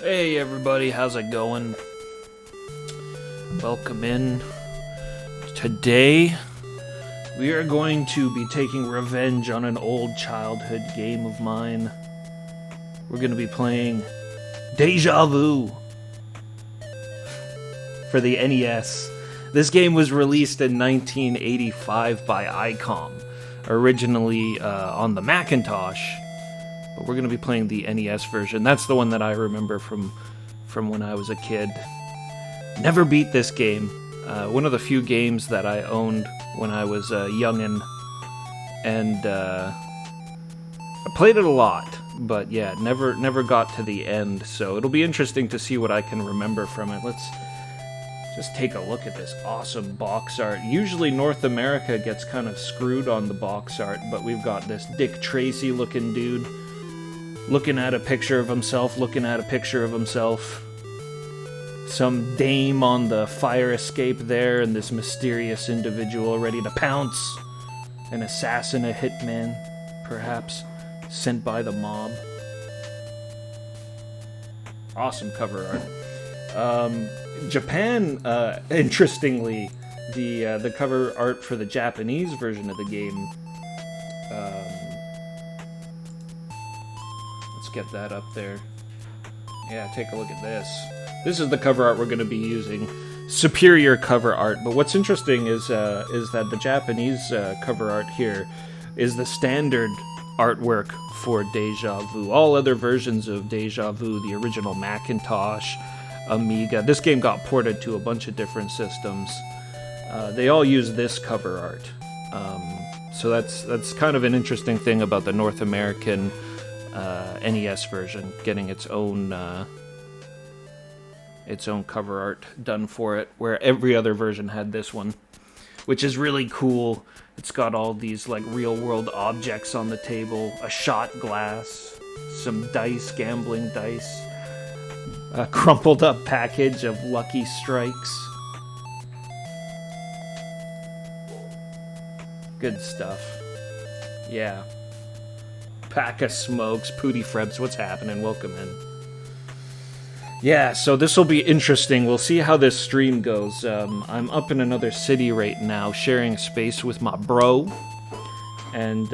Hey everybody, how's it going? Welcome in. Today, we are going to be taking revenge on an old childhood game of mine. We're going to be playing Deja Vu for the NES. This game was released in 1985 by ICOM, originally on the Macintosh. But we're going to be playing the NES version. That's the one that I remember from when I was a kid. Never beat this game. One of the few games that I owned when I was a youngin'. And I played it a lot. But yeah, never got to the end. So it'll be interesting to see what I can remember from it. Let's just take a look at this awesome box art. Usually North America gets kind of screwed on the box art. But we've got this Dick Tracy looking dude. Looking at a picture of himself, Some dame on the fire escape there, and this mysterious individual ready to pounce. An assassin, a hitman, perhaps, sent by the mob. Awesome cover art. Japan, interestingly, the cover art for the Japanese version of the game, get that up there. Yeah, take a look at this. This is the cover art we're going to be using. Superior cover art. But what's interesting is that the Japanese cover art here is the standard artwork for Deja Vu. All other versions of Deja Vu, the original Macintosh, Amiga, this game got ported to a bunch of different systems. They all use this cover art. So that's kind of an interesting thing about the North American NES version, getting its own cover art done for it, where every other version had this one, which is really cool. It's got all these like real-world objects on the table, a shot glass, some dice, gambling dice, a crumpled-up package of Lucky Strikes. Good stuff. Yeah. Pack of smokes, Pooty Frebs, what's happening? Welcome in. Yeah, so this will be interesting. We'll see how this stream goes. I'm up in another city right now, sharing space with my bro, and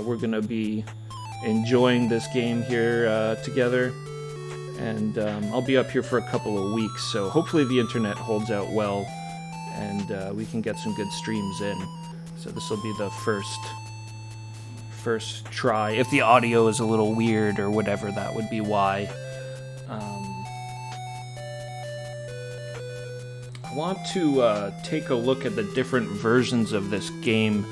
we're going to be enjoying this game here together, and I'll be up here for a couple of weeks, so hopefully the internet holds out well, and we can get some good streams in. So this will be the first try. If the audio is a little weird or whatever, that would be why. I want to take a look at the different versions of this game,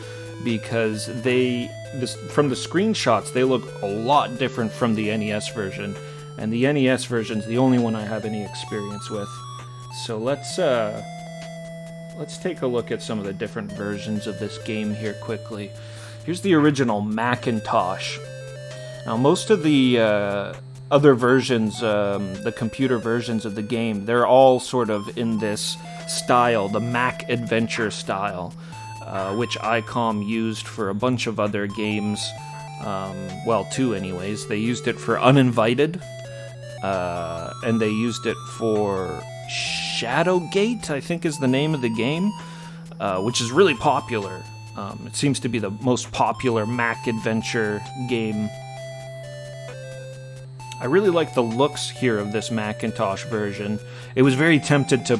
because from the screenshots they look a lot different from the NES version, and the NES version is the only one I have any experience with. So let's take a look at some of the different versions of this game here quickly. Here's the original Macintosh. Now, most of the other versions, the computer versions of the game, they're all sort of in this style, the Mac Adventure style, which ICOM used for a bunch of other games. Two anyways. They used it for Uninvited, and they used it for Shadowgate, I think is the name of the game, which is really popular. It seems to be the most popular Mac Adventure game. I really like the looks here of this Macintosh version. It was very tempting to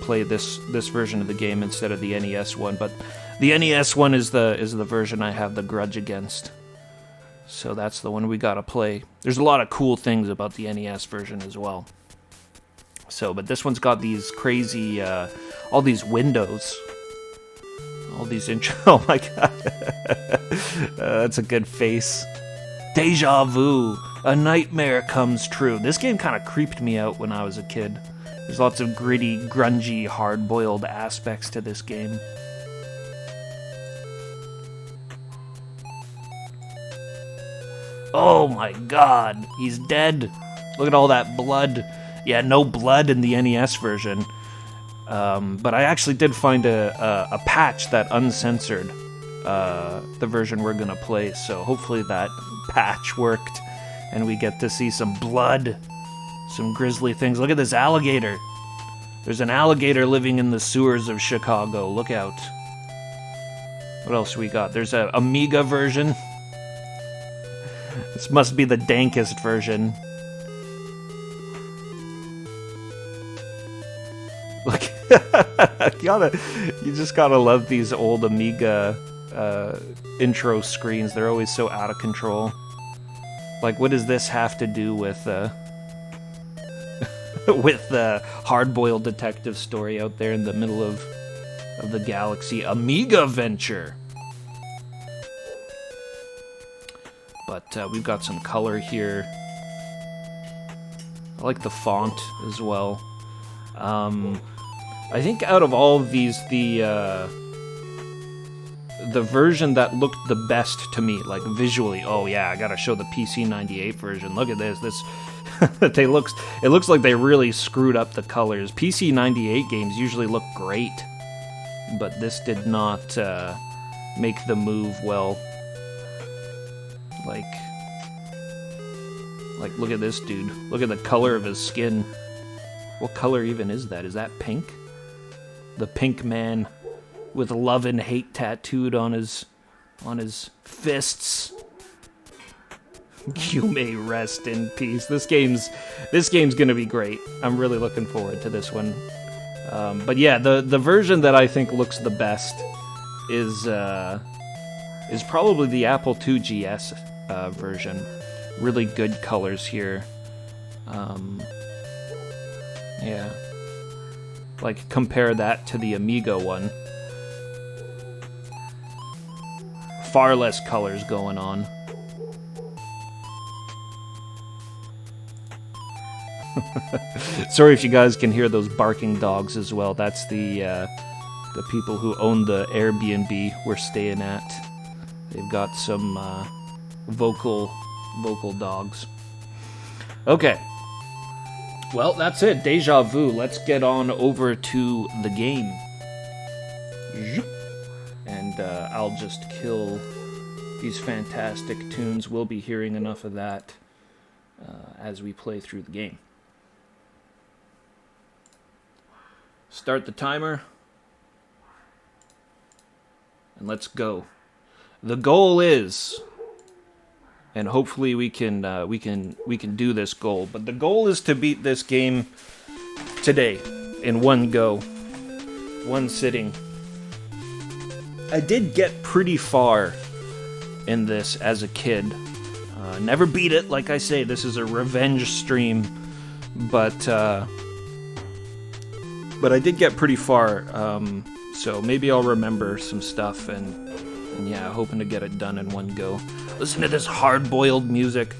play this version of the game instead of the NES one, but the NES one is the version I have the grudge against. So that's the one we gotta play. There's a lot of cool things about the NES version as well. So, but this one's got these crazy, all these windows. All these oh my god. That's a good face. Deja Vu. A nightmare comes true. This game kind of creeped me out when I was a kid. There's lots of gritty, grungy, hard-boiled aspects to this game. Oh my god. He's dead. Look at all that blood. Yeah, no blood in the NES version. But I actually did find a patch that uncensored the version we're gonna play, so hopefully that patch worked and we get to see some blood. Some grisly things. Look at this alligator. There's an alligator living in the sewers of Chicago. Look out. What else we got? There's a Amiga version. This must be the dankest version. Look, you just gotta love these old Amiga intro screens. They're always so out of control. Like, what does this have to do with with the hard-boiled detective story out there in the middle of the galaxy? Amiga Venture. But we've got some color here. I like the font as well. I think out of all of these, the version that looked the best to me, like visually, oh yeah, I gotta show the PC 98 version. Look at this. It looks like they really screwed up the colors. PC 98 games usually look great, but this did not make the move well. Like, look at this dude. Look at the color of his skin. What color even is that? Is that pink? The pink man with love and hate tattooed on his fists. You may rest in peace. This game's gonna be great. I'm really looking forward to this one. But yeah, the version that I think looks the best is probably the Apple II GS version. Really good colors here. Yeah. Like, compare that to the Amiga one. Far less colors going on. Sorry if you guys can hear those barking dogs as well. That's the people who own the Airbnb we're staying at. They've got some vocal dogs. Okay. Well, that's it. Deja vu. Let's get on over to the game. And I'll just kill these fantastic tunes. We'll be hearing enough of that as we play through the game. Start the timer. And let's go. The goal is, and hopefully we can do this goal, but the goal is to beat this game today in one go, one sitting. I did get pretty far in this as a kid. Never beat it, like I say. This is a revenge stream, but I did get pretty far. So maybe I'll remember some stuff, and yeah, hoping to get it done in one go. Listen to this hard-boiled music.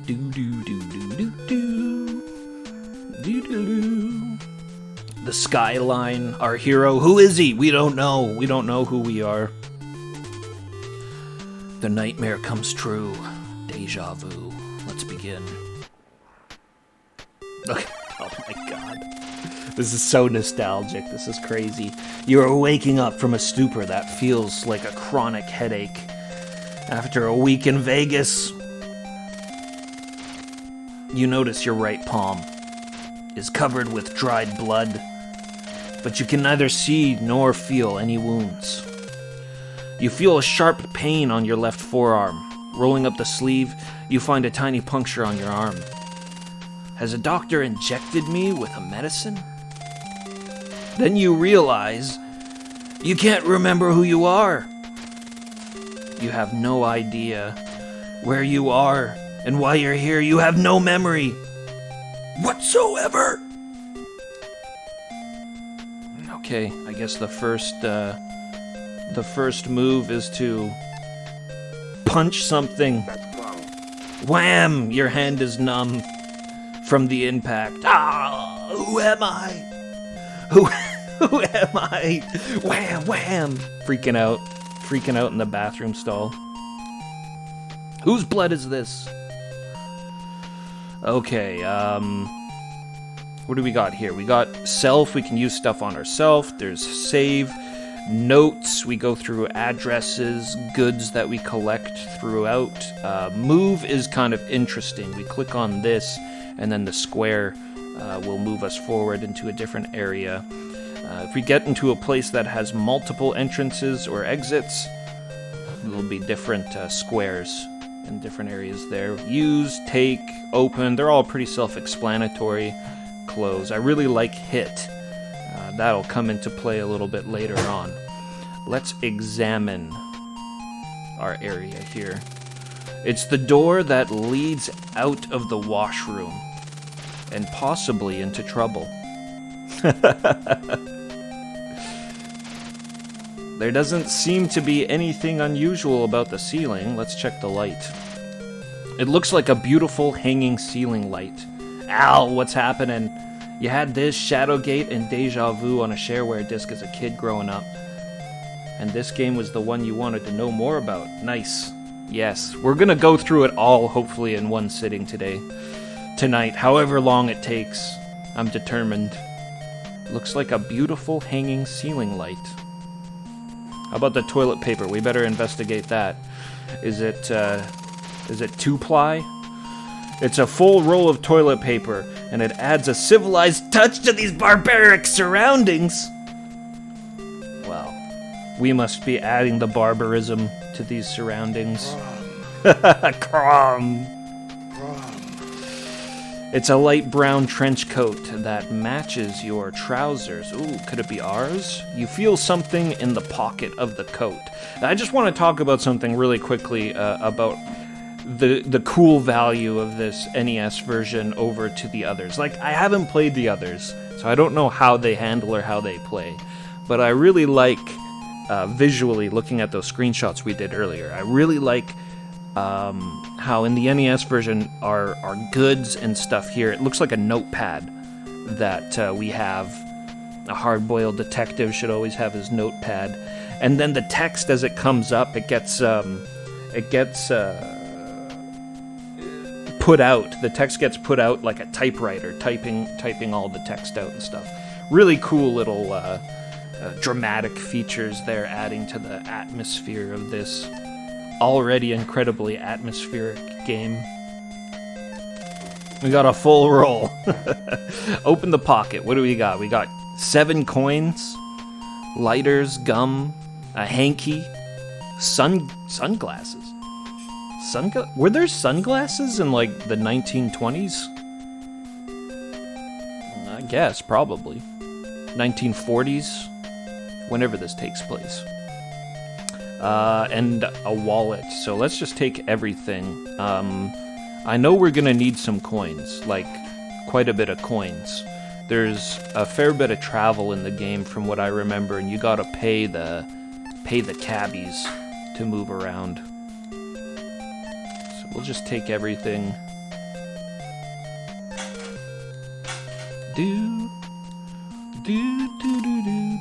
Do do do do do do do do. The skyline, our hero. Who is he? We don't know. We don't know who we are. The nightmare comes true. Deja vu. Let's begin. Okay. Oh my god. This is so nostalgic. This is crazy. You are waking up from a stupor that feels like a chronic headache. After a week in Vegas, you notice your right palm is covered with dried blood, but you can neither see nor feel any wounds. You feel a sharp pain on your left forearm. Rolling up the sleeve, you find a tiny puncture on your arm. Has a doctor injected me with a medicine? Then you realize you can't remember who you are. You have no idea where you are and why you're here. You have no memory whatsoever. Okay, I guess the first move is to punch something. Wham! Your hand is numb from the impact. Ah! Who am I? Who am I? Wham! Wham! Freaking out in the bathroom stall. Whose blood is this? Okay, What do we got here? We got self. We can use stuff on ourselves. There's save. Notes. We go through addresses, goods that we collect throughout. Move is kind of interesting. We click on this, and then the square will move us forward into a different area. If we get into a place that has multiple entrances or exits, there'll be different squares in different areas there. Use, take, open, they're all pretty self-explanatory. Close. I really like hit. That'll come into play a little bit later on. Let's examine our area here. It's the door that leads out of the washroom and possibly into trouble. There doesn't seem to be anything unusual about the ceiling. Let's check the light. It looks like a beautiful hanging ceiling light. Al, what's happening? You had this, Shadowgate, and Deja Vu on a shareware disc as a kid growing up. And this game was the one you wanted to know more about. Nice. Yes, we're gonna go through it all, hopefully, in one sitting tonight, however long it takes. I'm determined. Looks like a beautiful hanging ceiling light. How about the toilet paper? We better investigate that. Is it 2-ply? It's a full roll of toilet paper, and it adds a civilized touch to these barbaric surroundings. Well, we must be adding the barbarism to these surroundings. Crom. It's a light brown trench coat that matches your trousers. Ooh, could it be ours? You feel something in the pocket of the coat. I just want to talk about something really quickly about the cool value of this NES version over to the others. Like, I haven't played the others, so I don't know how they handle or how they play. But I really like, visually, looking at those screenshots we did earlier, I really like how in the NES version our goods and stuff here, it looks like a notepad that we have. A hard-boiled detective should always have his notepad. And then the text as it comes up, it gets put out. The text gets put out like a typewriter, typing all the text out and stuff. Really cool little dramatic features there, adding to the atmosphere of this already incredibly atmospheric game. We got a full roll. Open the pocket. What do we got? We got 7 coins, lighters, gum, a hanky, sunglasses. Were there sunglasses in, like, the 1920s? I guess, probably. 1940s? Whenever this takes place. And a wallet. So let's just take everything. I know we're gonna need some coins, like quite a bit of coins. There's a fair bit of travel in the game from what I remember, and you gotta pay the cabbies to move around. So we'll just take everything.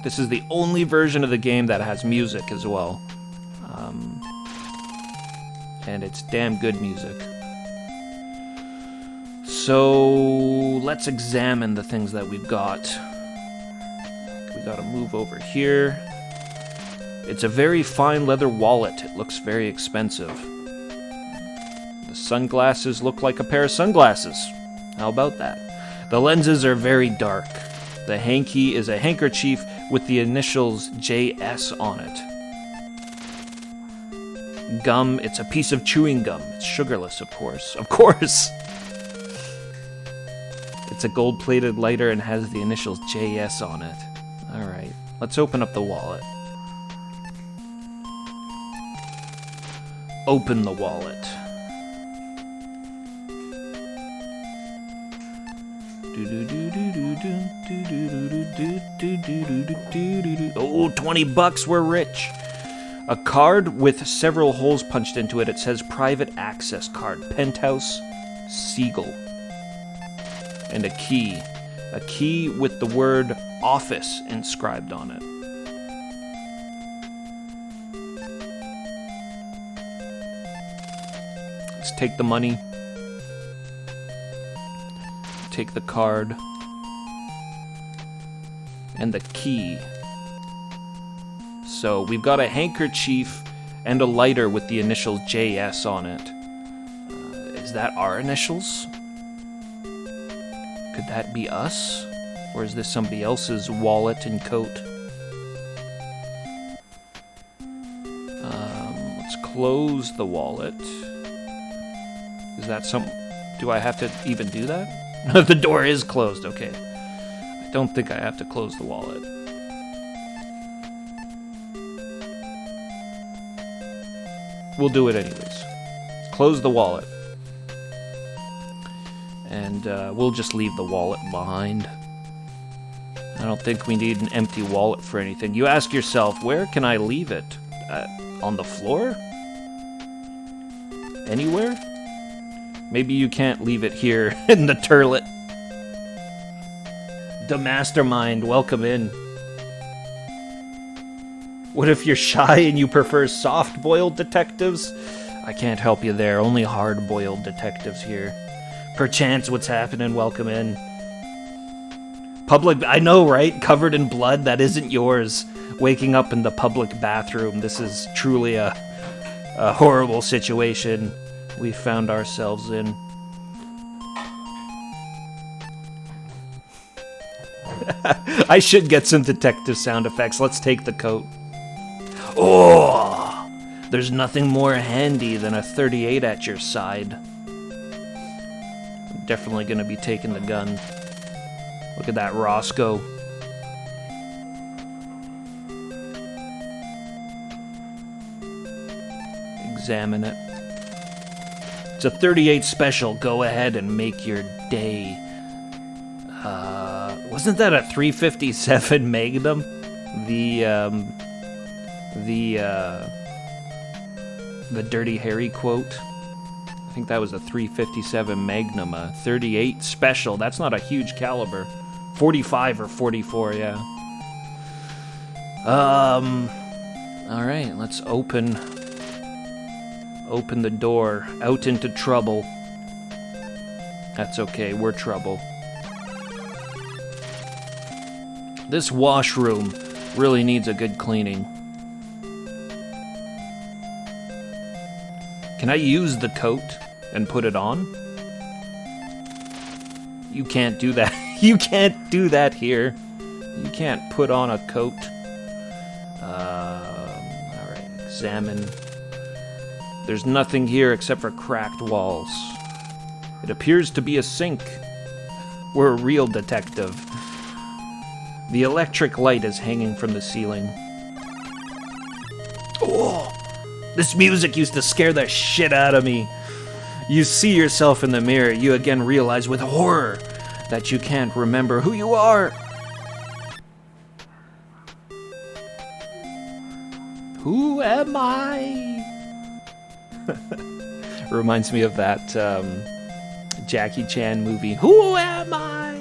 This is the only version of the game that has music as well. And it's damn good music. So let's examine the things that we've got. We gotta move over here. It's a very fine leather wallet. It looks very expensive. The sunglasses look like a pair of sunglasses. How about that? The lenses are very dark. The hanky is a handkerchief with the initials JS on it. Gum, it's a piece of chewing gum. It's sugarless, of course. Of course! It's a gold-plated lighter and has the initials JS on it. Alright, let's open up the wallet. Open the wallet. Oh, $20, we're rich. A card with several holes punched into it. It says private access card, penthouse, Seagull. And a key. A key with the word office inscribed on it. Let's take the money. Take the card. And the key. So we've got a handkerchief and a lighter with the initials JS on it. Is that our initials? Could that be us? Or is this somebody else's wallet and coat? Let's close the wallet. Is that some... Do I have to even do that? The door is closed, okay. I don't think I have to close the wallet. We'll do it anyways. Close the wallet. And we'll just leave the wallet behind. I don't think we need an empty wallet for anything. You ask yourself, where can I leave it? On the floor? Anywhere? Maybe you can't leave it here in the turlet. The mastermind, welcome in. What if you're shy and you prefer soft-boiled detectives? I can't help you there, only hard-boiled detectives here. Perchance what's happening, welcome in. Public, I know, right? Covered in blood, that isn't yours. Waking up in the public bathroom, this is truly a horrible situation we found ourselves in. I should get some detective sound effects. Let's take the coat. Oh! There's nothing more handy than a 38 at your side. I'm definitely going to be taking the gun. Look at that Roscoe. Examine it. It's a 38 special. Go ahead and make your day. Wasn't that a 357 Magnum? The Dirty Harry quote. I think that was a 357 Magnum, a 38 special. That's not a huge caliber. 45 or 44, yeah. All right, let's open the door out into trouble. That's okay, we're trouble. This washroom really needs a good cleaning. Can I use the coat and put it on? You can't do that. You can't do that here. You can't put on a coat. Alright, examine. There's nothing here except for cracked walls. It appears to be a sink. We're a real detective. The electric light is hanging from the ceiling. Oh! This music used to scare the shit out of me. You see yourself in the mirror, you again realize with horror that you can't remember who you are. Who am I? Reminds me of that Jackie Chan movie. Who am I?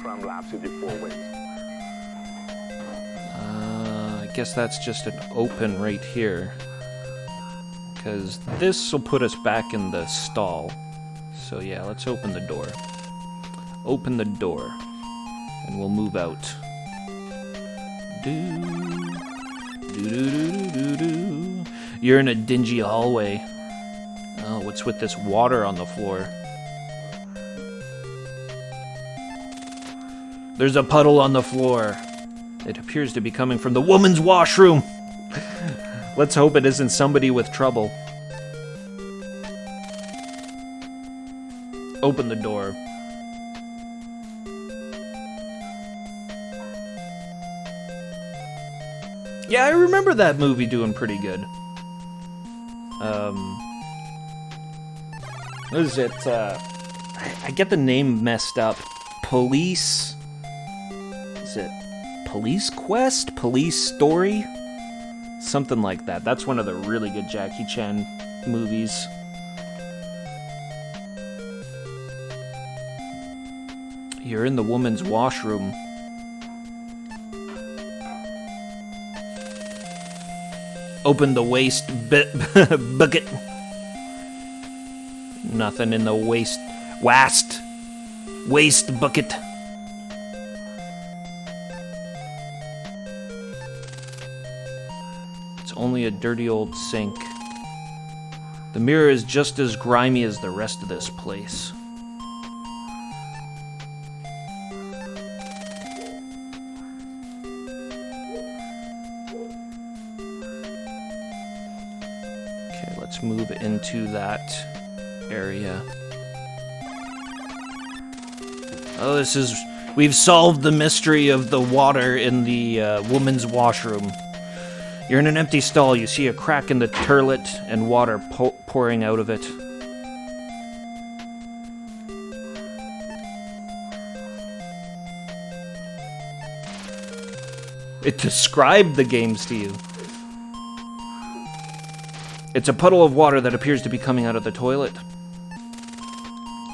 From laps with your 4 wins. I guess that's just an open right here. Because this will put us back in the stall. So yeah, let's open the door. Open the door. And we'll move out. Do. You're in a dingy hallway. Oh, what's with this water on the floor? There's a puddle on the floor. It appears to be coming from the woman's washroom. Let's hope it isn't somebody with trouble. Open the door. Yeah, I remember that movie doing pretty good. What is it? I get the name messed up. Police... Is it Police Quest? Police Story? Something like that. That's one of the really good Jackie Chan movies. You're in the woman's washroom. Open the waste bucket. Nothing in the waste. Waste bucket. It's only a dirty old sink. The mirror is just as grimy as the rest of this place. Okay, let's move into that area. Oh, we've solved the mystery of the water in the woman's washroom. You're in an empty stall. You see a crack in the toilet and water pouring out of it. It described the games to you. It's a puddle of water that appears to be coming out of the toilet.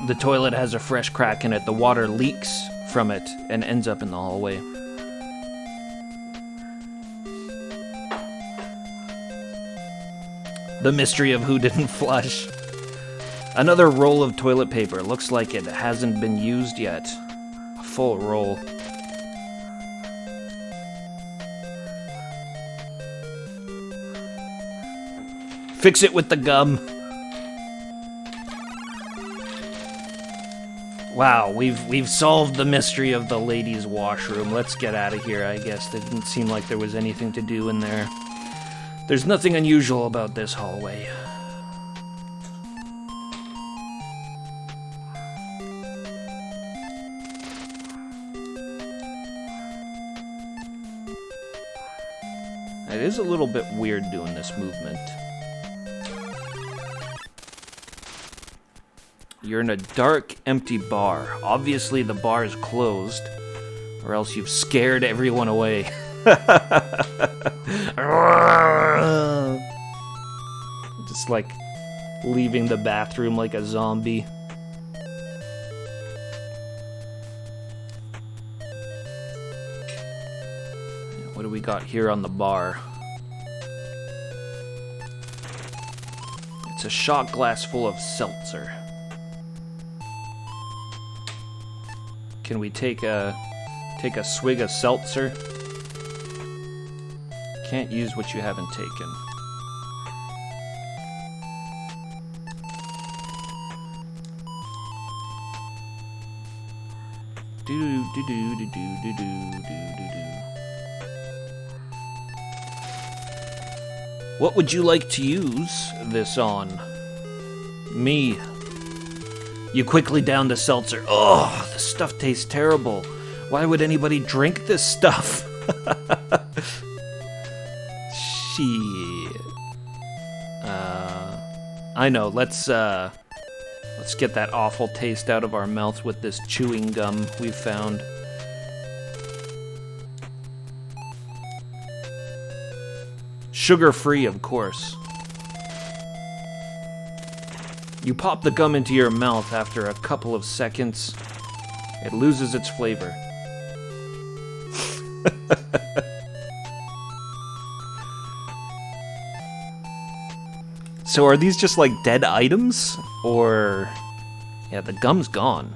The toilet has a fresh crack in it. The water leaks from it and ends up in the hallway. The mystery of who didn't flush. Another roll of toilet paper. Looks like it hasn't been used yet. A full roll. Fix it with the gum. Wow, we've solved the mystery of the ladies' washroom. Let's get out of here, I guess. It didn't seem like there was anything to do in there. There's nothing unusual about this hallway. It is a little bit weird doing this movement. You're in a dark, empty bar. Obviously the bar is closed, or else you've scared everyone away. Just like leaving the bathroom like a zombie. What do we got here on the bar? It's a shot glass full of seltzer. Can we take a swig of seltzer? Can't use what you haven't taken. What would you like to use this on? Me. You quickly down the seltzer. Oh, this stuff tastes terrible. Why would anybody drink this stuff? Shit. I know. Let's get that awful taste out of our mouth with this chewing gum we've found. Sugar-free, of course. You pop the gum into your mouth after a couple of seconds. It loses its flavor. So are these just like dead items? Or... yeah, the gum's gone.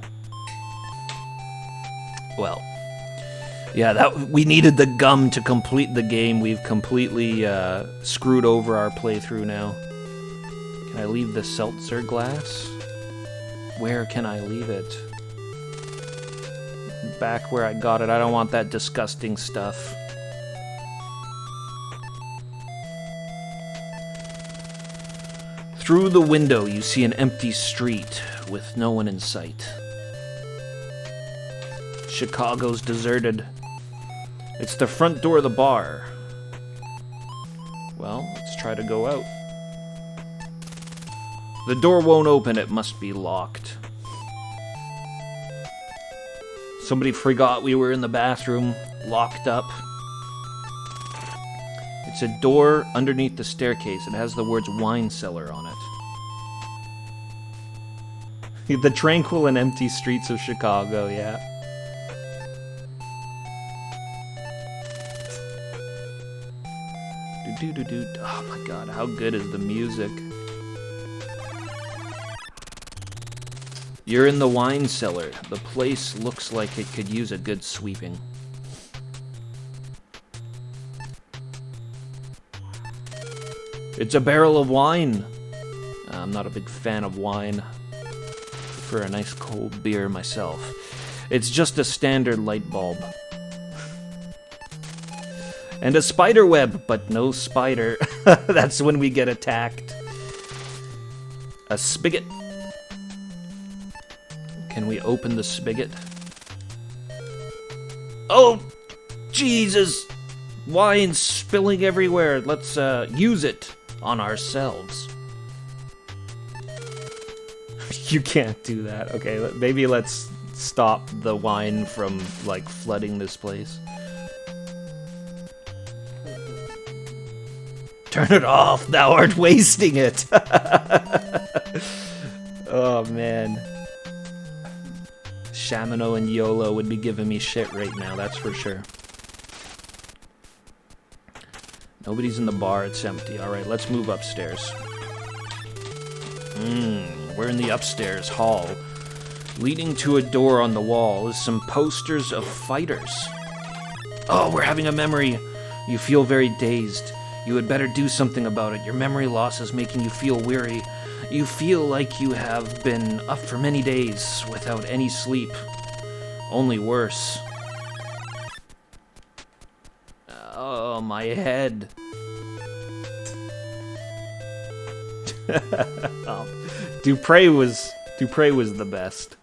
Well... yeah, we needed the gum to complete the game. We've completely screwed over our playthrough now. Can I leave the seltzer glass? Where can I leave it? Back where I got it. I don't want that disgusting stuff. Through the window, you see an empty street with no one in sight. Chicago's deserted. It's the front door of the bar. Well, let's try to go out. The door won't open, it must be locked. Somebody forgot we were in the bathroom, locked up. It's a door underneath the staircase. It has the words wine cellar on it. The tranquil and empty streets of Chicago, yeah. Oh my god, how good is the music? You're in the wine cellar. The place looks like it could use a good sweeping. It's a barrel of wine. I'm not a big fan of wine. For a nice cold beer myself. It's just a standard light bulb. And a spider web, but no spider. That's when we get attacked. A spigot. Can we open the spigot? Oh, Jesus! Wine spilling everywhere. Let's use it on ourselves. You can't do that. Okay, maybe let's stop the wine from, like, flooding this place. Turn it off! Thou art wasting it! Oh, man. Shamino and YOLO would be giving me shit right now, that's for sure. Nobody's in the bar, it's empty. Alright, let's move upstairs. We're in the upstairs hall. Leading to a door on the wall is some posters of fighters. Oh, we're having a memory. You feel very dazed. You had better do something about it. Your memory loss is making you feel weary. You feel like you have been up for many days without any sleep. Only worse. Oh, my head. Dupre was the best.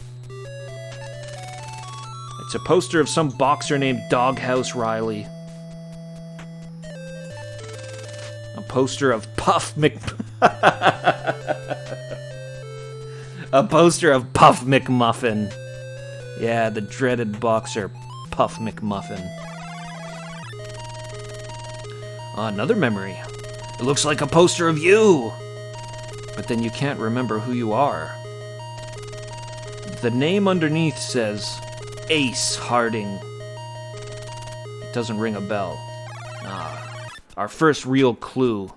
It's a poster of some boxer named Doghouse Riley. A poster of Puff A poster of Puff McMuffin. Yeah, the dreaded boxer Puff McMuffin. Oh, another memory. It looks like a poster of you. But then you can't remember who you are. The name underneath says Ace Harding. It doesn't ring a bell. Our first real clue.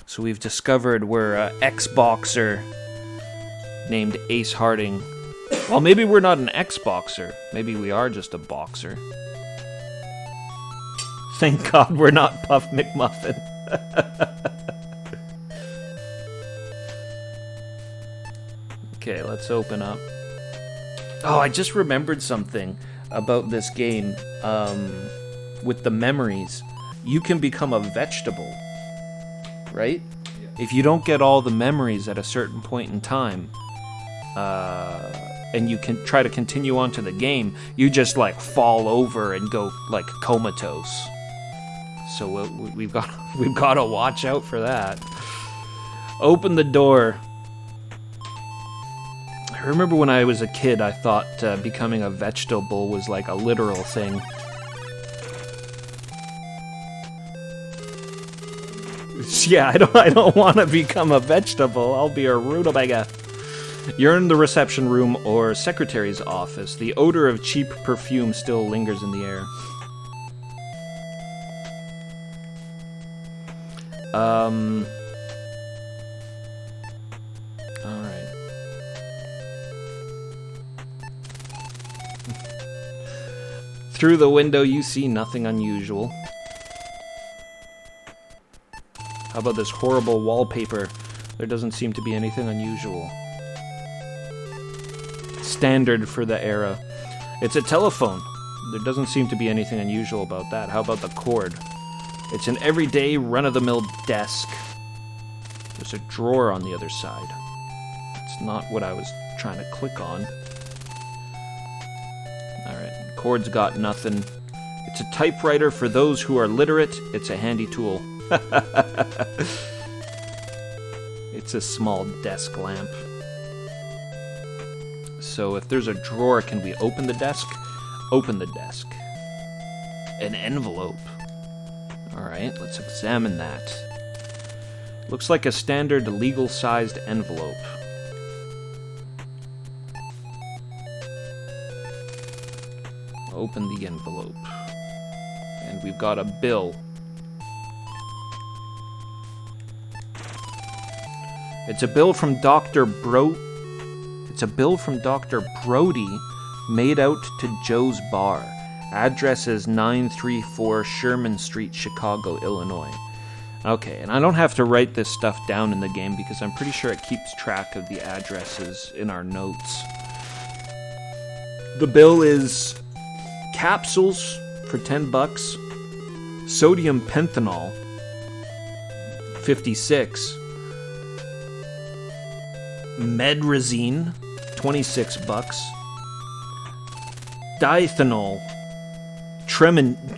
So we've discovered we're an ex-boxer named Ace Harding. Well, maybe we're not an ex-boxer. Maybe we are just a boxer. Thank God we're not Puff McMuffin. Okay, let's open up. Oh, I just remembered something about this game. With the memories, you can become a vegetable, right? Yeah. If you don't get all the memories at a certain point in time, and you can try to continue on to the game, you just like fall over and go like comatose. So we've got to watch out for that. Open the door. I remember when I was a kid, I thought becoming a vegetable was like a literal thing. Yeah, I don't want to become a vegetable. I'll be a rutabaga. You're in the reception room or secretary's office. The odor of cheap perfume still lingers in the air. Alright. Through the window, you see nothing unusual. How about this horrible wallpaper? There doesn't seem to be anything unusual. Standard for the era. It's a telephone. There doesn't seem to be anything unusual about that. How about the cord? It's an everyday, run-of-the-mill desk. There's a drawer on the other side. It's not what I was trying to click on. Alright, cord's got nothing. It's a typewriter for those who are literate. It's a handy tool. It's a small desk lamp. So if there's a drawer, can we open the desk? Open the desk. An envelope. Alright, let's examine that. Looks like a standard legal-sized envelope. Open the envelope. And we've got a bill. It's a bill from Dr. It's a bill from Dr. Brody made out to Joe's Bar. Address is 934 Sherman Street, Chicago, Illinois. Okay, and I don't have to write this stuff down in the game because I'm pretty sure it keeps track of the addresses in our notes. The bill is capsules for $10, sodium pentanol, 56, medrazine, $26, diethanol, trimine,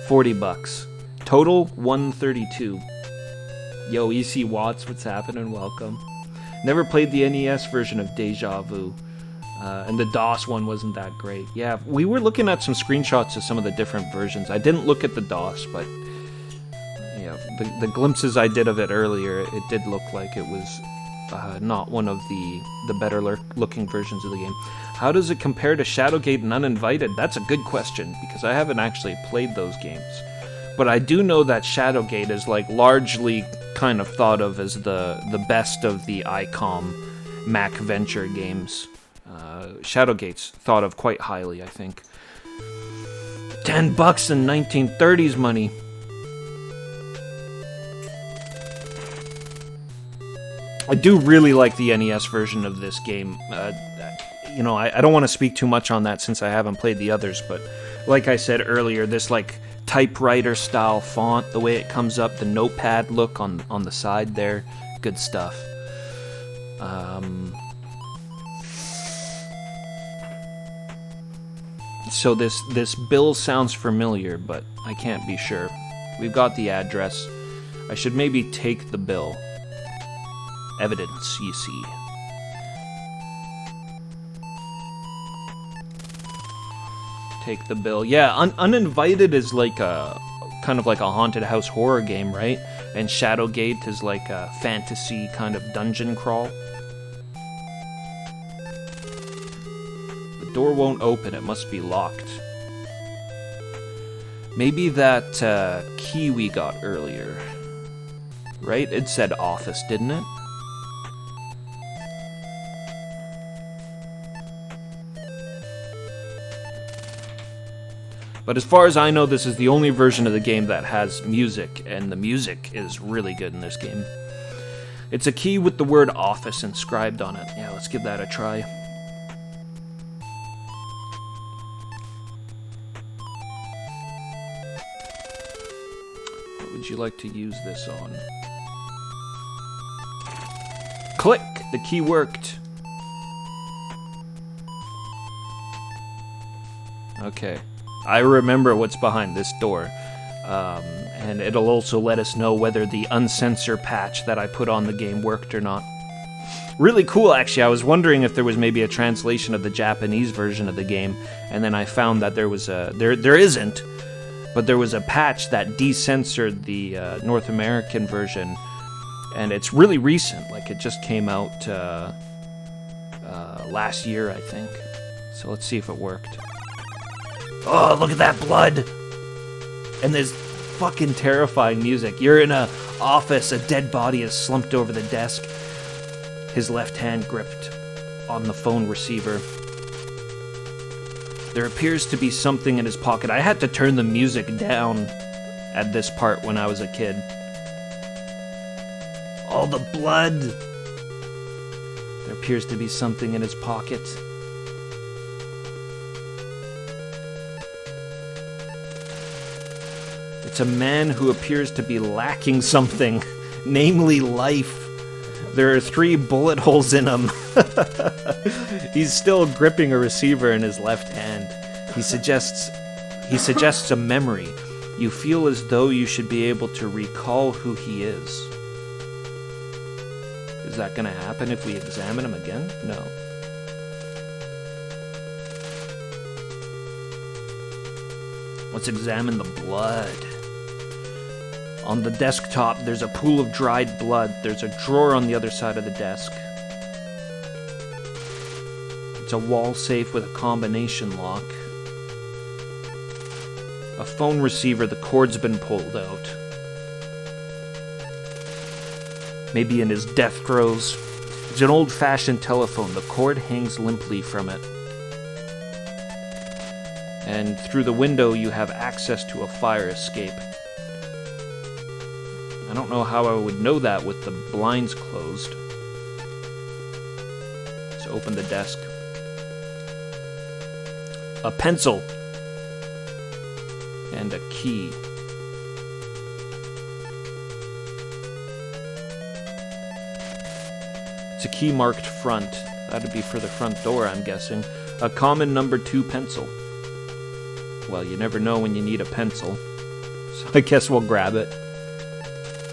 $40, total $132. Yo, EC Watts, what's happening? Welcome. Never played the NES version of Deja Vu, and the DOS one wasn't that great. Yeah, we were looking at some screenshots of some of the different versions. I didn't look at the DOS, but yeah, the glimpses I did of it earlier, it did look like it was not one of the better looking versions of the game. How does it compare to Shadowgate and Uninvited? That's a good question, because I haven't actually played those games. But I do know that Shadowgate is like largely kind of thought of as the best of the ICOM Mac Venture games. Shadowgate's thought of quite highly, I think. $10 in 1930s money. I do really like the NES version of this game. You know, I don't want to speak too much on that since I haven't played the others, but like I said earlier, this like typewriter style font, the way it comes up, the notepad look on the side there, good stuff. So this bill sounds familiar, but I can't be sure. We've got the address. I should maybe take the bill. Evidence, you see. Take the bill. Yeah, Uninvited is like a kind of like a haunted house horror game, right? And Shadowgate is like a fantasy kind of dungeon crawl. The door won't open, it must be locked. Maybe that key we got earlier, right? It said office, didn't it? But as far as I know, this is the only version of the game that has music, and the music is really good in this game. It's a key with the word office inscribed on it. Yeah, let's give that a try. What would you like to use this on? Click! The key worked. Okay. I remember what's behind this door, and it'll also let us know whether the uncensor patch that I put on the game worked or not. Really cool, actually. I was wondering if there was maybe a translation of the Japanese version of the game, and then I found that there was there isn't, but there was a patch that decensored the North American version, and it's really recent. Like, it just came out last year, I think. So let's see if it worked. Oh, look at that blood! And there's fucking terrifying music. You're in a office, a dead body is slumped over the desk, his left hand gripped on the phone receiver. There appears to be something in his pocket. I had to turn the music down at this part when I was a kid. All the blood! There appears to be something in his pocket. It's a man who appears to be lacking something, namely life. There are 3 bullet holes in him. He's still gripping a receiver in his left hand. He suggests a memory. You feel as though you should be able to recall who he is. Is that going to happen if we examine him again? No. Let's examine the blood. On the desktop, there's a pool of dried blood. There's a drawer on the other side of the desk. It's a wall safe with a combination lock. A phone receiver, the cord's been pulled out. Maybe in his death throes. It's an old-fashioned telephone. The cord hangs limply from it. And through the window, you have access to a fire escape. I don't know how I would know that with the blinds closed. Let's open the desk. A pencil. And a key. It's a key marked front. That'd be for the front door, I'm guessing. A common number 2 pencil. Well, you never know when you need a pencil. So I guess we'll grab it.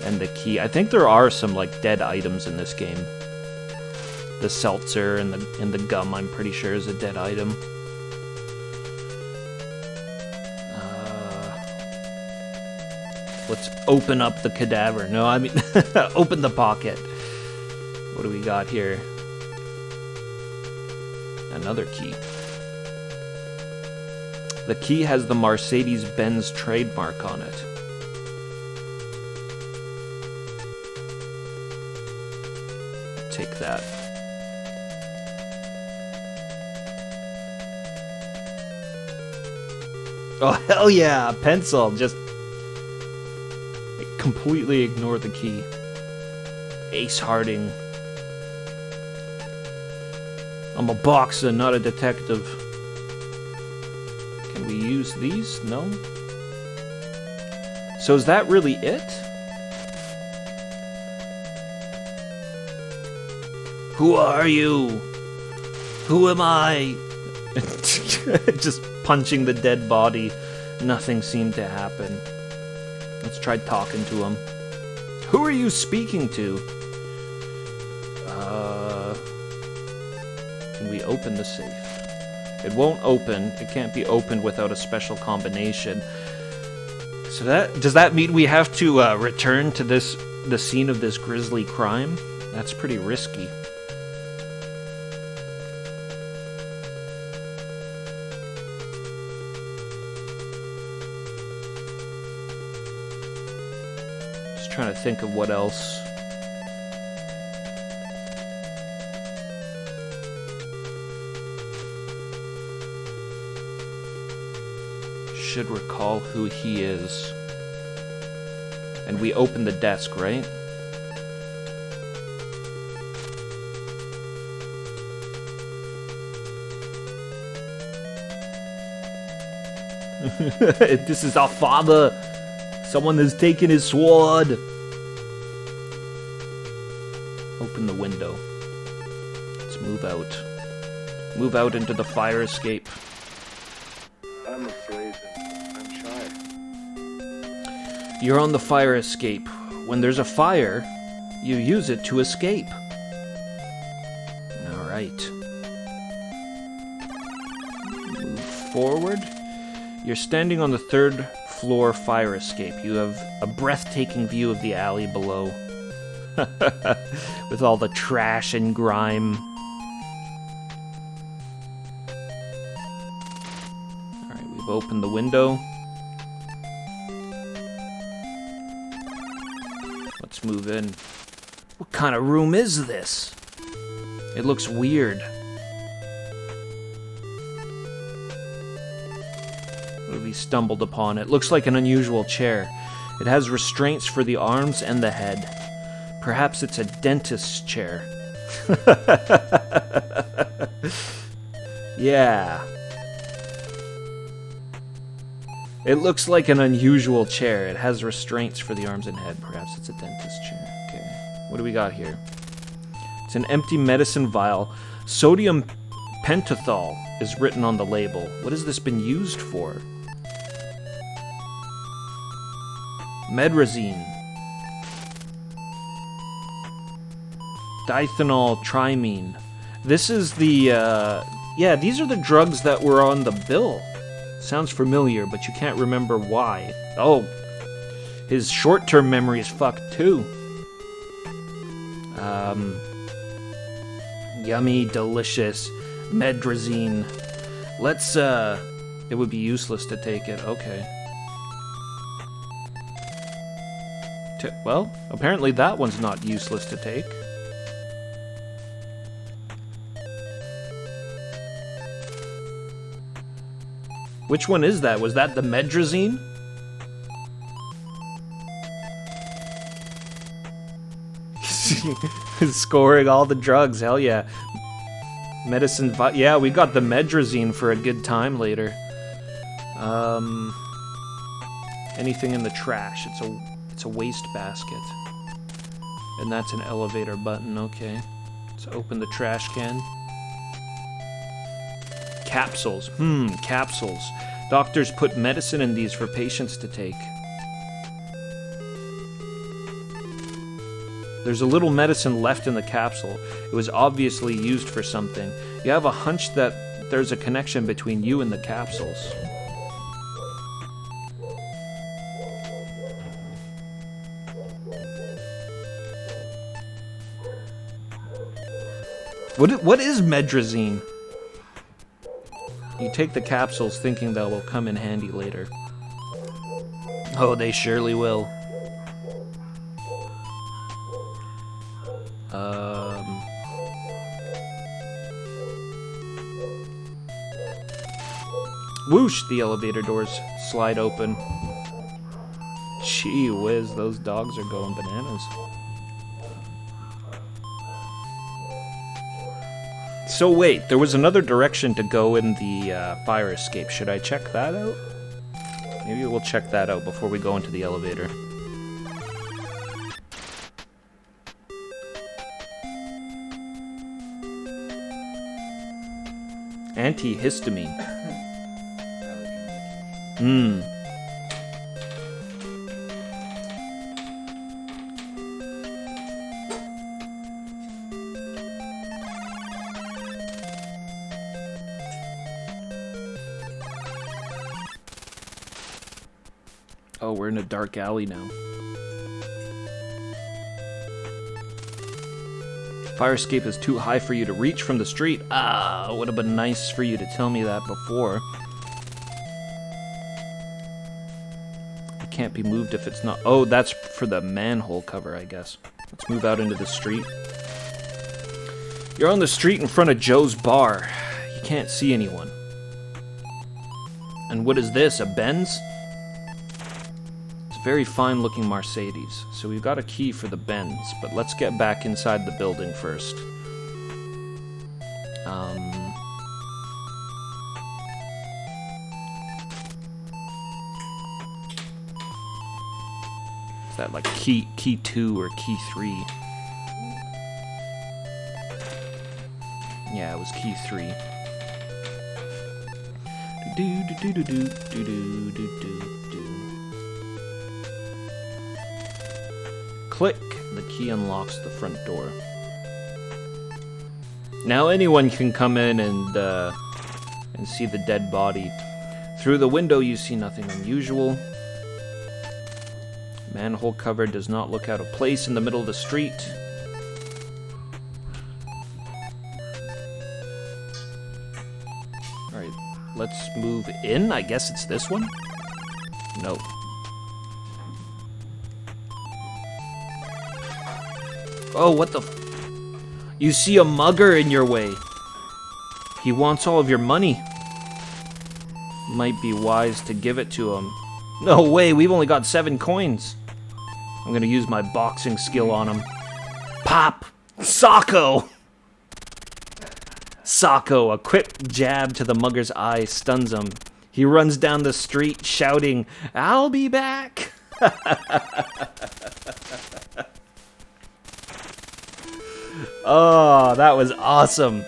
And the key. I think there are some, like, dead items in this game. The seltzer and the gum, I'm pretty sure, is a dead item. Let's open up the cadaver. No, I mean, open the pocket. What do we got here? Another key. The key has the Mercedes-Benz trademark on it. Take that. Oh, hell yeah! A pencil! Just completely ignore the key. Ace Harding. I'm a boxer, not a detective. Can we use these? No? So is that really it? Who are you? Who am I? Just punching the dead body. Nothing seemed to happen. Let's try talking to him. Who are you speaking to? Can we open the safe? It won't open. It can't be opened without a special combination. So does that mean we have to return to the scene of this grisly crime? That's pretty risky. Just trying to think of what else. Should recall who he is. And we open the desk, right? This is our father. Someone has taken his sword. Open the window. Let's move out. Move out into the fire escape. I'm afraid I'm shy. You're on the fire escape. When there's a fire, you use it to escape. Alright. Move forward. You're standing on the 3rd floor fire escape. You have a breathtaking view of the alley below. With all the trash and grime. Alright, we've opened the window. Let's move in. What kind of room is this? It looks weird. We stumbled upon it. Looks like an unusual chair. It has restraints for the arms and the head. Perhaps it's a dentist's chair. Yeah. It looks like an unusual chair. It has restraints for the arms and head. Perhaps it's a dentist's chair. Okay. What do we got here? It's an empty medicine vial. Sodium pentothal is written on the label. What has this been used for? Medrazine. Dithanol trimine. This is the, yeah, these are the drugs that were on the bill. Sounds familiar, but you can't remember why. Oh, his short-term memory is fucked too. Yummy, delicious, medrazine. Let's, it would be useless to take it. Okay. Well, apparently that one's not useless to take. Which one is that? Was that the Medrazine? Scoring all the drugs, hell yeah. Medicine, yeah, we got the Medrazine for a good time later. Anything in the trash? It's a waste basket. And that's an elevator button, okay. Let's open the trash can. Capsules. Capsules. Doctors put medicine in these for patients to take. There's a little medicine left in the capsule. It was obviously used for something. You have a hunch that there's a connection between you and the capsules. What is Medrazine? You take the capsules thinking they will come in handy later. Oh, they surely will. Whoosh! The elevator doors slide open. Gee whiz, those dogs are going bananas. So wait, there was another direction to go in the fire escape. Should I check that out? Maybe we'll check that out before we go into the elevator. Antihistamine. Oh, we're in a dark alley now. Fire escape is too high for you to reach from the street. Ah, would have been nice for you to tell me that before. It can't be moved if it's not... Oh, that's for the manhole cover, I guess. Let's move out into the street. You're on the street in front of Joe's bar. You can't see anyone. And what is this, a Benz? Very fine-looking Mercedes. So we've got a key for the Benz, but let's get back inside the building first. Is that like key 2 or key 3? Yeah, it was key 3. Click. The key unlocks the front door. Now anyone can come in and see the dead body. Through the window you see nothing unusual. Manhole cover does not look out of place in the middle of the street. Alright, let's move in. I guess it's this one? No. Oh, what the You see a mugger in your way. He wants all of your money. Might be wise to give it to him. No way, we've only got 7 coins. I'm gonna use my boxing skill on him. Pop! Socko! Socko, a quick jab to the mugger's eye stuns him. He runs down the street shouting, "I'll be back!" Oh, that was awesome.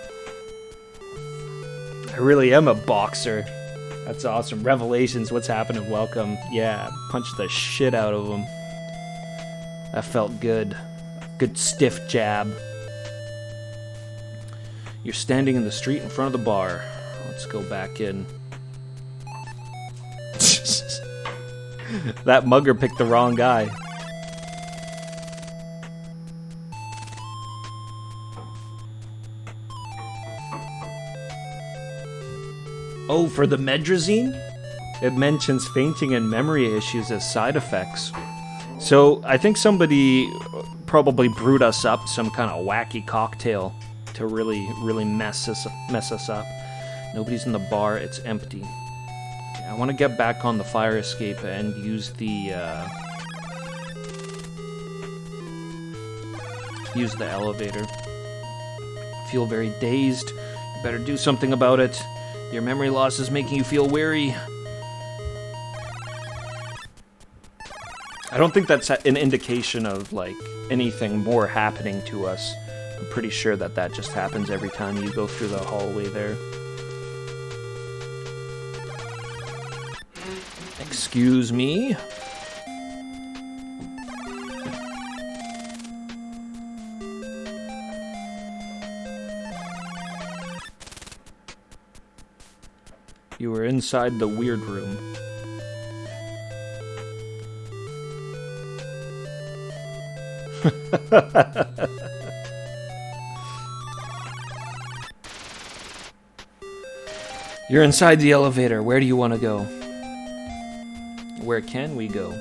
I really am a boxer. That's awesome. Revelations, what's happening? Welcome. Yeah, punch the shit out of him. That felt good. Good stiff jab. You're standing in the street in front of the bar. Let's go back in. That mugger picked the wrong guy. Oh, for the Medrazine? It mentions fainting and memory issues as side effects. So I think somebody probably brewed us up some kind of wacky cocktail to really mess us up. Nobody's in the bar. It's empty. I want to get back on the fire escape and use the elevator. Feel very dazed. You better do something about it. Your memory loss is making you feel weary. I don't think that's an indication of, like, anything more happening to us. I'm pretty sure that just happens every time you go through the hallway there. Excuse me. You were inside the weird room. You're inside the elevator. Where do you want to go? Where can we go?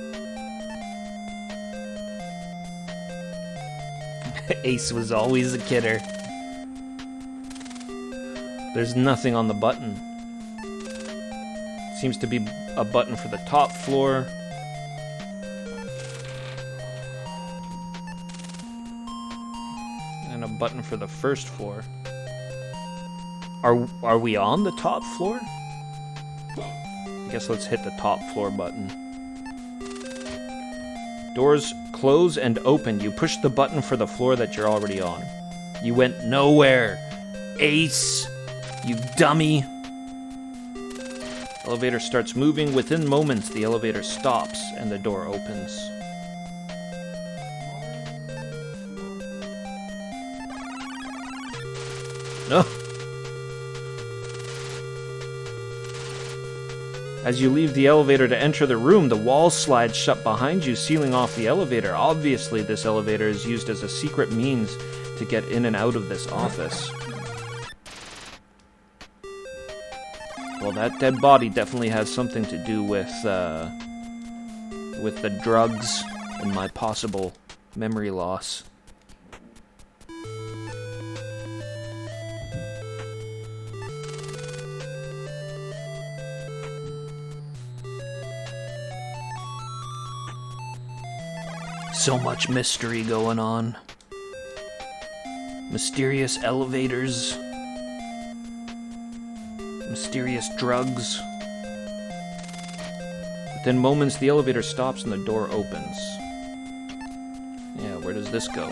Ace was always a kidder. There's nothing on the button. Seems to be a button for the top floor. And a button for the first floor. Are we on the top floor? I guess let's hit the top floor button. Doors close and open. You push the button for the floor that you're already on. You went nowhere. Ace, you dummy. Elevator starts moving. Within moments, the elevator stops and the door opens. No. As you leave the elevator to enter the room, the wall slides shut behind you, sealing off the elevator. Obviously, this elevator is used as a secret means to get in and out of this office. Well, that dead body definitely has something to do with the drugs and my possible memory loss. So much mystery going on. Mysterious elevators. Mysterious drugs. Within moments, the elevator stops and the door opens. Yeah, where does this go?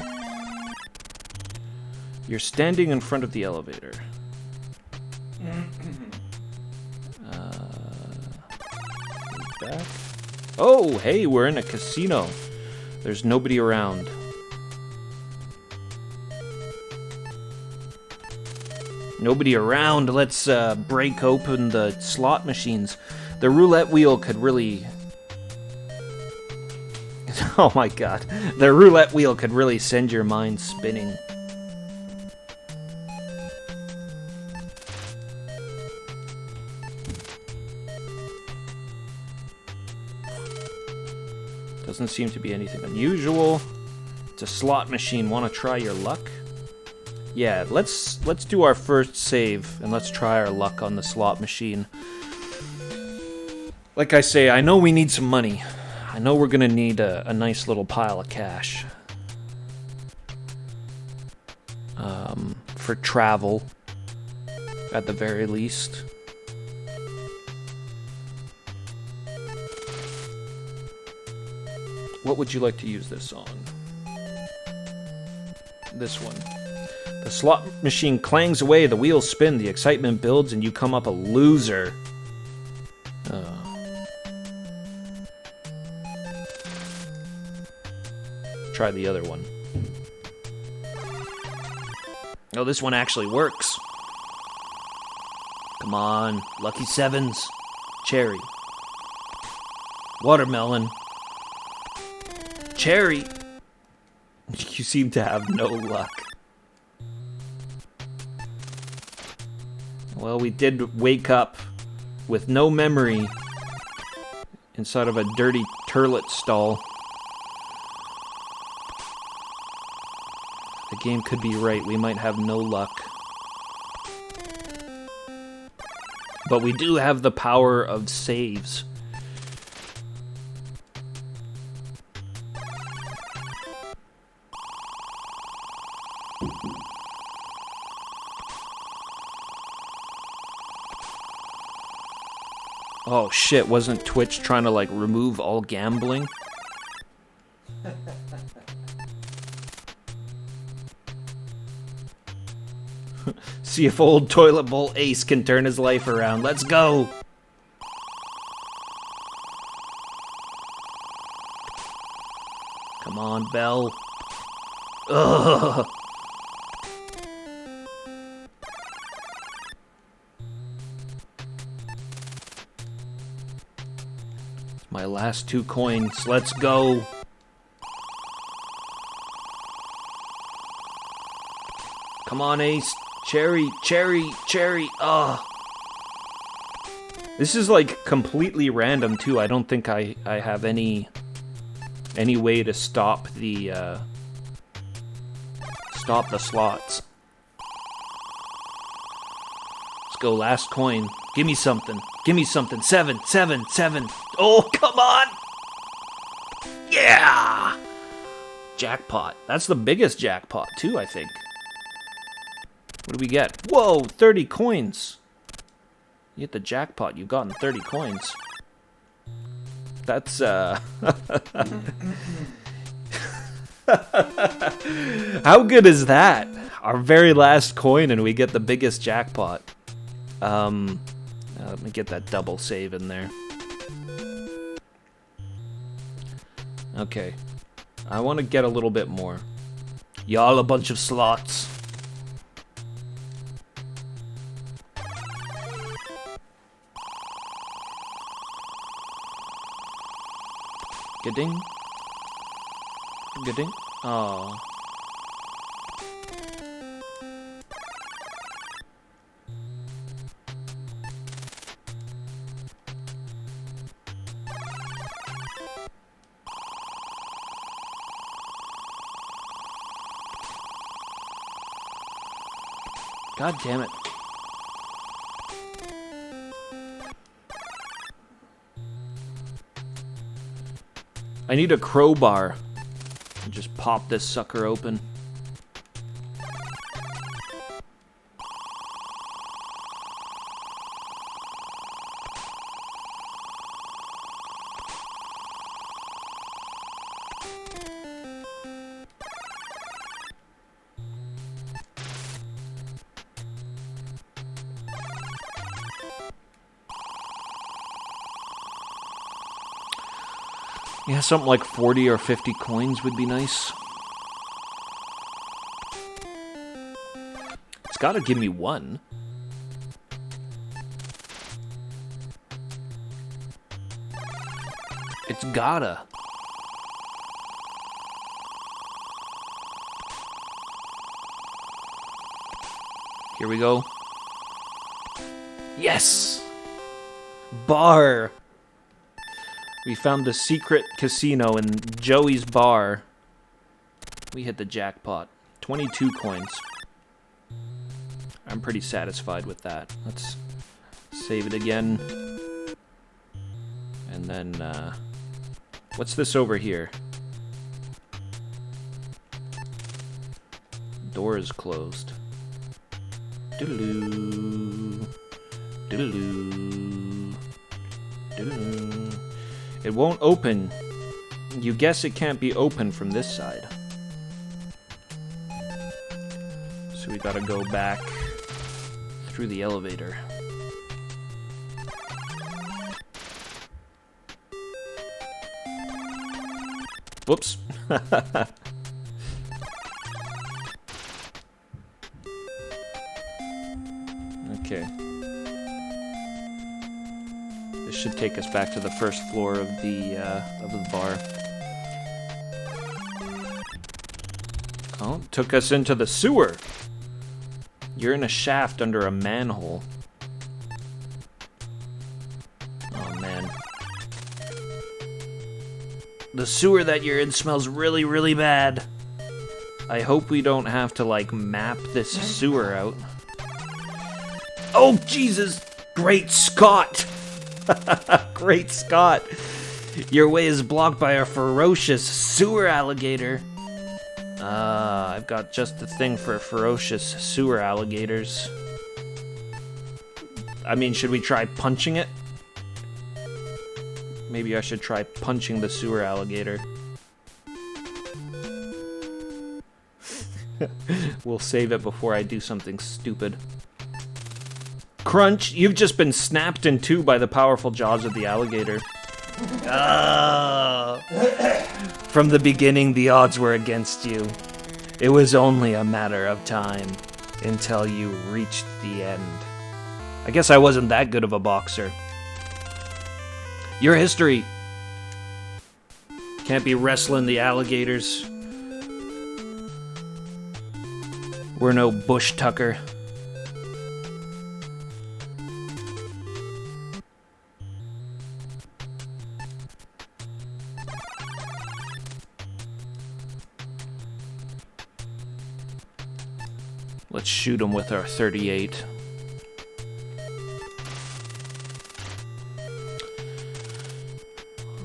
You're standing in front of the elevator. Back. Oh, hey, we're in a casino. There's nobody around. Nobody around. Let's break open the slot machines. The roulette wheel could really... Oh my god. The roulette wheel could really send your mind spinning. Doesn't seem to be anything unusual. It's a slot machine. Want to try your luck? Yeah, let's do our first save and let's try our luck on the slot machine. Like I say, I know we need some money. I know we're gonna need a nice little pile of cash. For travel, at the very least. What would you like to use this on? This one. The slot machine clangs away, the wheels spin, the excitement builds, and you come up a loser. Try the other one. Oh, this one actually works. Come on. Lucky sevens. Cherry. Watermelon. Cherry. You seem to have no luck. Well, we did wake up with no memory inside of a dirty toilet stall. The game could be right. We might have no luck. But we do have the power of saves. Oh shit, wasn't Twitch trying to like remove all gambling? See if old toilet bowl Ace can turn his life around. Let's go! Come on, Bell. Ugh. My last 2 coins. Let's go. Come on, Ace. Cherry, cherry, cherry. Ugh. This is like completely random too. I don't think I have any way to stop the slots. Let's go, last coin. Give me something. Give me something. 7, 7, 7. Oh, come on! Yeah! Jackpot. That's the biggest jackpot too, I think. What do we get? Whoa, 30 coins. You hit the jackpot, you've gotten 30 coins. That's, How good is that? Our very last coin and we get the biggest jackpot. Let me get that double save in there. Okay. I want to get a little bit more. Y'all a bunch of slots. Ga-ding. Ga-ding. Oh. God damn it. I need a crowbar. And just pop this sucker open. Yeah, something like 40 or 50 coins would be nice. It's gotta give me 1. It's gotta. Here we go. Yes! Bar! We found the secret casino in Joey's bar. We hit the jackpot. 22 coins. I'm pretty satisfied with that. Let's save it again. And then, what's this over here? Door is closed. Doodaloo. Doodaloo. Doodaloo. It won't open. You guess it can't be open from this side. So we gotta go back through the elevator. Whoops. Okay. This should take us back to the first floor of the bar. Oh, took us into the sewer. You're in a shaft under a manhole. Oh, man. The sewer that you're in smells really, really bad. I hope we don't have to, like, map this sewer out. Oh, Jesus! Great Scott! Great Scott! Your way is blocked by a ferocious sewer alligator. I've got just the thing for ferocious sewer alligators. I mean, should we try punching it? Maybe I should try punching the sewer alligator. We'll save it before I do something stupid. Crunch, you've just been snapped in two by the powerful jaws of the alligator. From the beginning, the odds were against you. It was only a matter of time until you reached the end. I guess I wasn't that good of a boxer. Your history. Can't be wrestling the alligators. We're no Bush Tucker. Let's shoot him with our 38.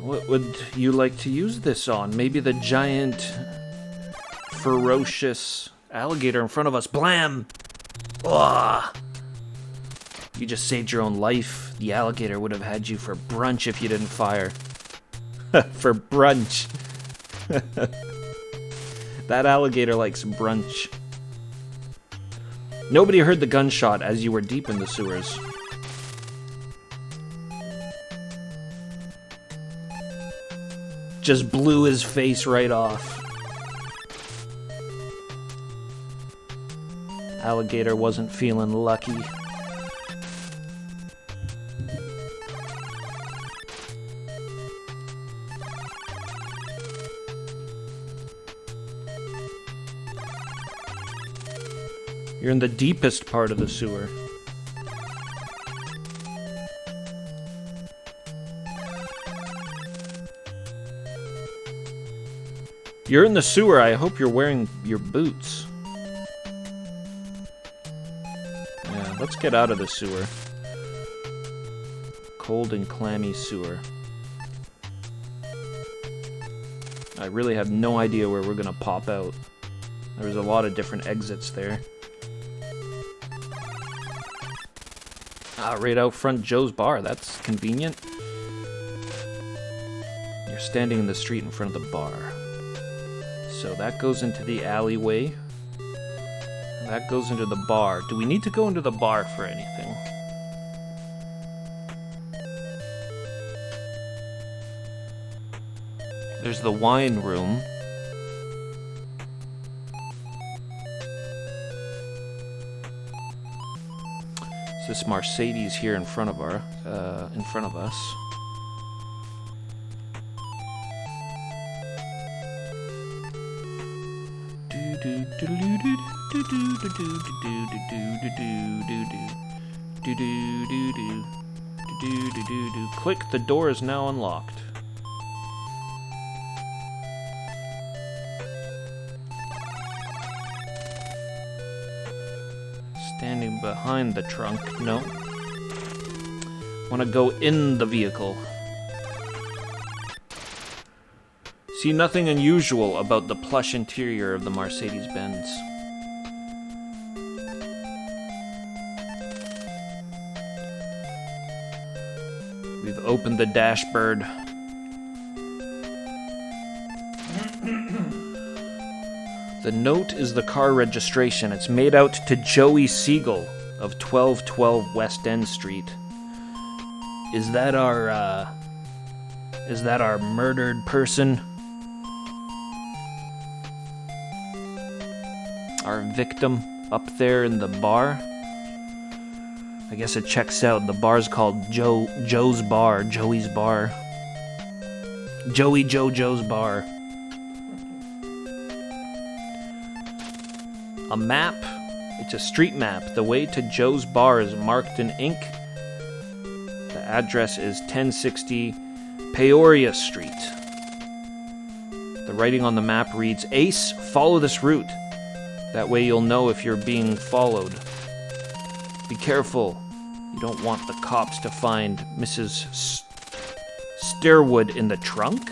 What would you like to use this on? Maybe the giant, ferocious alligator in front of us. Blam! Ugh. You just saved your own life. The alligator would have had you for brunch if you didn't fire. For brunch. That alligator likes brunch. Nobody heard the gunshot as you were deep in the sewers. Just blew his face right off. Alligator wasn't feeling lucky. You're in the deepest part of the sewer. You're in the sewer. I hope you're wearing your boots. Yeah, let's get out of the sewer. Cold and clammy sewer. I really have no idea where we're gonna pop out. There's a lot of different exits there. Right out front Joe's bar. That's convenient. You're standing in the street in front of the bar. So that goes into the alleyway. That goes into the bar. Do we need to go into the bar for anything? There's the wine room. This Mercedes here in front of us. Click, the door is now unlocked. Standing behind the trunk. No. Want to go in the vehicle. See nothing unusual about the plush interior of the Mercedes-Benz. We've opened the dashboard. The note is the car registration. It's made out to Joey Siegel of 1212 West End Street. Is that our murdered person? Our victim up there in the bar? I guess it checks out. The bar's called Joe's Bar, Joey's Bar. Joe's Bar. A map. It's a street map. The way to Joe's Bar is marked in ink. The address is 1060 Peoria Street. The writing on the map reads, Ace, follow this route. That way you'll know if you're being followed. Be careful. You don't want the cops to find Mrs. Sternwood in the trunk?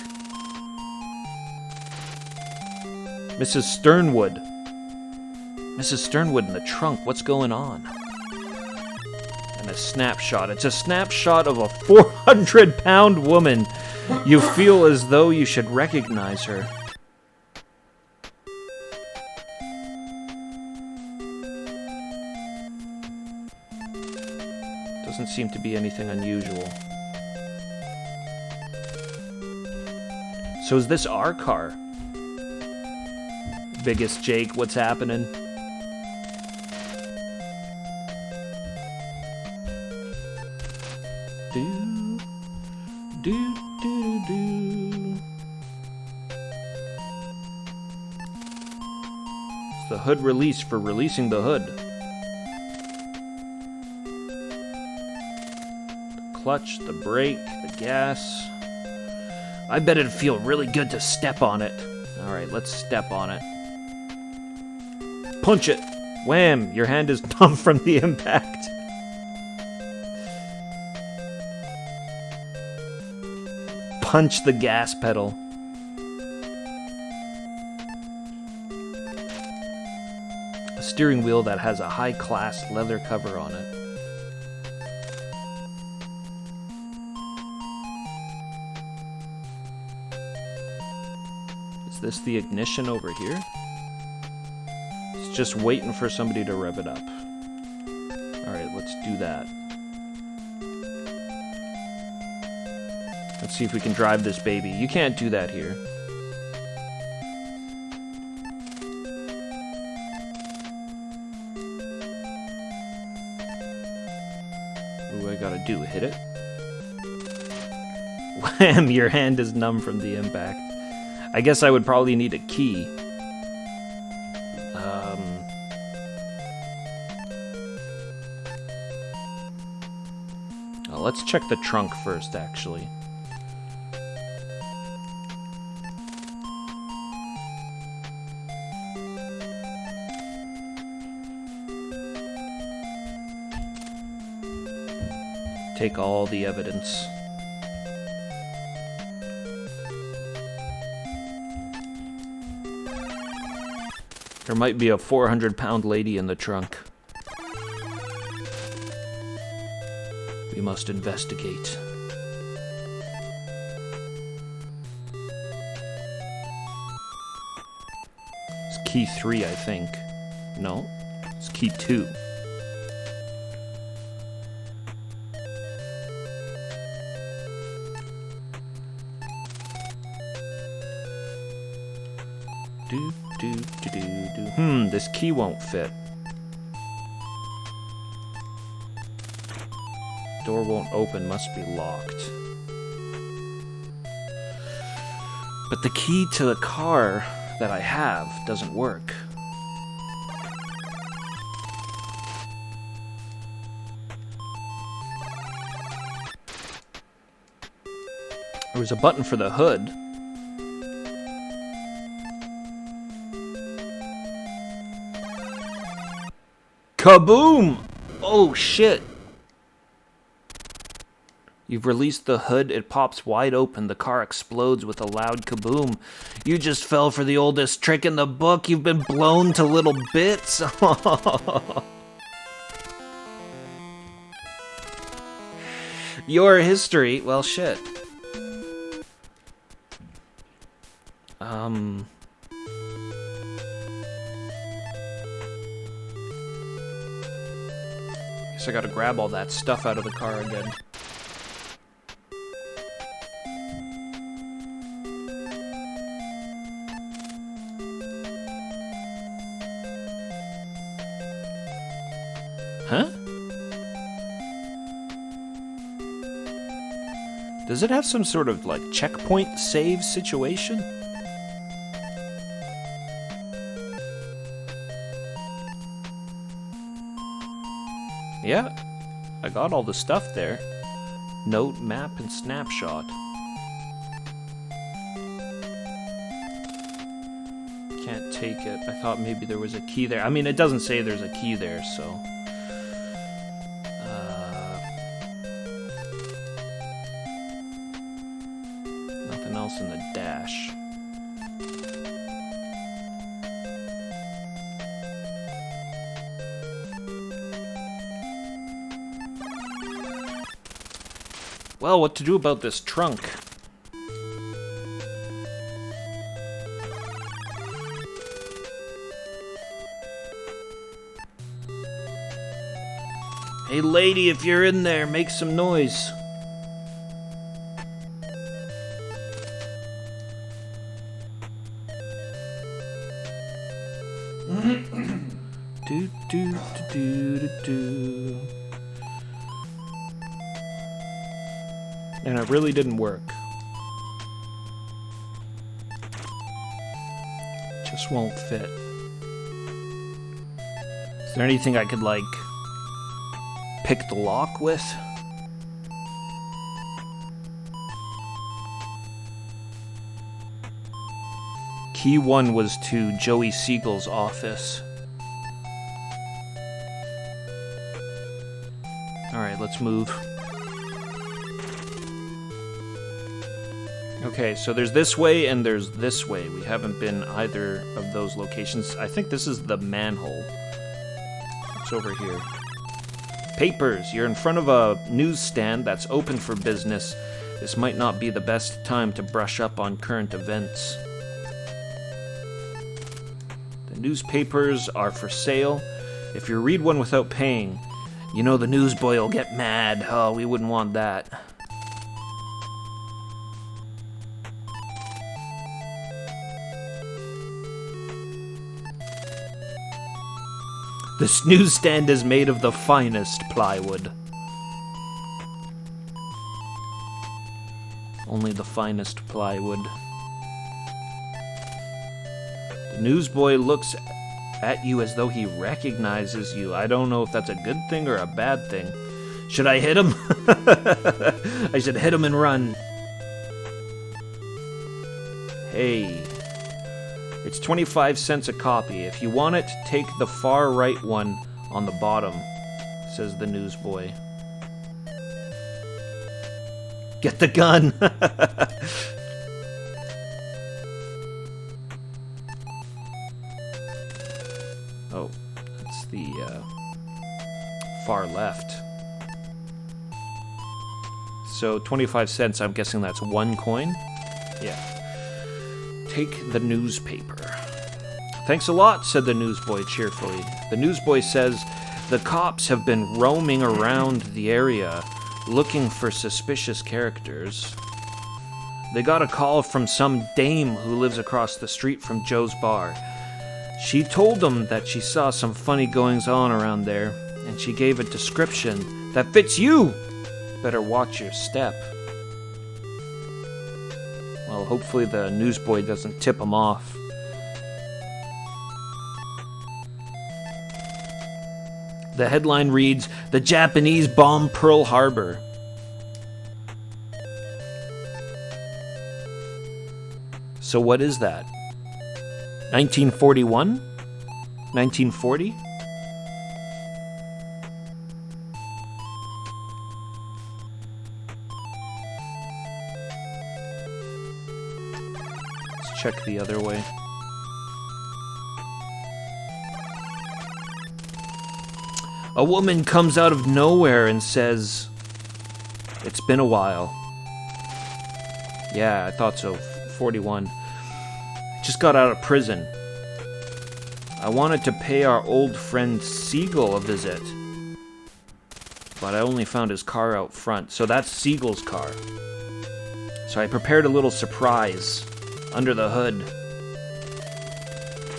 Mrs. Sternwood. Mrs. Sternwood in the trunk. What's going on? And a snapshot. It's a snapshot of a 400-pound woman. You feel as though you should recognize her. Doesn't seem to be anything unusual. So is this our car? Biggest Jake, what's happening? Do, do, do, do. It's the hood release for releasing the hood. The clutch, the brake, the gas. I bet it'd feel really good to step on it. Alright, let's step on it. Punch it! Wham! Your hand is numb from the impact. Punch the gas pedal. A steering wheel that has a high-class leather cover on it. Is this the ignition over here? It's just waiting for somebody to rev it up. Alright, let's do that. Let's see if we can drive this baby. You can't do that here. What do I gotta do? Hit it? Wham! Your hand is numb from the impact. I guess I would probably need a key. Let's check the trunk first, actually. Take all the evidence. There might be a 400-pound lady in the trunk. We must investigate. It's key 3, I think. No, it's key 2. This key won't fit. Door won't open, must be locked. But the key to the car that I have doesn't work. There was a button for the hood. Kaboom! Oh shit! You've released the hood, it pops wide open, the car explodes with a loud kaboom. You just fell for the oldest trick in the book, you've been blown to little bits. Your history, well shit. Guess I gotta grab all that stuff out of the car again. Huh? Does it have some sort of, like, checkpoint save situation? Yeah, I got all the stuff there. Note, map, and snapshot. take it. I thought maybe there was a key there. I mean, it doesn't say there's a key there, so... nothing else in the dash. Well, what to do about this trunk? Hey lady, if you're in there, make some noise. Do do do do do do. And it really didn't work. Just won't fit. Is there anything I could, like, pick the lock with? Key 1 was to Joey Siegel's office. Alright, let's move. Okay, so there's this way and there's this way. We haven't been either of those locations. I think this is the manhole. It's over here. Papers. You're in front of a newsstand that's open for business. This might not be the best time to brush up on current events. The newspapers are for sale. If you read one without paying, you know the newsboy will get mad. Oh, we wouldn't want that. This newsstand is made of the finest plywood. Only the finest plywood. The newsboy looks at you as though he recognizes you. I don't know if that's a good thing or a bad thing. Should I hit him? I should hit him and run. Hey. It's 25 cents a copy. If you want it, take the far right one on the bottom, says the newsboy. Get the gun! Oh, that's the far left. So 25 cents, I'm guessing that's 1 coin? Yeah. Take the newspaper. Thanks a lot, said the newsboy cheerfully. The newsboy says the cops have been roaming around the area looking for suspicious characters. They got a call from some dame who lives across the street from Joe's bar. She told them that she saw some funny goings-on around there, and she gave a description that fits you. Better watch your step. Well, hopefully the newsboy doesn't tip him off. The headline reads, "The Japanese bomb Pearl Harbor." So what is that? 1941? 1940? Check the other way. A woman comes out of nowhere and says, "It's been a while." Yeah, I thought so. 41. Just got out of prison. I wanted to pay our old friend Siegel a visit, but I only found his car out front. So that's Siegel's car. So I prepared a little surprise under the hood.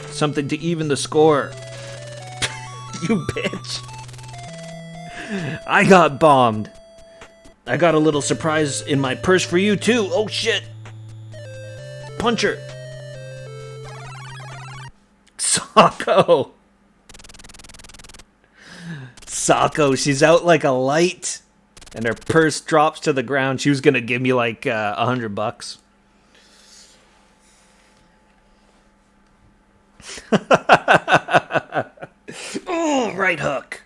Something to even the score. You bitch. I got bombed. I got a little surprise in my purse for you too. Oh shit. Punch her. Sako. Sako, she's out like a light. And her purse drops to the ground. She was gonna give me like $100. Oh, right hook.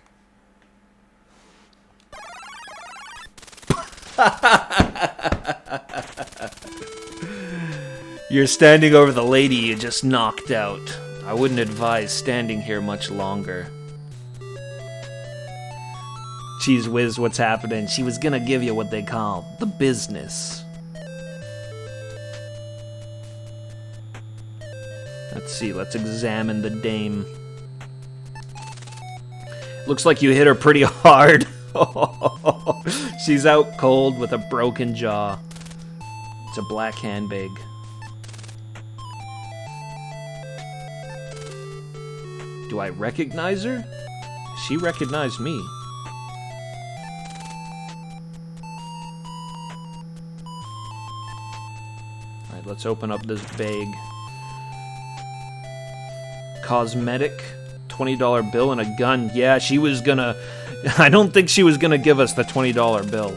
You're standing over the lady you just knocked out. I wouldn't advise standing here much longer. Cheese whiz, what's happening? She was gonna give you what they call the business. Let's see, let's examine the dame. Looks like you hit her pretty hard. She's out cold with a broken jaw. It's a black handbag. Do I recognize her? She recognized me. Alright, let's open up this bag. Cosmetic, $20 bill, and a gun. Yeah, she was gonna... I don't think she was gonna give us the $20 bill.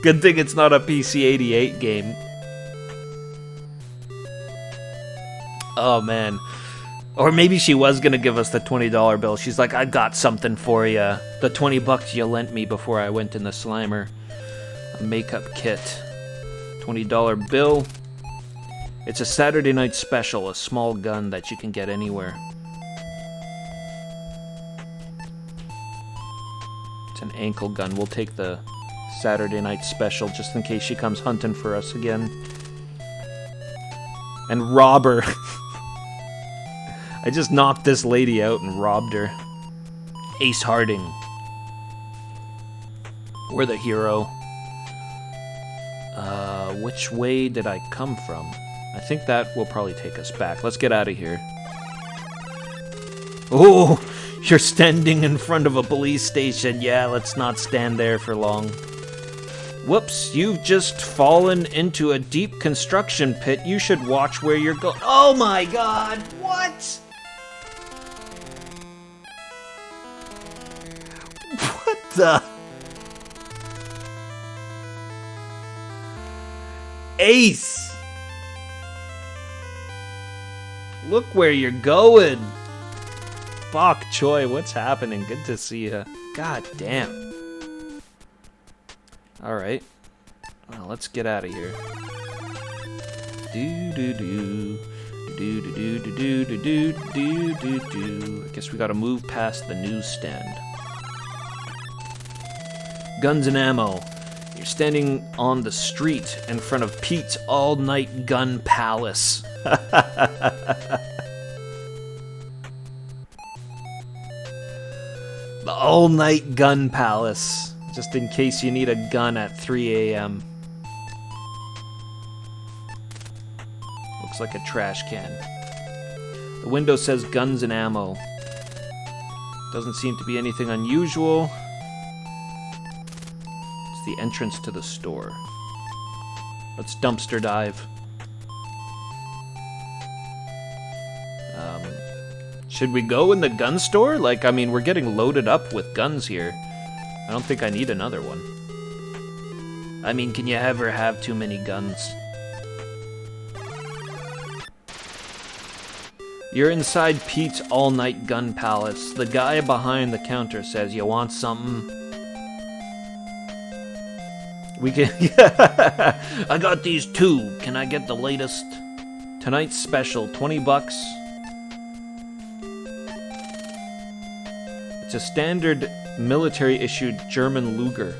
Good thing it's not a PC-88 game. Oh, man. Or maybe she was gonna give us the $20 bill. She's like, I got something for you. The 20 bucks you lent me before I went in the Slimer. A makeup kit. $20 bill. It's a Saturday night special, a small gun that you can get anywhere. It's an ankle gun. We'll take the Saturday night special just in case she comes hunting for us again. And rob her. I just knocked this lady out and robbed her. Ace Harding. We're the hero. Which way did I come from? I think that will probably take us back. Let's get out of here. Oh, you're standing in front of a police station. Yeah, let's not stand there for long. Whoops, you've just fallen into a deep construction pit. You should watch where you're going. Oh my god, what? What the? Ace! Look where you're going. Bok Choy, what's happening? Good to see ya. God damn. Alright. Well, let's get out of here. Do-do-do. Do-do-do-do-do-do-do-do-do. I guess we gotta move past the newsstand. Guns and ammo. You're standing on the street in front of Pete's all-night gun palace. The all-night gun palace. Just in case you need a gun at 3 a.m. Looks like a trash can. The window says guns and ammo. Doesn't seem to be anything unusual. It's the entrance to the store. Let's dumpster dive. Should we go in the gun store? Like, I mean, we're getting loaded up with guns here. I don't think I need another one. I mean, can you ever have too many guns? You're inside Pete's all-night gun palace. The guy behind the counter says, "You want something?" We can... I got these two. Can I get the latest? Tonight's special, 20 bucks. It's a standard military-issued German Luger.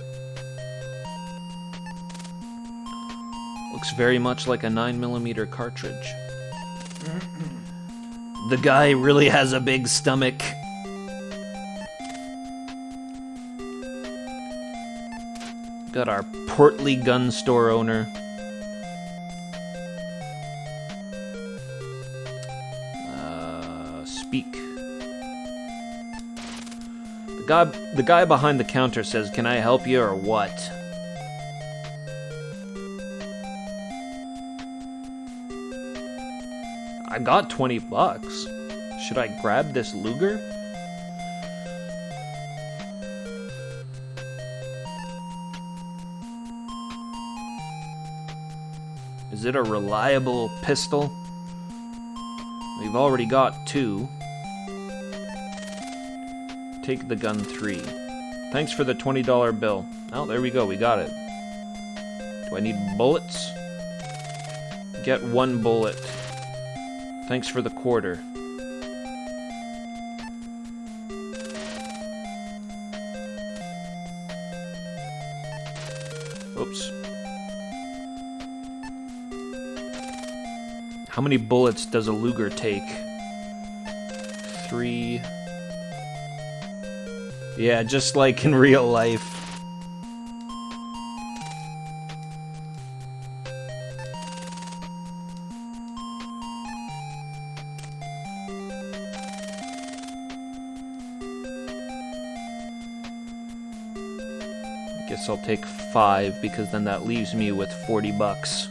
Looks very much like a 9mm cartridge. The guy really has a big stomach. Got our portly gun store owner. Speak. The guy behind the counter says, "Can I help you or what?" I got 20 bucks. Should I grab this Luger? Is it a reliable pistol? We've already got 2. Take the gun 3. Thanks for the $20 bill. Oh, there we go, we got it. Do I need bullets? Get 1 bullet. Thanks for the quarter. Oops. How many bullets does a Luger take? 3. Yeah, just like in real life. I guess I'll take 5 because then that leaves me with 40 bucks.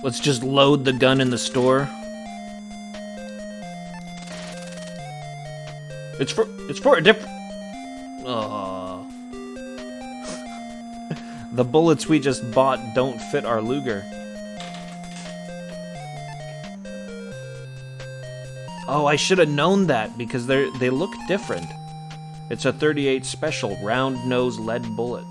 Let's just load the gun in the store. It's for a different... Oh. The bullets we just bought don't fit our Luger. Oh, I should have known that because they look different. It's a 38 special round nose lead bullet.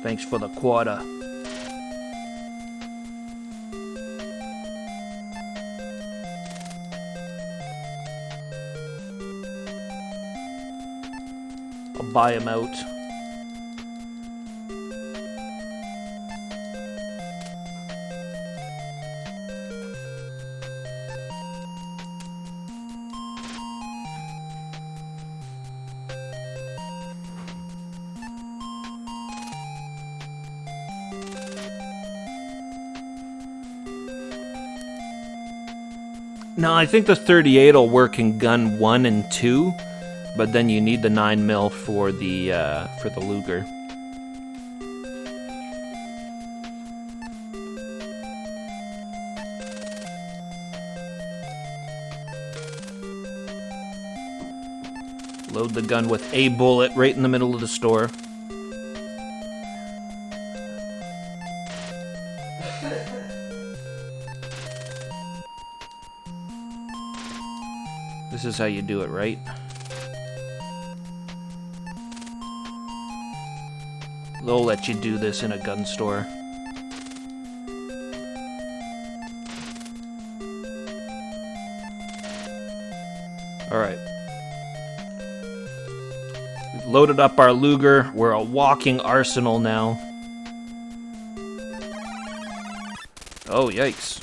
Thanks for the quarter. I'll buy him out. No, I think the 38 will work in gun 1 and 2, but then you need the 9mm for the Luger. Load the gun with a bullet right in the middle of the store. This is how you do it, right? They'll let you do this in a gun store. Alright. We've loaded up our Luger. We're a walking arsenal now. Oh, yikes.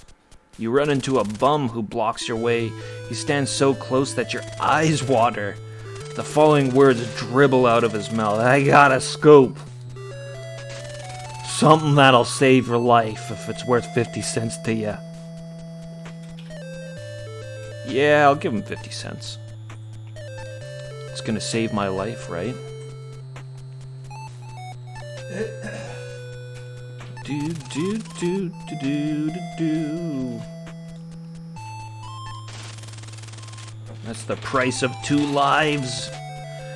You run into a bum who blocks your way. He stands so close that your eyes water. The following words dribble out of his mouth. I got a scope. Something that'll save your life if it's worth 50 cents to you. Yeah, I'll give him 50 cents. It's gonna save my life, right? Do do do do do do. That's the price of 2 lives.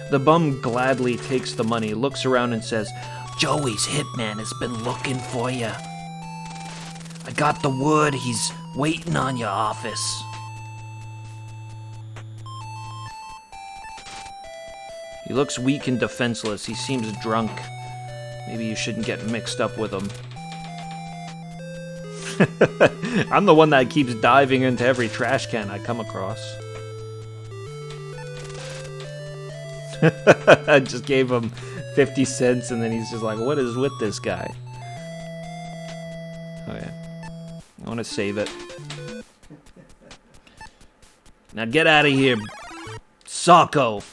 The bum gladly takes the money, looks around and says, Joey's hitman has been looking for you. I got the word he's waiting on your office. He looks weak and defenseless. He seems drunk. Maybe you shouldn't get mixed up with him. I'm the one that keeps diving into every trash can I come across. I just gave him 50 cents and then he's just like, what is with this guy? Okay. I want to save it. Now get out of here, Socko.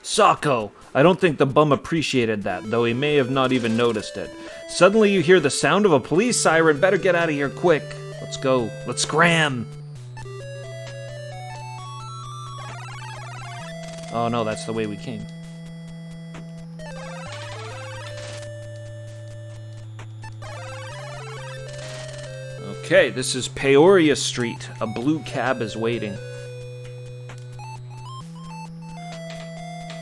Socko. I don't think the bum appreciated that, though he may have not even noticed it. Suddenly you hear the sound of a police siren. Better get out of here quick. Let's go. Let's scram. Oh no, that's the way we came. Okay, this is Peoria Street. A blue cab is waiting.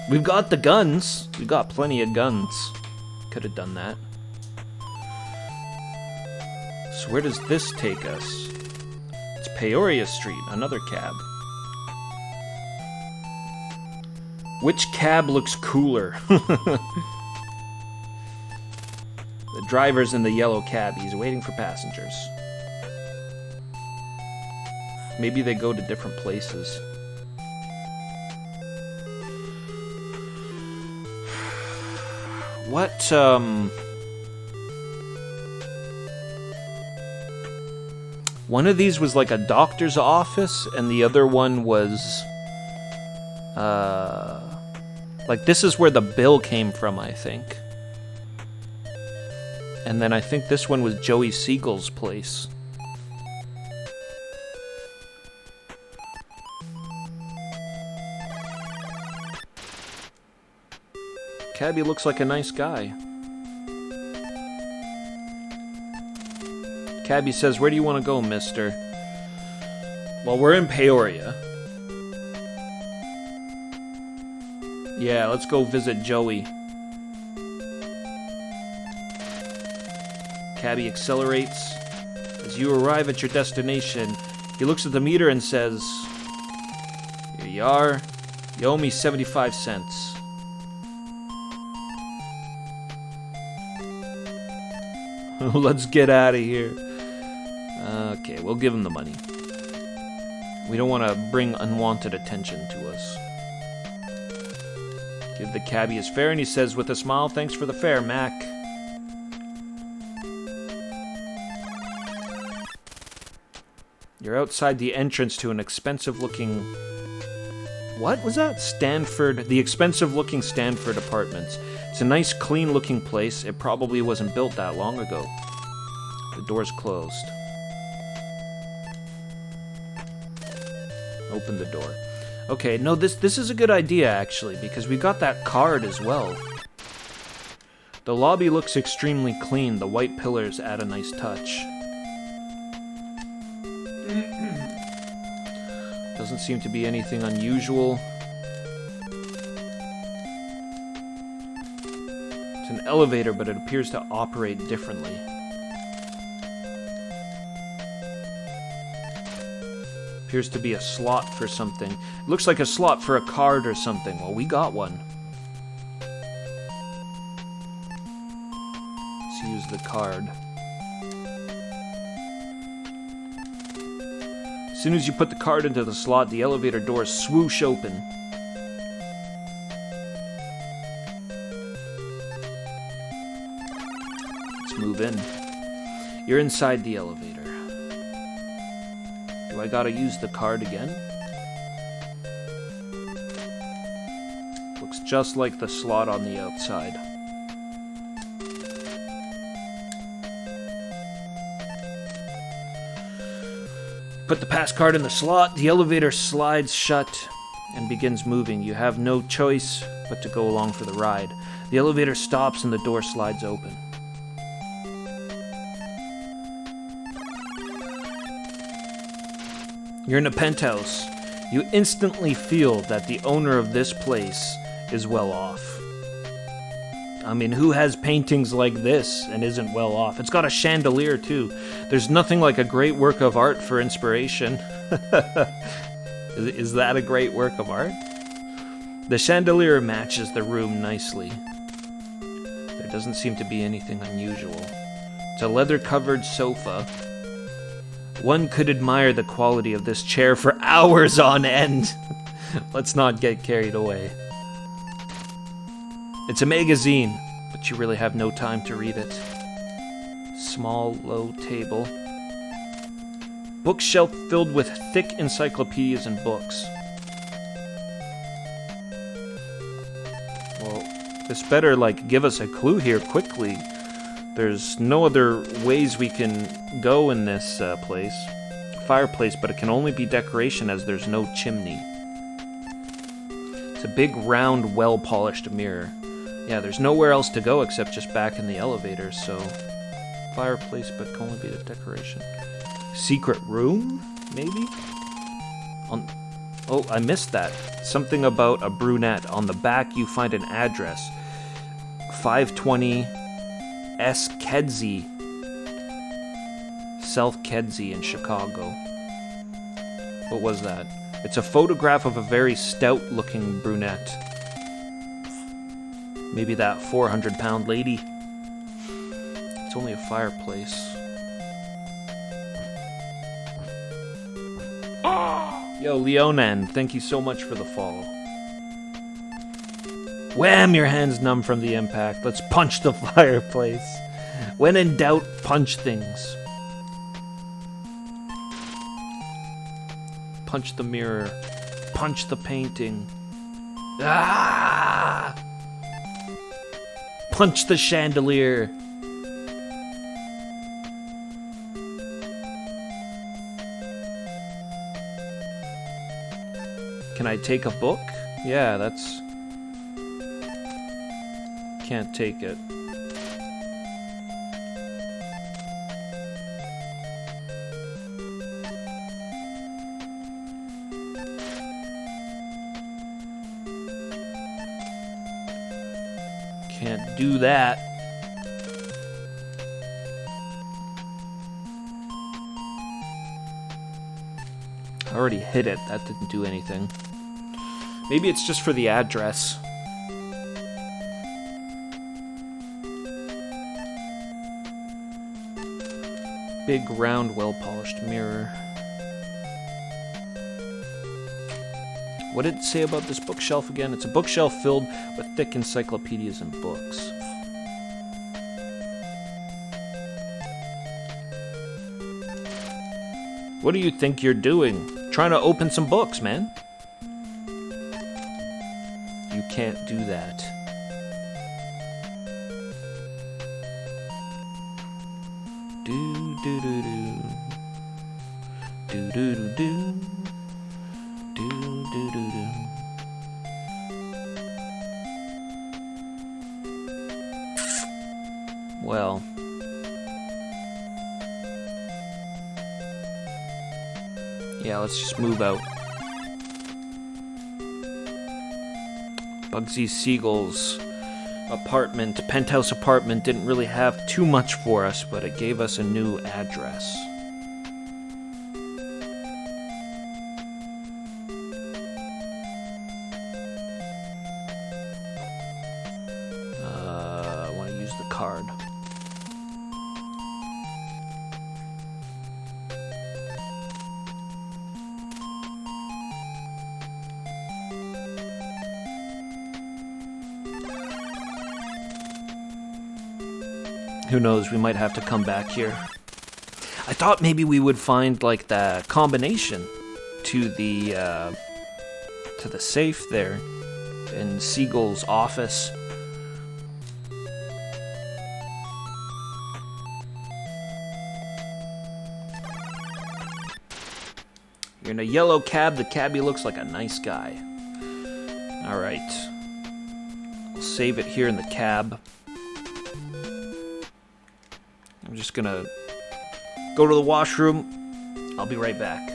We've got the guns. We've got plenty of guns. Could have done that. So where does this take us? It's Peoria Street, another cab. Which cab looks cooler? The driver's in the yellow cab. He's waiting for passengers. Maybe they go to different places. What, one of these was like a doctor's office, and the other one was, like this is where the bill came from, I think. And then I think this one was Joey Siegel's place. Cabbie looks like a nice guy. Cabbie says, where do you want to go, mister? Well, we're in Peoria. Yeah, let's go visit Joey. Cabbie accelerates. As you arrive at your destination, he looks at the meter and says, here you are. You owe me 75 cents. Let's get out of here. Okay, we'll give him the money. We don't want to bring unwanted attention to us. Give the cabbie his fare, and he says with a smile, thanks for the fare, Mac. You're outside the entrance to an expensive-looking... What was that? Stanford... The expensive-looking Stanford Apartments. It's a nice, clean-looking place. It probably wasn't built that long ago. The door's closed. Open the door. Okay, no, this is a good idea, actually, because we got that card as well. The lobby looks extremely clean. The white pillars add a nice touch. Doesn't seem to be anything unusual. It's an elevator, but it appears to operate differently. Appears to be a slot for something. It looks like a slot for a card or something. Well, we got one. Let's use the card. As soon as you put the card into the slot, the elevator doors swoosh open. Let's move in. You're inside the elevator. Do I gotta use the card again? Looks just like the slot on the outside. Put the pass card in the slot, the elevator slides shut and begins moving. You have no choice but to go along for the ride. The elevator stops and the door slides open. You're in a penthouse. You instantly feel that the owner of this place is well off. I mean, who has paintings like this and isn't well off? It's got a chandelier, too. There's nothing like a great work of art for inspiration. Is that a great work of art? The chandelier matches the room nicely. There doesn't seem to be anything unusual. It's a leather-covered sofa. One could admire the quality of this chair for hours on end. Let's not get carried away. It's a magazine, but you really have no time to read it. Small, low table. Bookshelf filled with thick encyclopedias and books. Well, this better, give us a clue here quickly. There's no other ways we can go in this place. Fireplace, but it can only be decoration as there's no chimney. It's a big, round, well-polished mirror. Yeah, there's nowhere else to go except just back in the elevator, so... Fireplace, but can only be the decoration. Secret room, maybe? Oh, I missed that. Something about a brunette. On the back, you find an address. 520 S. Kedzie. South Kedzie in Chicago. What was that? It's a photograph of a very stout-looking brunette. Maybe that 400-pound lady. It's only a fireplace. Yo, Leonan, thank you so much for the follow. Wham! Your hand's numb from the impact. Let's punch the fireplace. When in doubt, punch things. Punch the mirror. Punch the painting. Ah! Punch the chandelier. Can I take a book? Yeah, that's... Can't take it. Can't do that. I already hit it. That didn't do anything. Maybe it's just for the address. Big, round, well-polished mirror. What did it say about this bookshelf again? It's a bookshelf filled with thick encyclopedias and books. What do you think you're doing? Trying to open some books, man. You can't do that. Do do do do. Do do do do. Do do do do. Well. Yeah, let's just move out. Bugsy Siegel's apartment, penthouse apartment, didn't really have too much for us, but it gave us a new address. I want to use the card. Who knows, we might have to come back here. I thought maybe we would find, like, the combination to the safe there in Siegel's office. You're in a yellow cab. The cabbie looks like a nice guy. Alright. I'll save it here in the cab. I'm just gonna go to the washroom. I'll be right back.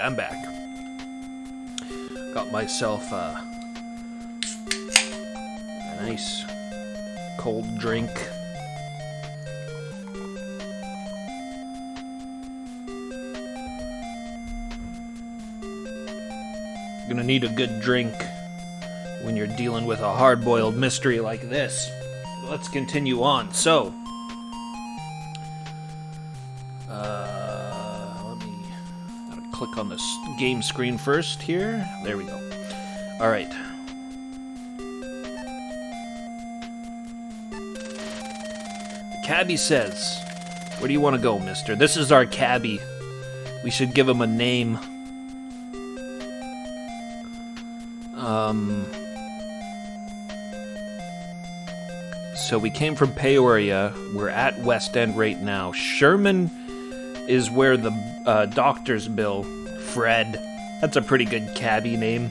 I'm back. Got myself a nice cold drink. You're gonna need a good drink when you're dealing with a hard-boiled mystery like this. Let's continue on. So, gotta click on this game screen first here. There we go. All right. The cabbie says, "Where do you want to go, mister?" This is our cabbie. We should give him a name. So we came from Peoria. We're at West End right now. Sherman is where the doctor's bill. Fred. That's a pretty good cabbie name.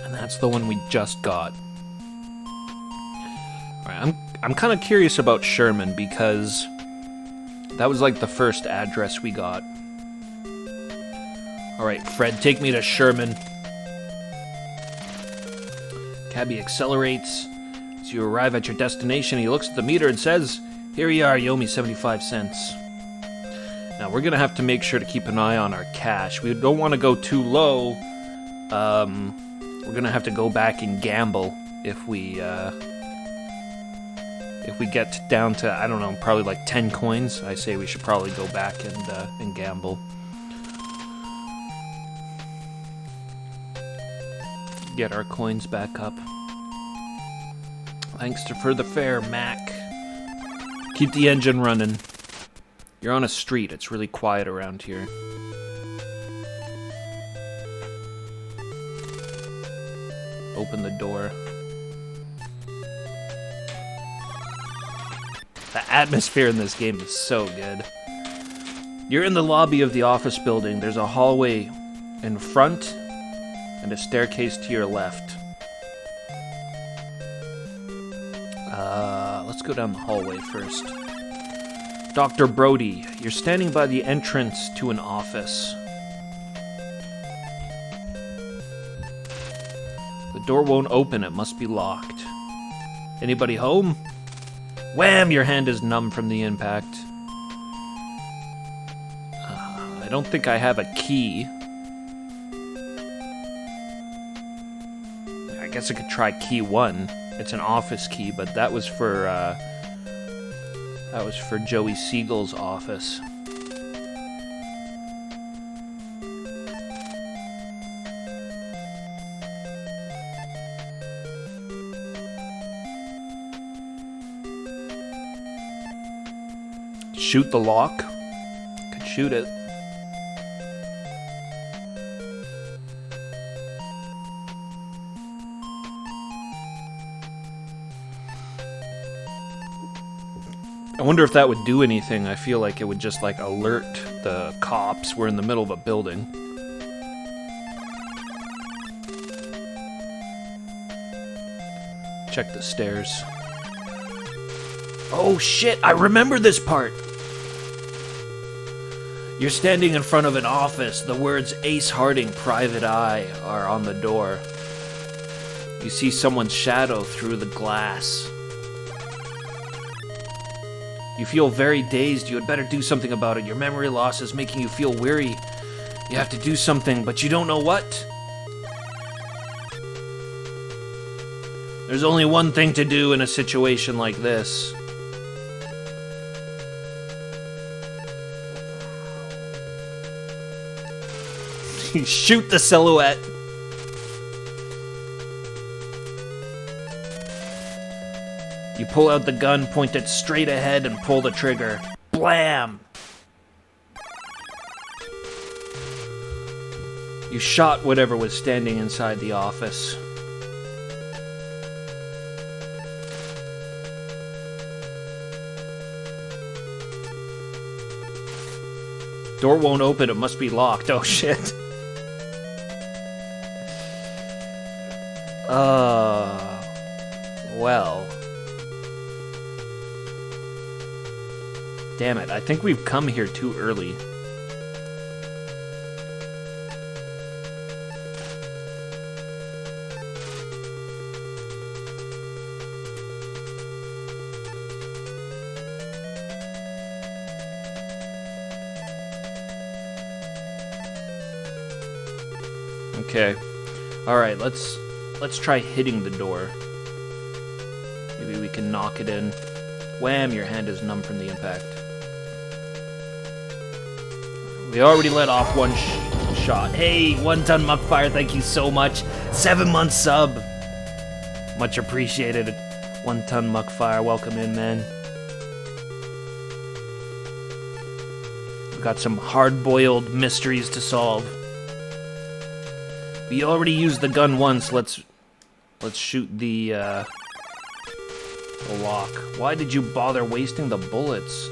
And that's the one we just got. Alright, I'm kind of curious about Sherman because that was like the first address we got. Alright, Fred, take me to Sherman. Cabbie accelerates. As you arrive at your destination, he looks at the meter and says, "Here you are, you owe me 75 cents. Now, we're going to have to make sure to keep an eye on our cash. We don't want to go too low. We're going to have to go back and gamble if we get down to, I don't know, probably like 10 coins. I say we should probably go back and gamble. Get our coins back up. Thanks for the fare, Mac. Keep the engine running. You're on a street. It's really quiet around here. Open the door. The atmosphere in this game is so good. You're in the lobby of the office building. There's a hallway in front and a staircase to your left. Let's go down the hallway first. Dr. Brody, you're standing by the entrance to an office. The door won't open, it must be locked. Anybody home? Wham! Your hand is numb from the impact. I don't think I have a key. I guess I could try key 1. It's an office key, but that was for Joey Siegel's office. Shoot the lock. Could shoot it. I wonder if that would do anything. I feel like it would just like alert the cops. We're in the middle of a building. Check the stairs. Oh shit, I remember this part! You're standing in front of an office. The words Ace Harding, Private Eye are on the door. You see someone's shadow through the glass. You feel very dazed. You had better do something about it. Your memory loss is making you feel weary. You have to do something, but you don't know what. There's only one thing to do in a situation like this. Shoot the silhouette. You pull out the gun, point it straight ahead, and pull the trigger. Blam! You shot whatever was standing inside the office. Door won't open, it must be locked. Oh shit. Well. Damn it, I think we've come here too early. Okay. Alright, let's try hitting the door. Maybe we can knock it in. Wham, your hand is numb from the impact. We already let off one shot. Hey, 1 Ton Muckfire, thank you so much. 7-month sub. Much appreciated. 1 Ton Muckfire, welcome in, man. We've got some hard-boiled mysteries to solve. We already used the gun once. Let's shoot the lock. Why did you bother wasting the bullets?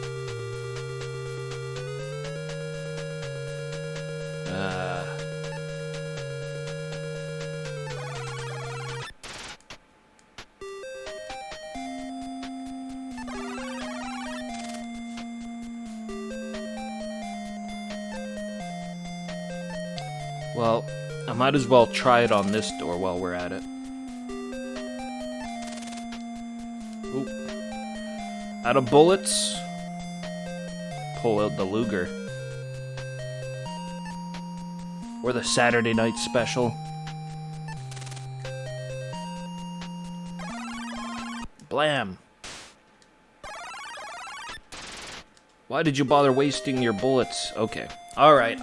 Well, I might as well try it on this door while we're at it. Oop. Out of bullets. Pull out the Luger. Or the Saturday night special. Blam. Why did you bother wasting your bullets? Okay. Alright.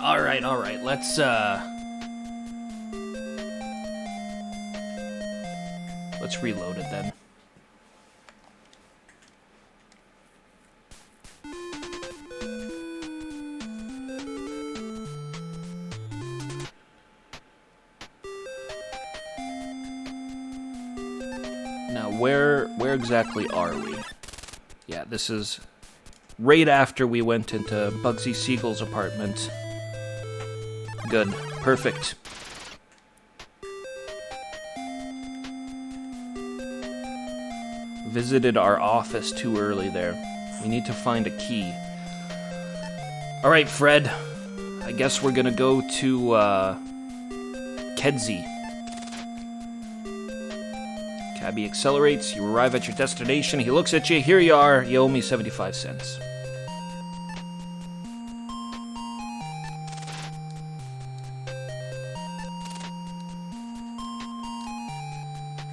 Let's reload it then. Now, where exactly are we? Yeah, this is right after we went into Bugsy Siegel's apartment. Good. Perfect. Visited our office too early there. We need to find a key. Alright, Fred. I guess we're gonna go to, Kedzie. Cabby accelerates. You arrive at your destination. He looks at you. Here you are. You owe me 75 cents.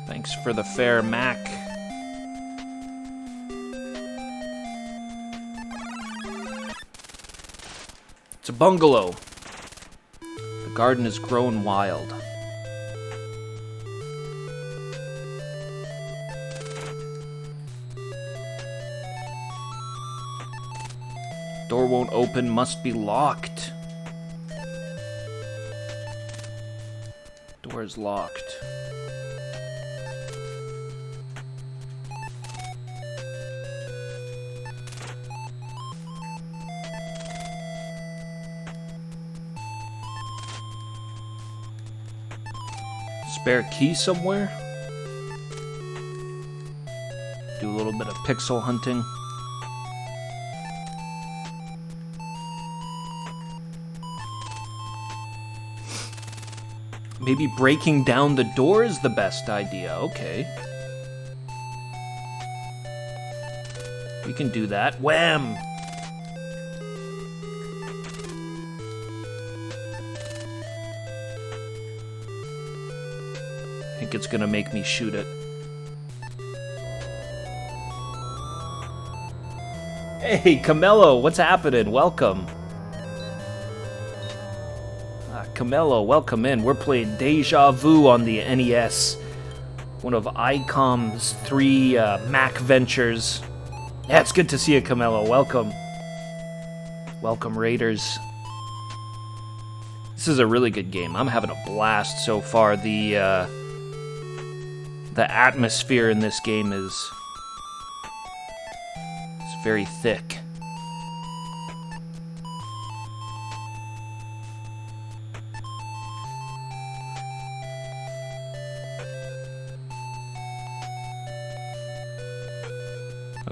Thanks for the fare, Mac. It's a bungalow. The garden has grown wild. Door won't open, must be locked. Door is locked. Spare key somewhere? Do a little bit of pixel hunting. Maybe breaking down the door is the best idea. Okay. We can do that. Wham! I think it's gonna make me shoot it. Hey, Camelo, what's happening? Welcome. Camelo, welcome in. We're playing Deja Vu on the NES. One of ICOM's 3 Mac ventures. Yeah, it's good to see you, Camelo. Welcome. Welcome, Raiders. This is a really good game. I'm having a blast so far. The atmosphere in this game is... it's very thick.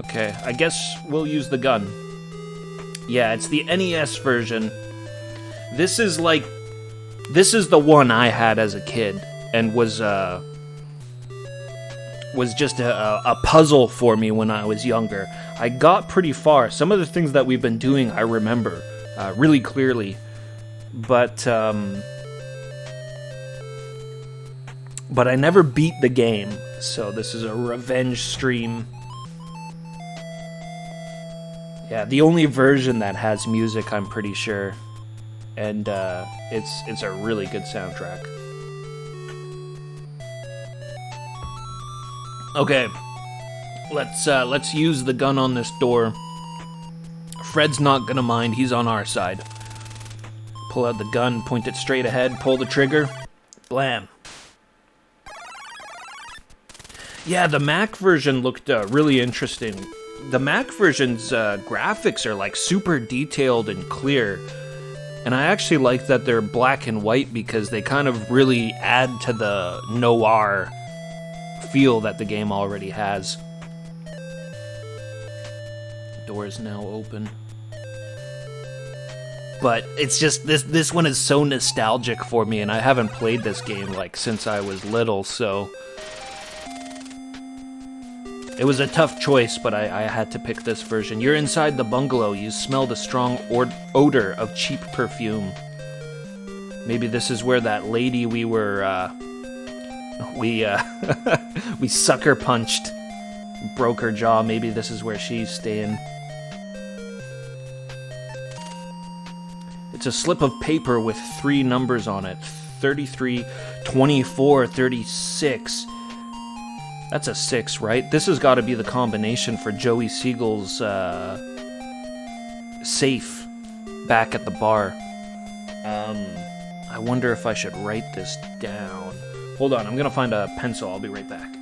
Okay, I guess we'll use the gun. Yeah, it's the NES version. This is the one I had as a kid, and was just a puzzle for me when I was younger. I got pretty far. Some of the things that we've been doing I remember really clearly, but I never beat the game, so this is a revenge stream. Yeah, the only version that has music, I'm pretty sure, and it's a really good soundtrack. Okay, let's use the gun on this door. Fred's not gonna mind, he's on our side. Pull out the gun, point it straight ahead, pull the trigger, blam. Yeah, the Mac version looked really interesting. The Mac version's graphics are like super detailed and clear. And I actually like that they're black and white because they kind of really add to the noir feel that the game already has. The door is now open. But it's just, this one is so nostalgic for me, and I haven't played this game like since I was little, so it was a tough choice, but I had to pick this version. You're inside the bungalow. You smell the strong odor of cheap perfume. Maybe this is where that lady we sucker punched, broke her jaw. Maybe this is where she's staying. It's a slip of paper with 3 numbers on it. 33, 24, 36. That's a 6, right? This has got to be the combination for Joey Siegel's safe back at the bar. I wonder if I should write this down. Hold on, I'm going to find a pencil. I'll be right back.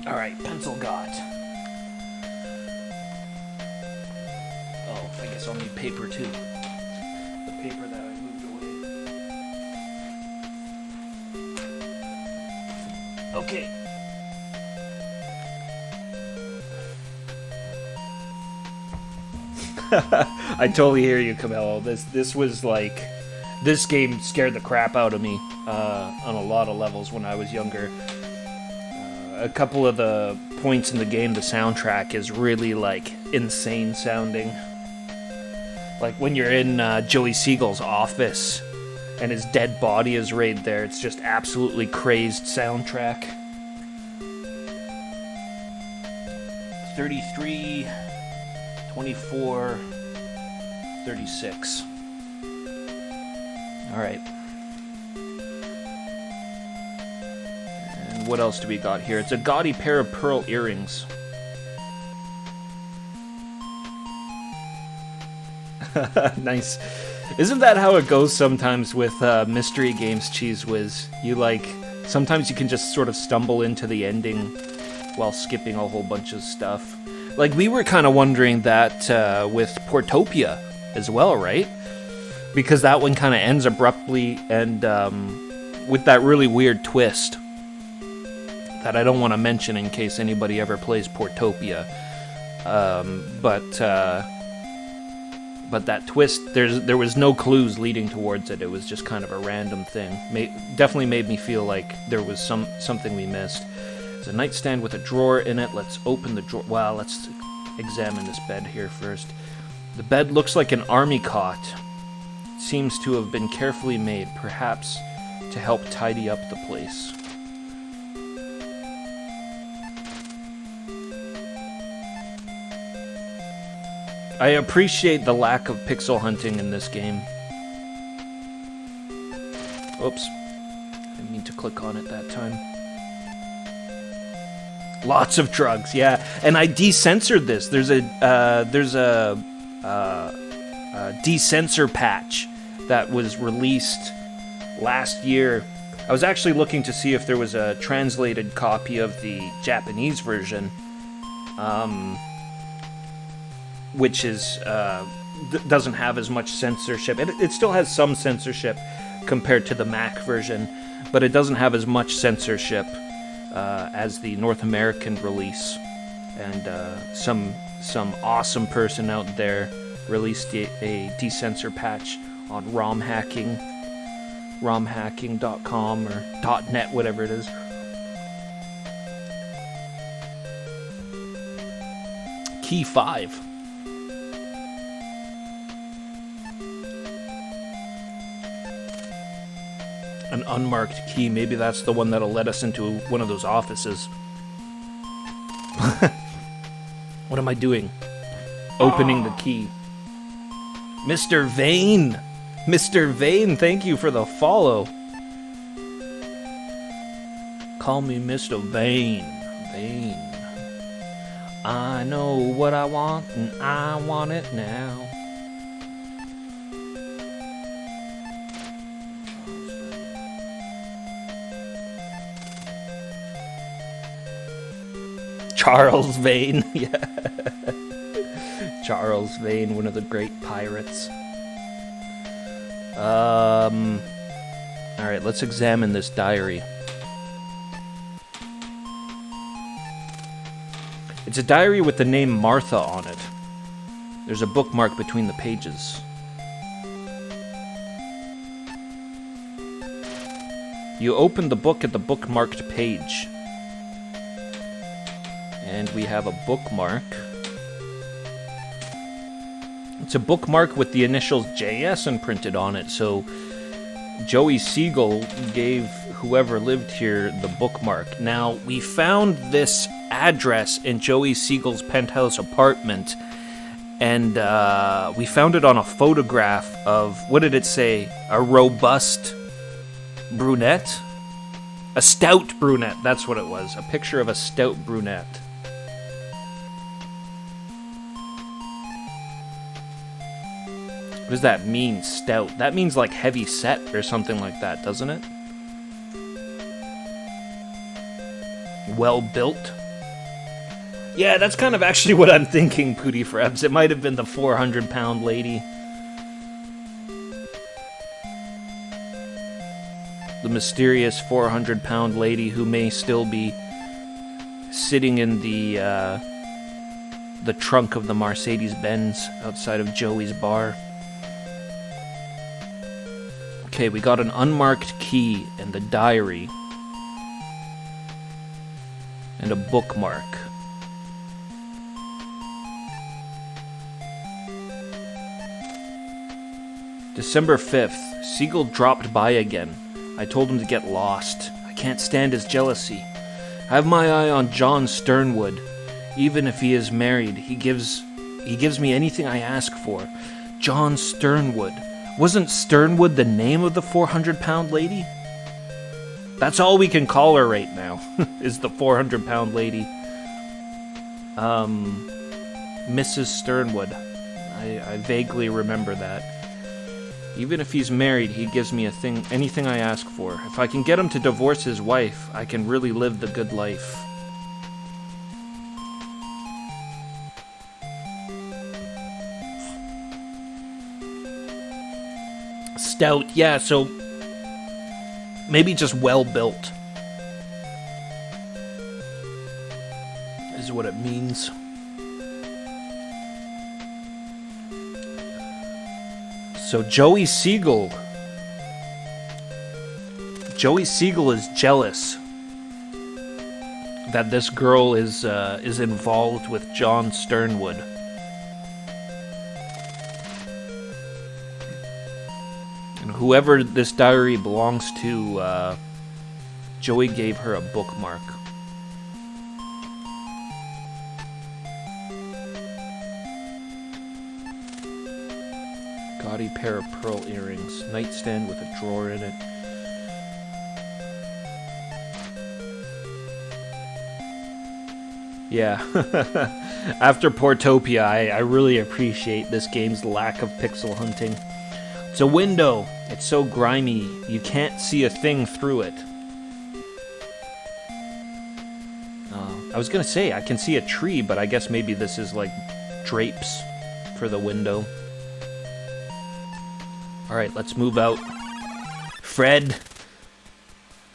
Alright, pencil got. Oh, I guess I'll need paper too. The paper that I moved away. Okay. I totally hear you, Camelo. This was like, this game scared the crap out of me on a lot of levels when I was younger. A couple of the points in the game, the soundtrack is really like insane sounding. Like when you're in Joey Siegel's office and his dead body is right there, it's just absolutely crazed soundtrack. 33, 24, 36. Alright. And what else do we got here? It's a gaudy pair of pearl earrings. Nice. Isn't that how it goes sometimes with mystery games, Cheese Whiz? You like, sometimes you can just sort of stumble into the ending while skipping a whole bunch of stuff. Like, we were kind of wondering that with Portopia as well, right? Because that one kind of ends abruptly and with that really weird twist that I don't want to mention in case anybody ever plays Portopia. But that twist, there was no clues leading towards it. It was just kind of a random thing. Definitely made me feel like there was something we missed. There's a nightstand with a drawer in it. Let's open the drawer. Well, let's examine this bed here first. The bed looks like an army cot. It seems to have been carefully made, perhaps to help tidy up the place. I appreciate the lack of pixel hunting in this game. Oops. I didn't mean to click on it that time. Lots of drugs, yeah. And I decensored this. There's a decensor patch that was released last year. I was actually looking to see if there was a translated copy of the Japanese version, which is doesn't have as much censorship. It still has some censorship compared to the Mac version, but it doesn't have as much censorship as the North American release. And some awesome person out there released a decensor patch on romhacking.com or .net, whatever it is. Key 5. An unmarked key. Maybe that's the one that'll let us into one of those offices. What am I doing? Opening the key. Mr. Vane! Mr. Vane, thank you for the follow. Call me Mr. Vane. Vane. I know what I want, and I want it now. Charles Vane, yeah. Charles Vane, one of the great pirates. Alright, let's examine this diary. It's a diary with the name Martha on it. There's a bookmark between the pages. You open the book at the bookmarked page. And we have a bookmark. It's a bookmark with the initials JS imprinted on it, so Joey Siegel gave whoever lived here the bookmark. Now, we found this address in Joey Siegel's penthouse apartment, and we found it on a photograph of, what did it say? A robust brunette? A stout brunette, that's what it was. A picture of a stout brunette. What does that mean, stout? That means like heavy set or something like that, doesn't it? Well built? Yeah, that's kind of actually what I'm thinking, Pooty Frebs. It might have been the 400-pound lady. The mysterious 400-pound lady who may still be sitting in the trunk of the Mercedes-Benz outside of Joey's bar. Okay, we got an unmarked key and the diary. And a bookmark. December 5th, Siegel dropped by again. I told him to get lost. I can't stand his jealousy. I have my eye on John Sternwood. Even if he is married, he gives me anything I ask for. John Sternwood. Wasn't Sternwood the name of the 400-pound lady? That's all we can call her right now, is the 400-pound lady. Mrs. Sternwood. I vaguely remember that. Even if he's married, he gives me anything I ask for. If I can get him to divorce his wife, I can really live the good life. Stout, yeah, so maybe just well built is what it means. So Joey Siegel is jealous that this girl is involved with John Sternwood. And whoever this diary belongs to, Joey gave her a bookmark. Gaudy pair of pearl earrings. Nightstand with a drawer in it. Yeah. After Portopia, I really appreciate this game's lack of pixel hunting. It's a window. It's so grimy, you can't see a thing through it. I was gonna say, I can see a tree, but I guess maybe this is like drapes for the window. Alright, let's move out. Fred.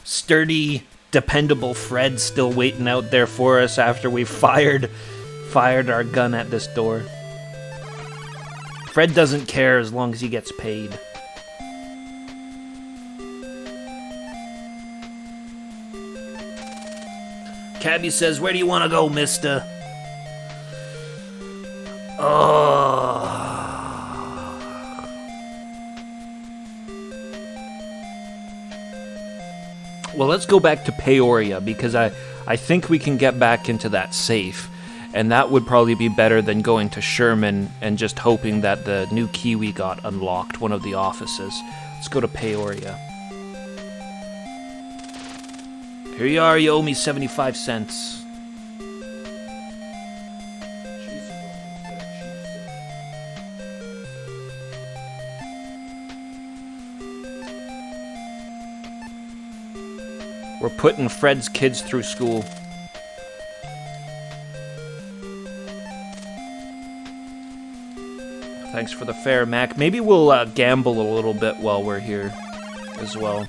Sturdy, dependable Fred still waiting out there for us after we fired our gun at this door. Fred doesn't care as long as he gets paid. Cabby says, "Where do you want to go, mister?" Well, let's go back to Peoria, because I think we can get back into that safe. And that would probably be better than going to Sherman and just hoping that the new key we got unlocked one of the offices. Let's go to Peoria. Here you are, you owe me 75 cents. We're putting Fred's kids through school. Thanks for the fare, Mac. Maybe we'll gamble a little bit while we're here as well.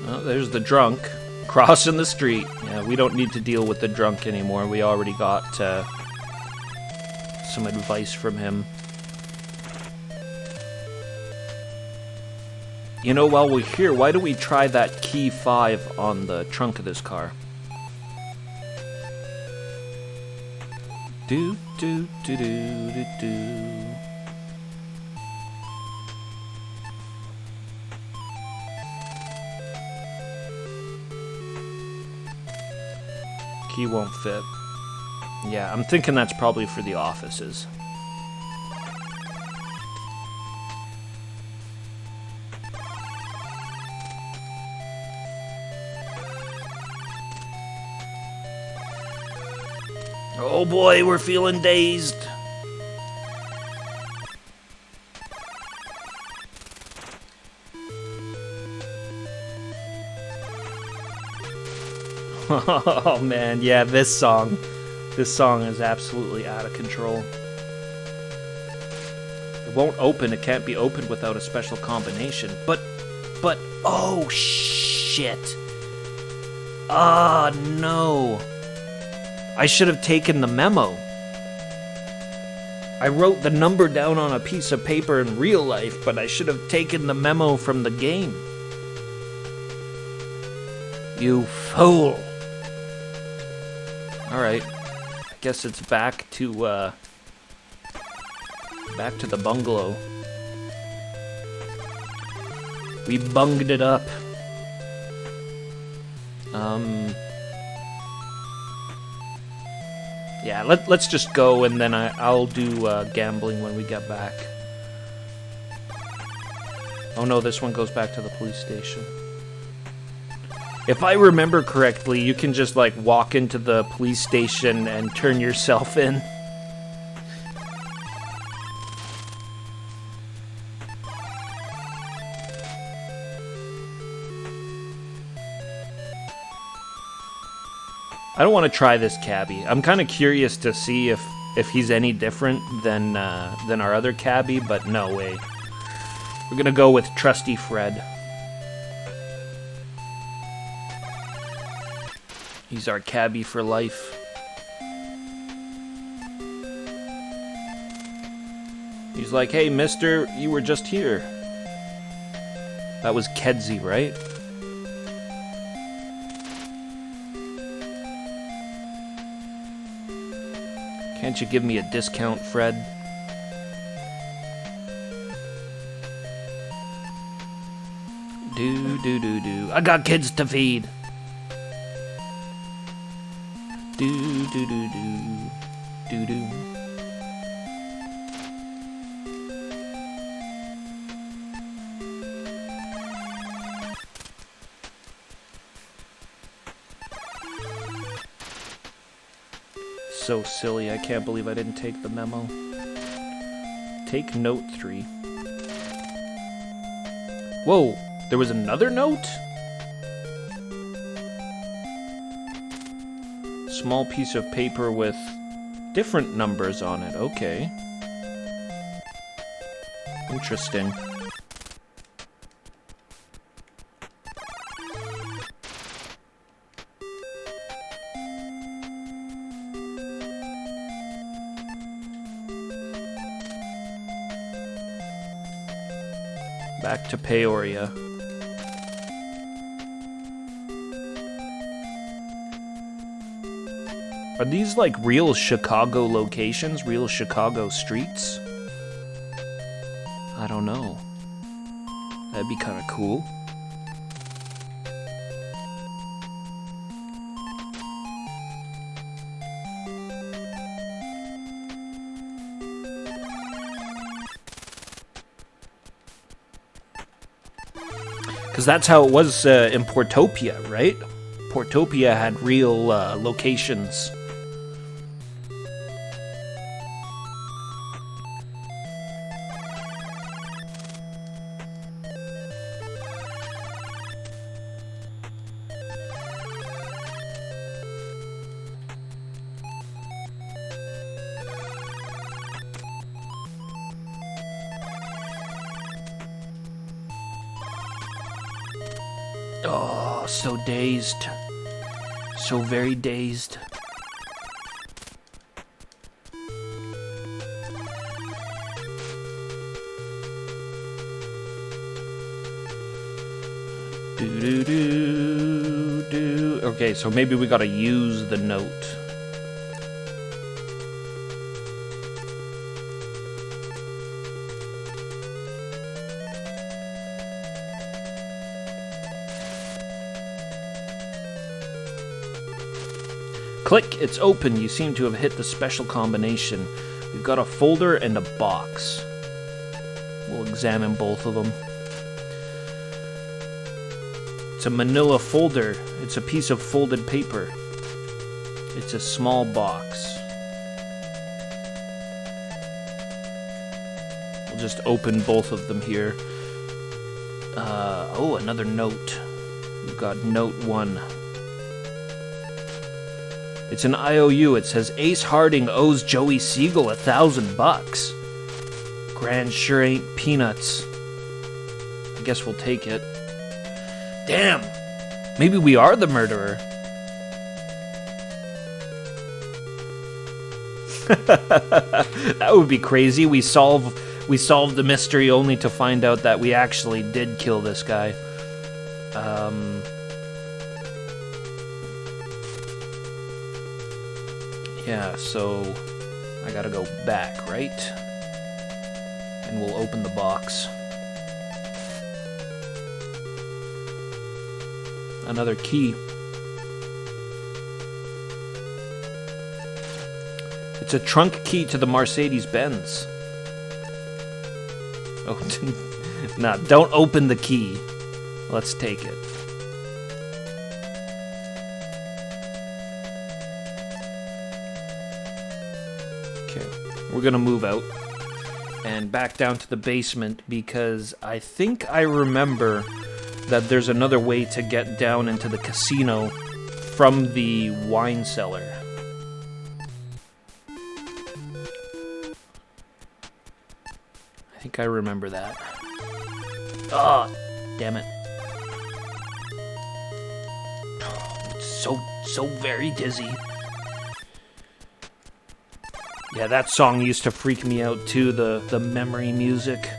Oh, there's the drunk crossing the street. Yeah, we don't need to deal with the drunk anymore. We already got some advice from him. You know, while we're here, why don't we try that key 5 on the trunk of this car? Do do do do do do. Key won't fit. Yeah, I'm thinking that's probably for the offices. Oh boy, we're feeling dazed. Oh man, yeah, this song is absolutely out of control. It won't open, it can't be opened without a special combination. But, oh shit. Ah, no. I should have taken the memo. I wrote the number down on a piece of paper in real life, but I should have taken the memo from the game. You fool. Alright. I guess it's back to the bungalow. We bunged it up. Yeah, let's just go, and then I'll do gambling when we get back. Oh no, this one goes back to the police station. If I remember correctly, you can just, like, walk into the police station and turn yourself in. I don't want to try this cabbie. I'm kind of curious to see if he's any different than our other cabbie, but no way. We're gonna go with trusty Fred. He's our cabbie for life. He's like, "Hey, mister, you were just here." That was Kedzie, right? Can't you give me a discount, Fred? Do. I got kids to feed. Do do do do do do. So silly, I can't believe I didn't take the memo. Take note 3. Whoa, there was another note? Small piece of paper with different numbers on it, okay. Interesting. Back to Peoria. Are these like real Chicago locations? Real Chicago streets? I don't know. That'd be kind of cool. Because that's how it was in Portopia, right? Portopia had real locations. Oh, so dazed. So very dazed. Do do do do. Okay, so maybe we gotta use the note. Click, it's open. You seem to have hit the special combination. We've got a folder and a box. We'll examine both of them. It's a manila folder. It's a piece of folded paper. It's a small box. We'll just open both of them here. Oh, another note. We've got note 1. It's an IOU. It says Ace Harding owes Joey Siegel $1,000. Grand sure ain't peanuts. I guess we'll take it. Damn! Maybe we are the murderer. That would be crazy. We solve the mystery only to find out that we actually did kill this guy. Yeah, so I gotta go back, right? And we'll open the box. Another key. It's a trunk key to the Mercedes-Benz. Oh, nah, don't open the key. Let's take it. We're gonna move out and back down to the basement because I think I remember that there's another way to get down into the casino from the wine cellar. I think I remember that. Ah, damn it. It's so very dizzy. Yeah, that song used to freak me out too, the memory music.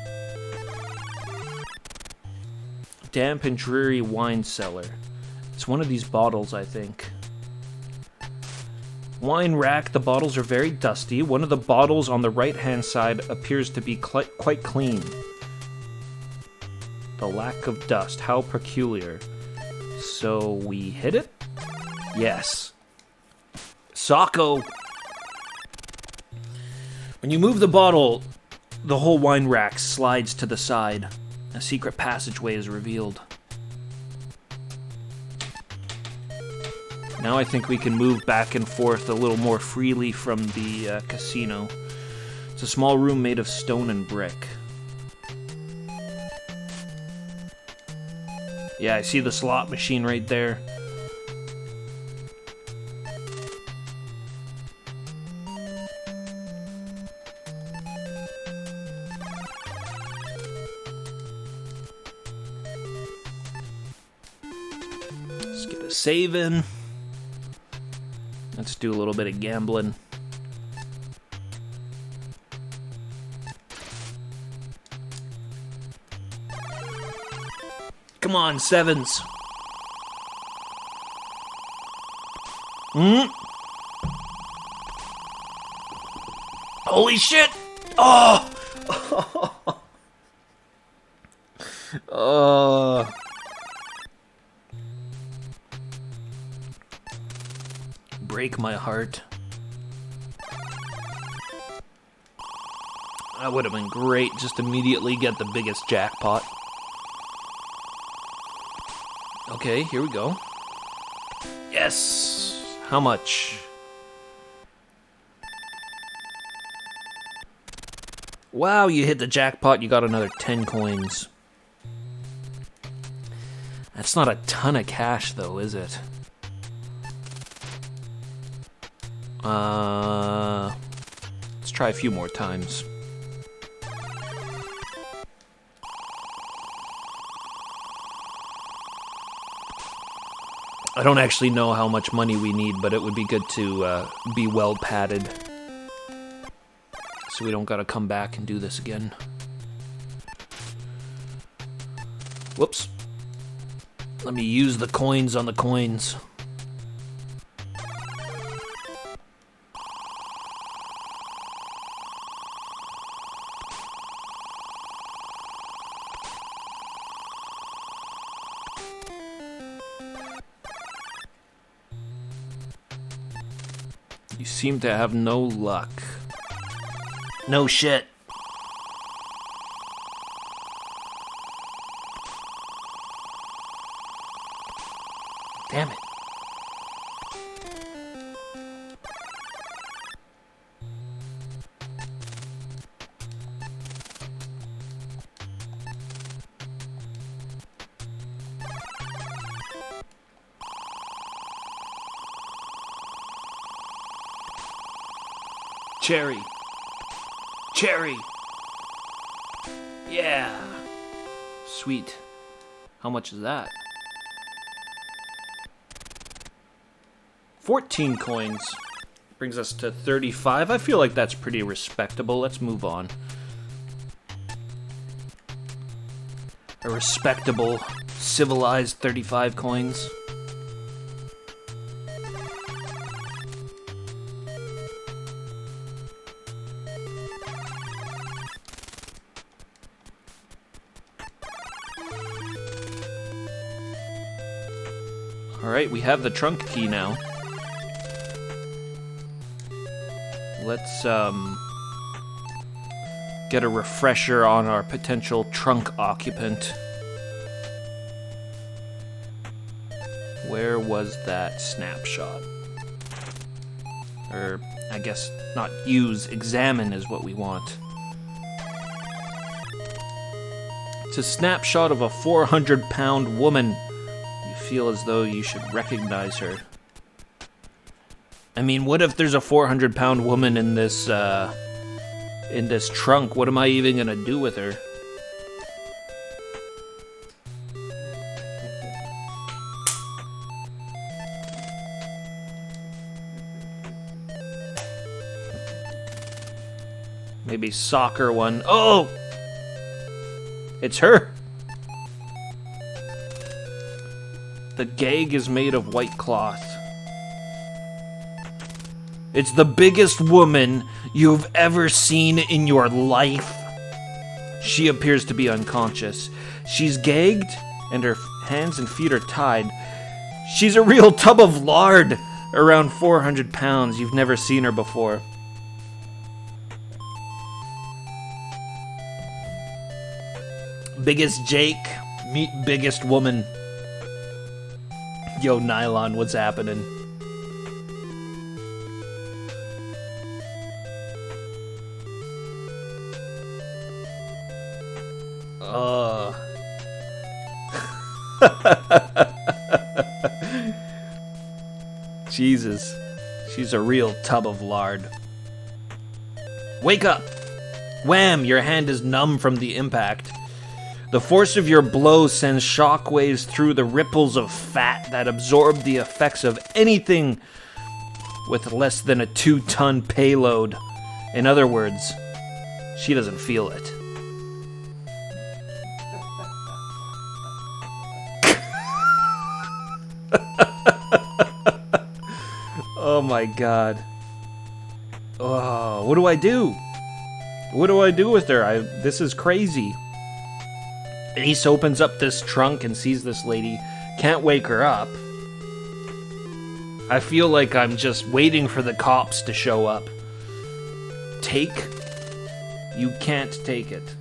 Damp and dreary wine cellar. It's one of these bottles, I think. Wine rack, the bottles are very dusty. One of the bottles on the right-hand side appears to be quite clean. The lack of dust, how peculiar. So we hit it? Yes. Socko. When you move the bottle, the whole wine rack slides to the side. A secret passageway is revealed. Now I think we can move back and forth a little more freely from the casino. It's a small room made of stone and brick. Yeah, I see the slot machine right there. Let's get a save in. Let's do a little bit of gambling. Come on, sevens. Holy shit! Oh! Oh. Break my heart. That would have been great, just immediately get the biggest jackpot. Okay, here we go. Yes! How much? Wow, you hit the jackpot, you got another 10 coins. That's not a ton of cash, though, is it? Let's try a few more times. I don't actually know how much money we need, but it would be good to be well padded. So we don't gotta come back and do this again. Whoops. Let me use the coins on the coins. You seem to have no luck. No shit. Damn it. Cherry. Cherry. Yeah. Sweet. How much is that? 14 coins. Brings us to 35. I feel like that's pretty respectable. Let's move on. A respectable, civilized 35 coins. Alright, we have the trunk key now. Let's, get a refresher on our potential trunk occupant. Where was that snapshot? Or, I guess, not use, examine is what we want. It's a snapshot of a 400-pound woman. You feel as though you should recognize her. I mean, what if there's a 400-pound woman in this trunk? What am I even gonna do with her? Maybe soccer one. Oh! It's her! The gag is made of white cloth. It's the biggest woman you've ever seen in your life. She appears to be unconscious. She's gagged, and her hands and feet are tied. She's a real tub of lard. Around 400 pounds. You've never seen her before. Biggest Jake, meet biggest woman. Yo, Nylon, what's happening? Jesus. She's a real tub of lard. Wake up! Wham! Your hand is numb from the impact. The force of your blow sends shockwaves through the ripples of fat that absorb the effects of anything with less than a 2-ton payload. In other words, she doesn't feel it. Oh my god. Oh, what do I do? What do I do with her? This is crazy. Ace opens up this trunk and sees this lady. Can't wake her up. I feel like I'm just waiting for the cops to show up. Take? You can't take it.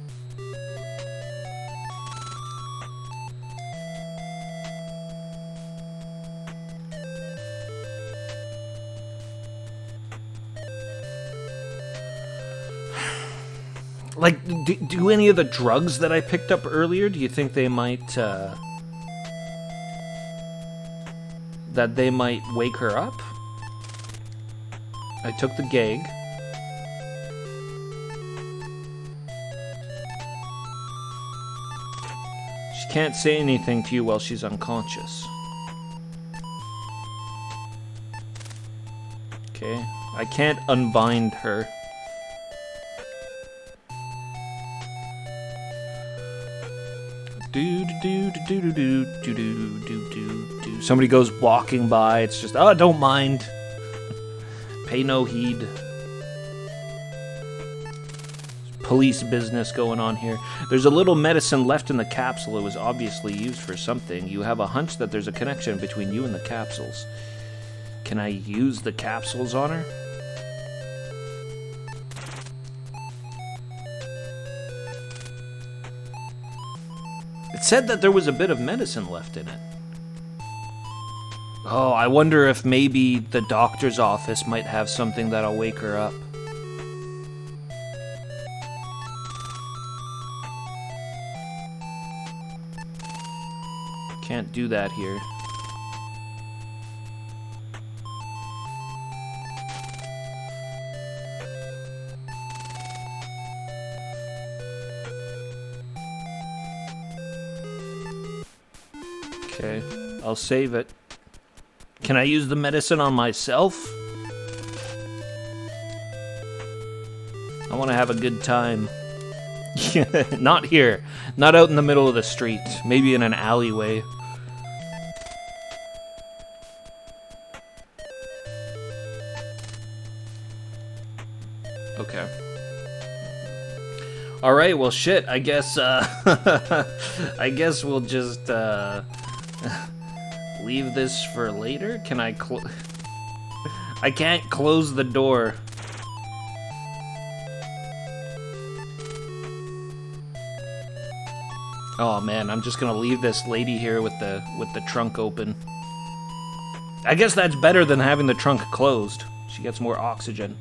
Like, do any of the drugs that I picked up earlier, do you think they might, that they might wake her up? I took the gag. She can't say anything to you while she's unconscious. Okay, I can't unbind her. Somebody goes walking by. It's just, oh, don't mind. Pay no heed. Police business going on here. There's a little medicine left in the capsule. It was obviously used for something. You have a hunch that there's a connection between you and the capsules. Can I use the capsules on her? It said that there was a bit of medicine left in it. Oh, I wonder if maybe the doctor's office might have something that'll wake her up. Can't do that here. Okay, I'll save it. Can I use the medicine on myself? I want to have a good time. Not here. Not out in the middle of the street. Maybe in an alleyway. Okay. Alright, well shit, I guess, I guess we'll just, leave this for later? Can I I can't close the door. Oh man, I'm just gonna leave this lady here with the trunk open. I guess that's better than having the trunk closed. She gets more oxygen.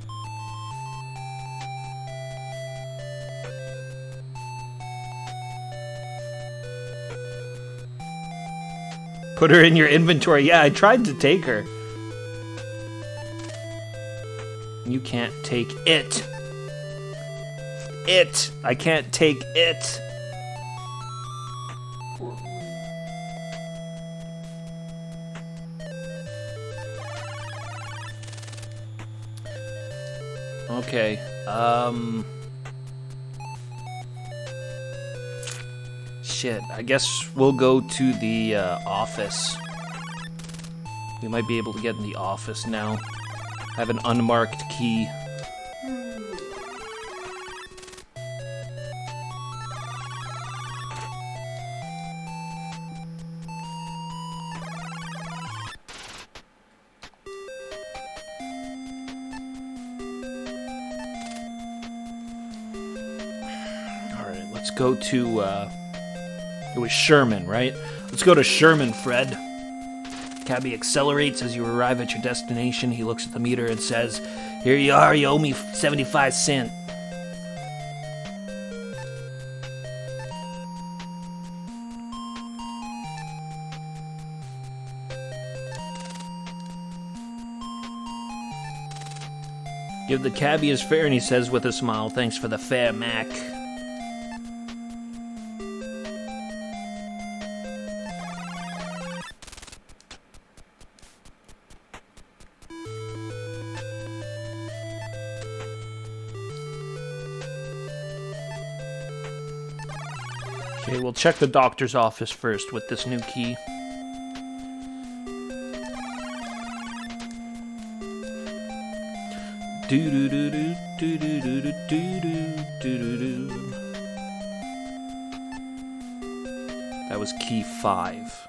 Put her in your inventory. Yeah, I tried to take her. You can't take it. It. I can't take it. Okay. Shit, I guess we'll go to the office. We might be able to get in the office now. I have an unmarked key. go to, it was Sherman, right? Let's go to Sherman, Fred. Cabbie accelerates as you arrive at your destination. He looks at the meter and says, "Here you are, you owe me 75 cents. Give the cabbie his fare, and he says with a smile, "Thanks for the fare, Mac." Okay, we'll check the doctor's office first with this new key. That was key 5.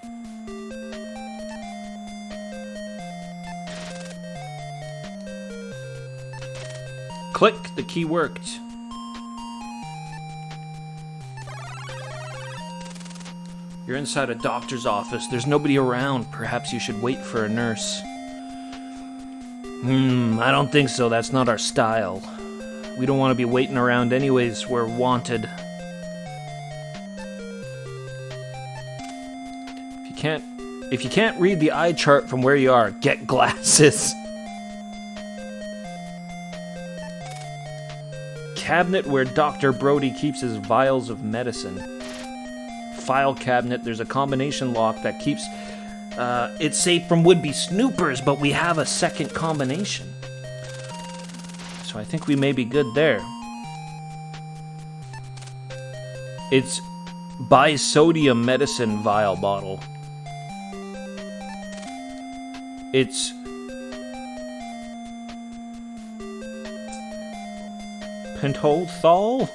Click, the key worked. You're inside a doctor's office. There's nobody around. Perhaps you should wait for a nurse. I don't think so. That's not our style. We don't want to be waiting around anyways. We're wanted. If you can't read the eye chart from where you are, get glasses. Cabinet where Dr. Brody keeps his vials of medicine. File cabinet. There's a combination lock that keeps it's safe from would-be snoopers, but we have a second combination. So I think we may be good there. It's bisodium medicine vial bottle. It's pentothal?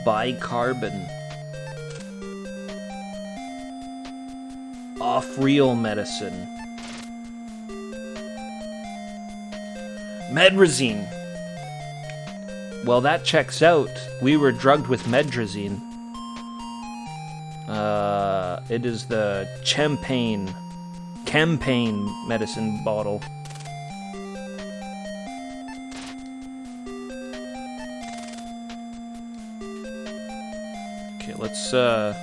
Bicarbon. Off-reel medicine. Medrazine. Well, that checks out. We were drugged with medrazine. It is the campaign medicine bottle. Okay, let's, I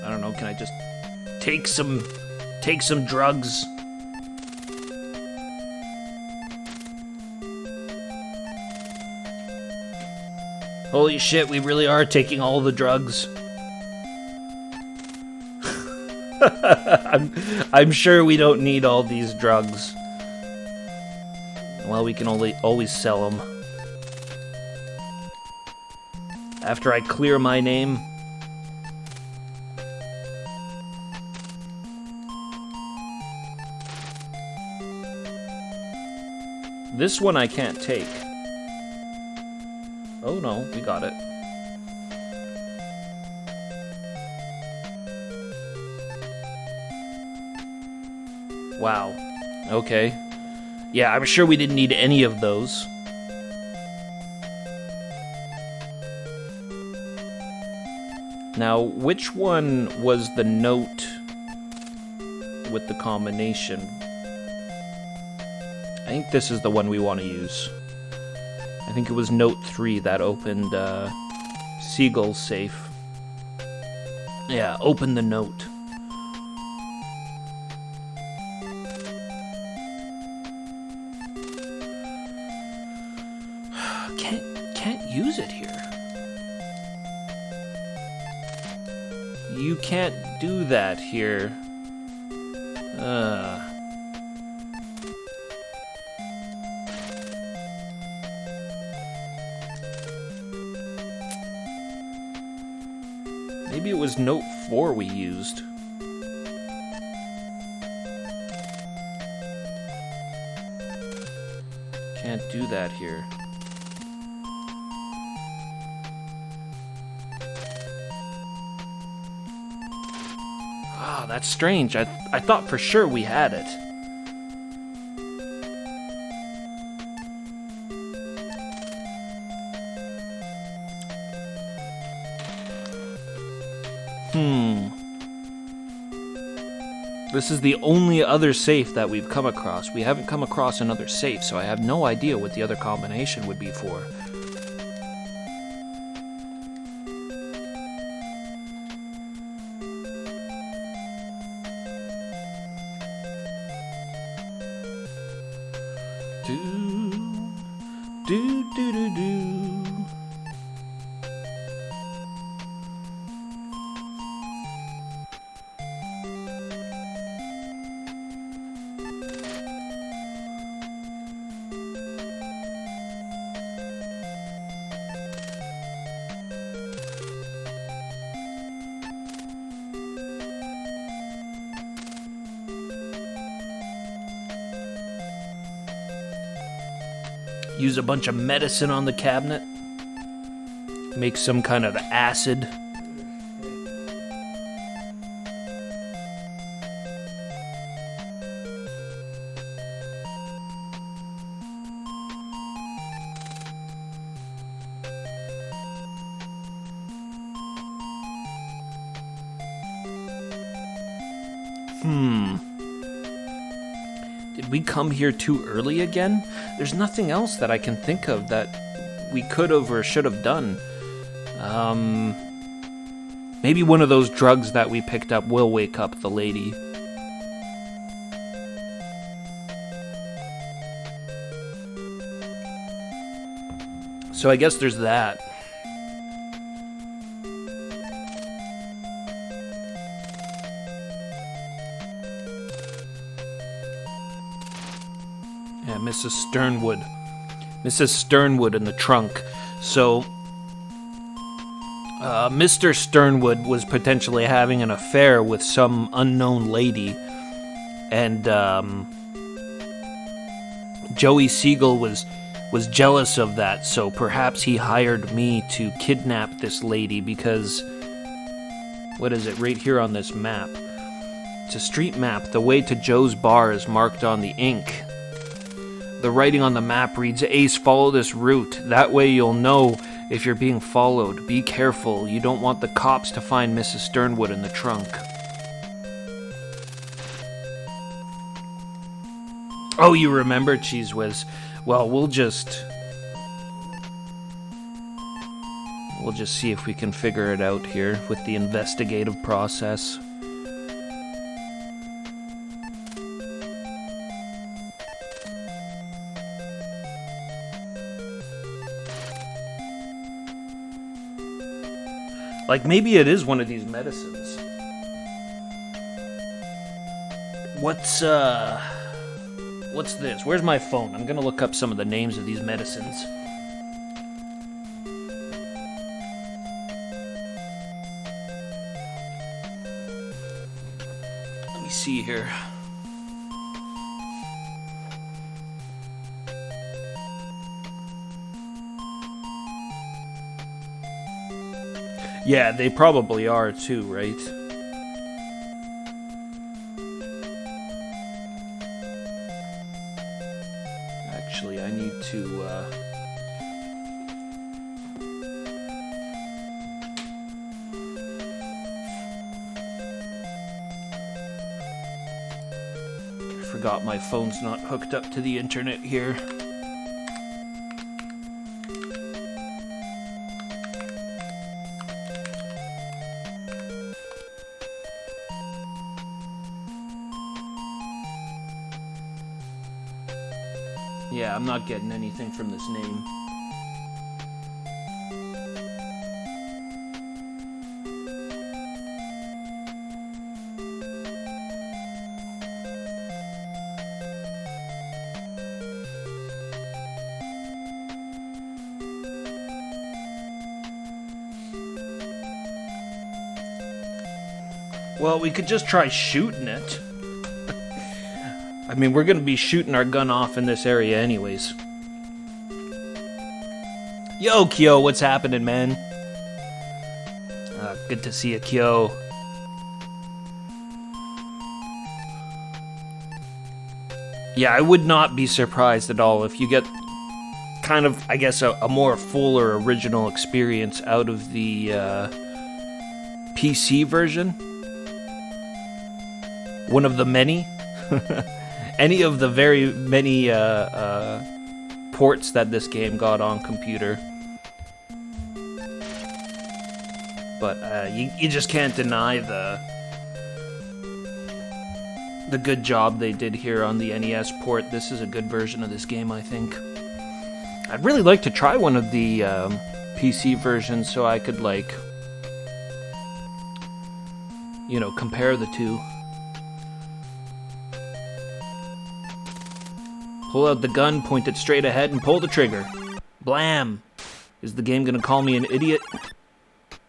don't know, can I just take some drugs? Holy shit, we really are taking all the drugs. I'm sure we don't need all these drugs. Well, we can always sell them. After I clear my name. This one I can't take. Oh no, we got it. Wow. Okay. Yeah, I'm sure we didn't need any of those. Now, which one was the note with the combination? I think this is the one we want to use. I think it was note 3 that opened Siegel's safe. Yeah, open the note. Can't use it here. You can't do that here. Maybe it was note 4 we used. Can't do that here. that's strange. I thought for sure we had it. This is the only other safe that we've come across. We haven't come across another safe, so I have no idea what the other combination would be for. Do. Use a bunch of medicine on the cabinet. Make some kind of acid. Did we come here too early again? There's nothing else that I can think of that we could have or should have done. Maybe one of those drugs that we picked up will wake up the lady. So I guess there's that. Yeah, Mrs. Sternwood. Mrs. Sternwood in the trunk. So, Mr. Sternwood was potentially having an affair with some unknown lady. And, Joey Siegel was jealous of that, so perhaps he hired me to kidnap this lady because... What is it? Right here on this map. It's a street map. The way to Joe's bar is marked on the ink. The writing on the map reads, Ace, follow this route. That way you'll know if you're being followed. Be careful. You don't want the cops to find Mrs. Sternwood in the trunk. Oh, you remember, Cheese Whiz? Well, we'll just see if we can figure it out here with the investigative process. Like, maybe it is one of these medicines. What's this? Where's my phone? I'm gonna look up some of the names of these medicines. Let me see here. Yeah, they probably are too, right? Actually, I need to, I forgot my phone's not hooked up to the internet here. Yeah, I'm not getting anything from this name. Well, we could just try shooting it. I mean, we're going to be shooting our gun off in this area anyways. Yo, Kyo, what's happening, man? Good to see you, Kyo. Yeah, I would not be surprised at all if you get kind of, I guess, a more full or original experience out of the PC version. One of the many. Any of the very many ports that this game got on computer. But you just can't deny the good job they did here on the NES port. This is a good version of this game, I think. I'd really like to try one of the PC versions so I could, like, you know, compare the two. Pull out the gun, point it straight ahead, and pull the trigger. Blam! Is the game gonna call me an idiot?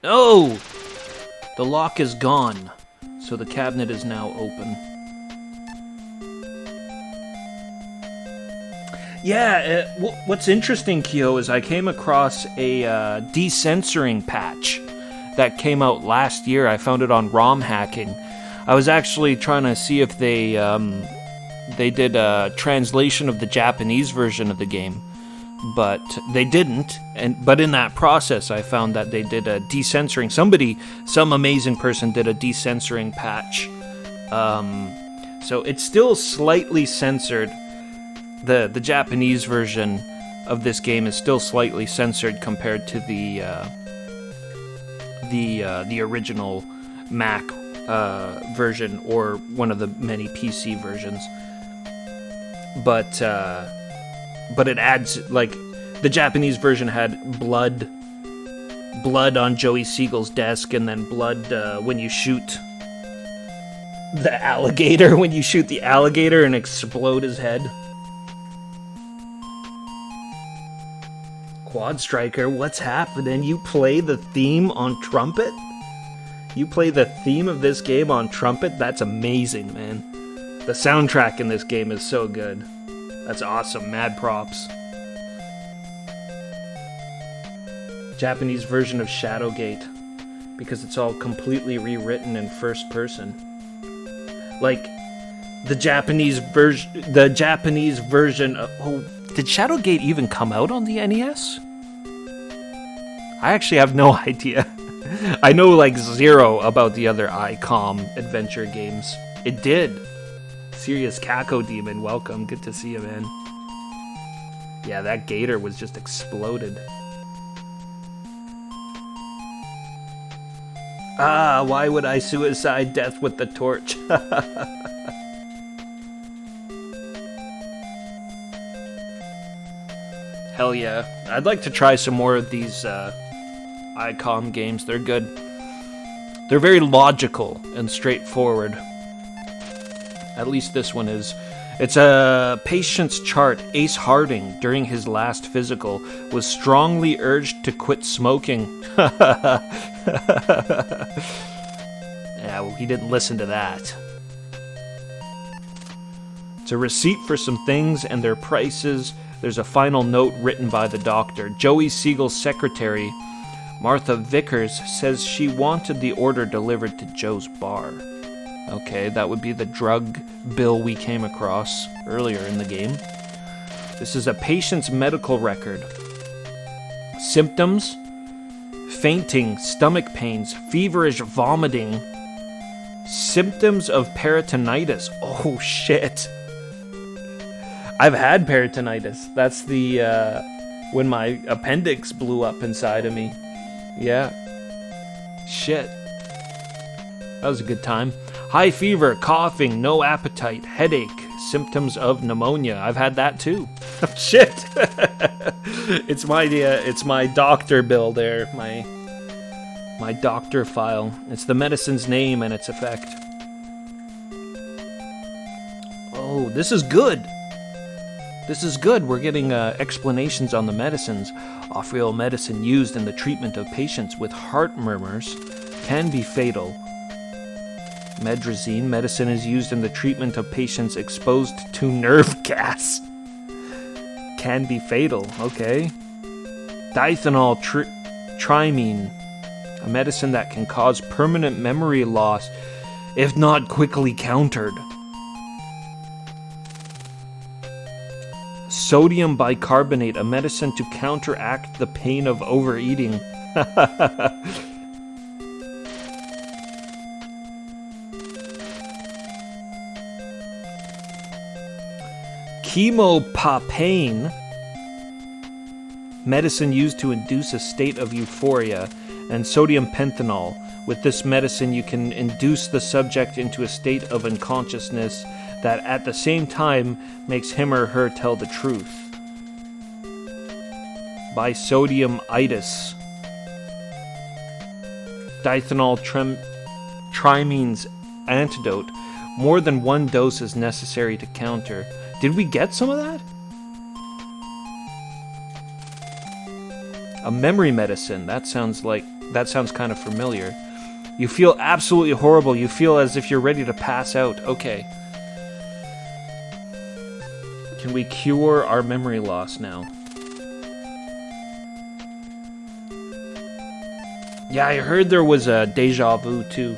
No! The lock is gone, so the cabinet is now open. Yeah, what's interesting, Kyo, is I came across a decensoring patch that came out last year. I found it on ROM hacking. I was actually trying to see if they did a translation of the Japanese version of the game, but they didn't. But in that process, I found that they did a decensoring. Some amazing person did a decensoring patch. So it's still slightly censored. The Japanese version of this game is still slightly censored compared to the original Mac version or one of the many PC versions. But it adds, like, the Japanese version had blood on Joey Siegel's desk, and then blood when you shoot the alligator, and explode his head. Quad Striker, what's happening? You play the theme on trumpet? You play the theme of this game on trumpet? That's amazing, man. The soundtrack in this game is so good. That's awesome. Mad props. Japanese version of Shadowgate, because it's all completely rewritten in first person. Like, the Japanese version of... Oh, did Shadowgate even come out on the NES? I actually have no idea. I know, like, zero about the other ICOM adventure games. It did. Serious Kako Demon, welcome. Good to see you, man. Yeah, that gator was just exploded. Ah, why would I suicide death with the torch? Hell yeah. I'd like to try some more of these ICOM games. They're good. They're very logical and straightforward. At least this one is. It's a patient's chart. Ace Harding, during his last physical, was strongly urged to quit smoking. Yeah, well, he didn't listen to that. It's a receipt for some things and their prices. There's a final note written by the doctor. Joey Siegel's secretary, Martha Vickers, says she wanted the order delivered to Joe's bar. Okay, that would be the drug bill we came across earlier in the game. This is a patient's medical record. Symptoms: fainting, stomach pains, feverish vomiting, symptoms of peritonitis. Oh, shit. I've had peritonitis. That's the, when my appendix blew up inside of me. Yeah. Shit. That was a good time. High fever, coughing, no appetite, headache, symptoms of pneumonia. I've had that too. Shit. It's my doctor bill there. My doctor file. It's the medicine's name and its effect. Oh, this is good. This is good. We're getting explanations on the medicines. Off-real medicine used in the treatment of patients with heart murmurs can be fatal. Medrazine medicine is used in the treatment of patients exposed to nerve gas. Can be fatal, okay. Diethanol trimine, a medicine that can cause permanent memory loss if not quickly countered. Sodium bicarbonate, a medicine to counteract the pain of overeating. Chemopapain, medicine used to induce a state of euphoria, and sodium pentanol. With this medicine, you can induce the subject into a state of unconsciousness that at the same time makes him or her tell the truth. Bisodiumitis. Diethanol trimine's antidote. More than one dose is necessary to counter. Did we get some of that? A memory medicine. That sounds kind of familiar. You feel absolutely horrible. You feel as if you're ready to pass out. Okay. Can we cure our memory loss now? Yeah, I heard there was a Deja vu too.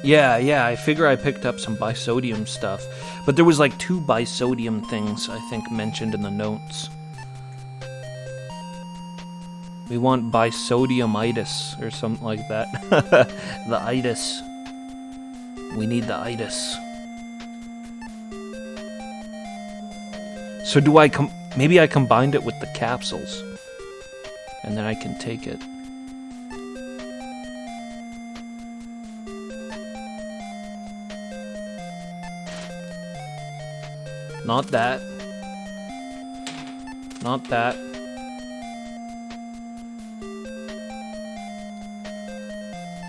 Yeah, I figure I picked up some bisodium stuff. But there was like 2 bisodium things, I think, mentioned in the notes. We want bisodiumitis or something like that. The itis. We need the itis. So do I maybe I combined it with the capsules. And then I can take it. Not that. Not that.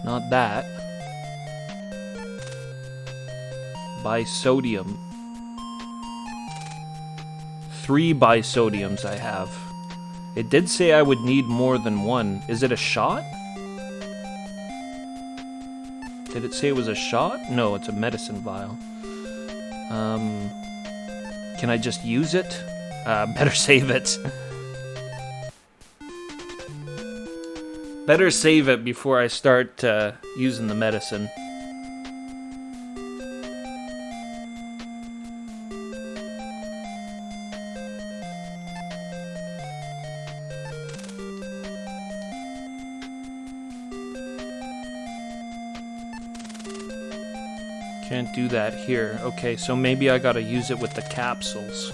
Not that. Bisodium. 3 bisodiums I have. It did say I would need more than 1. Is it a shot? Did it say it was a shot? No, it's a medicine vial. Can I just use it? Better save it. Better save it before I start using the medicine. Can't do that here. Okay, so maybe I gotta use it with the capsules.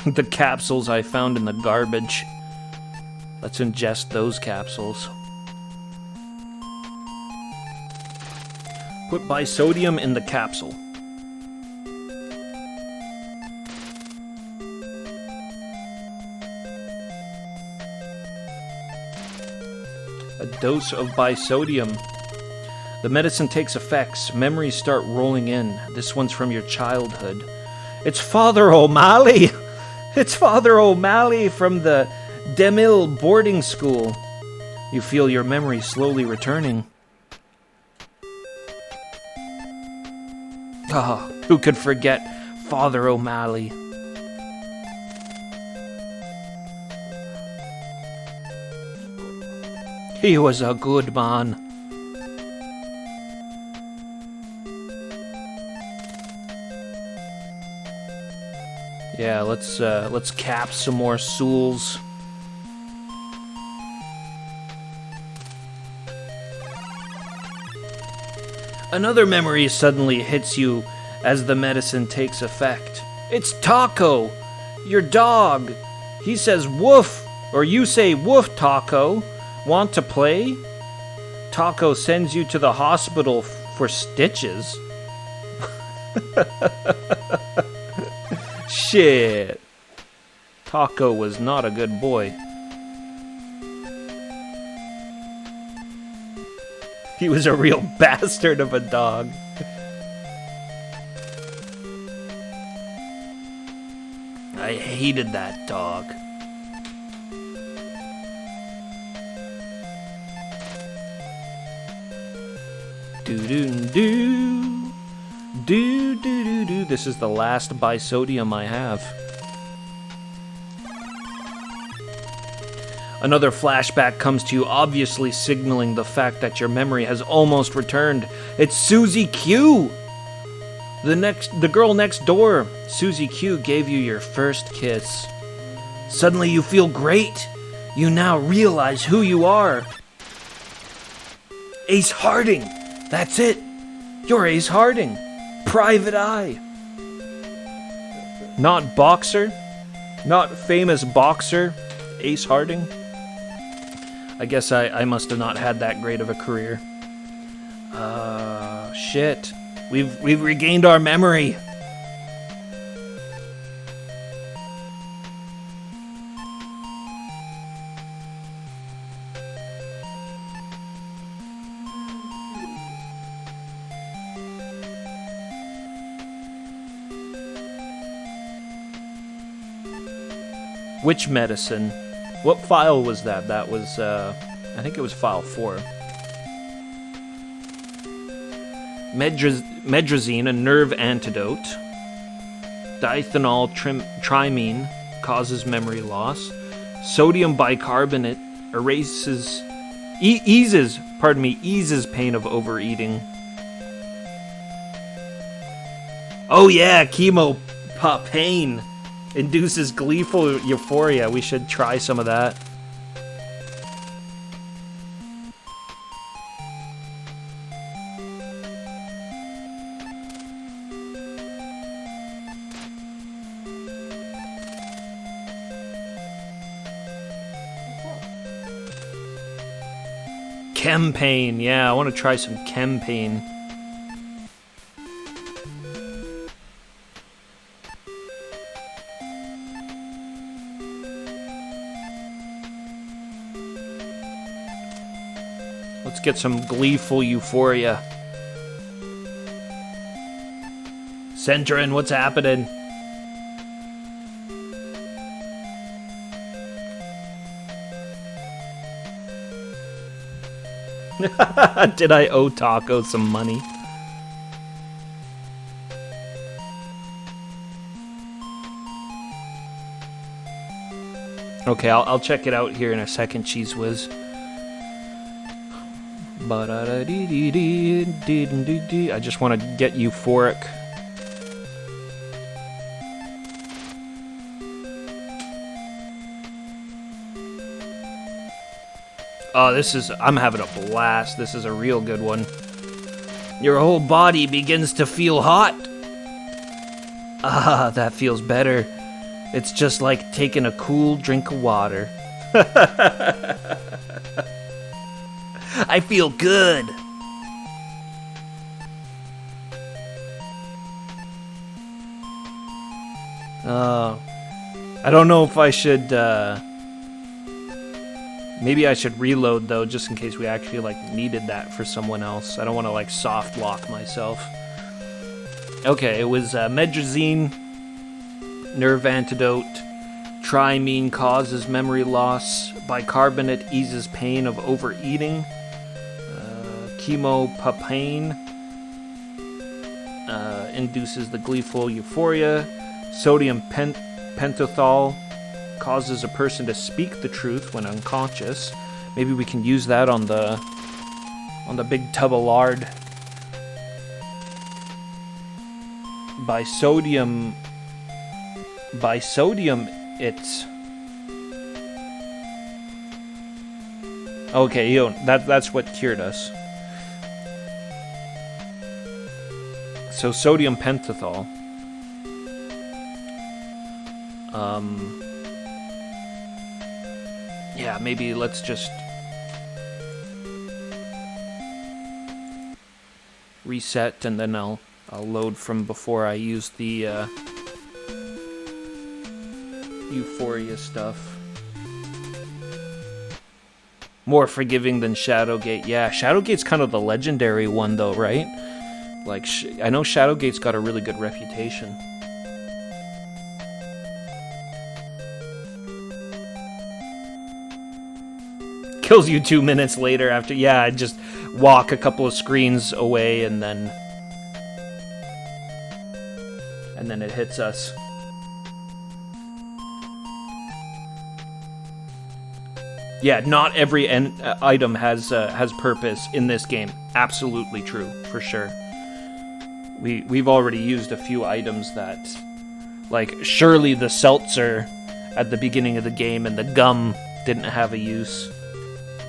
The capsules I found in the garbage. Let's ingest those capsules. Put bisodium in the capsule. A dose of bisodium. The medicine takes effects. Memories start rolling in. This one's from your childhood. It's Father O'Malley! It's Father O'Malley from the DeMille boarding school. You feel your memory slowly returning. Ah, who could forget Father O'Malley? He was a good man. Yeah, let's cap some more souls. Another memory suddenly hits you as the medicine takes effect. It's Taco, your dog. He says woof, or you say woof, Taco. Want to play? Taco sends you to the hospital for stitches. Shit. Taco was not a good boy. He was a real bastard of a dog. I hated that dog. Do-do-do. Do-do-do-do. This is the last bisodium I have. Another flashback comes to you, obviously signaling the fact that your memory has almost returned. It's Susie Q! The girl next door. Susie Q gave you your first kiss. Suddenly you feel great. You now realize who you are. Ace Harding! That's it! You're Ace Harding! Private Eye! Not boxer? Not famous boxer? Ace Harding? I guess I must have not had that great of a career. Shit. We've regained our memory. Which medicine? What file was that? That was, I think it was file 4. Medrazine, a nerve antidote. Diethanol trimine causes memory loss. Sodium bicarbonate eases pain of overeating. Oh yeah, chemo pain. Induces gleeful euphoria. We should try some of that. Campaign. Yeah, I want to try some campaign. Let's get some gleeful euphoria. Centrin, what's happening? Did I owe Taco some money? Okay, I'll check it out here in a second, Cheese Whiz. I just want to get euphoric. Oh, I'm having a blast. This is a real good one. Your whole body begins to feel hot. Ah, that feels better. It's just like taking a cool drink of water. I feel good. I don't know if I should, maybe I should reload, though, just in case we actually, needed that for someone else. I don't want to, soft lock myself. Okay, it was, Medrazine, nerve antidote, trimine causes memory loss, bicarbonate eases pain of overeating, chemopapane induces the gleeful euphoria. Sodium pentothal causes a person to speak the truth when unconscious. Maybe we can use that on the big tub of lard. Bisodium, it's... Okay, that's what cured us. So sodium pentothal. Yeah, maybe let's just reset, and then I'll load from before I use the euphoria stuff. More forgiving than Shadowgate. Yeah, Shadowgate's kind of the legendary one, though, right? I know Shadowgate's got a really good reputation. Kills you 2 minutes later after... Yeah, I just walk a couple of screens away, and then it hits us. Yeah, not every item has purpose in this game. Absolutely true, for sure. We've already used a few items that, like, surely the seltzer at the beginning of the game and the gum didn't have a use.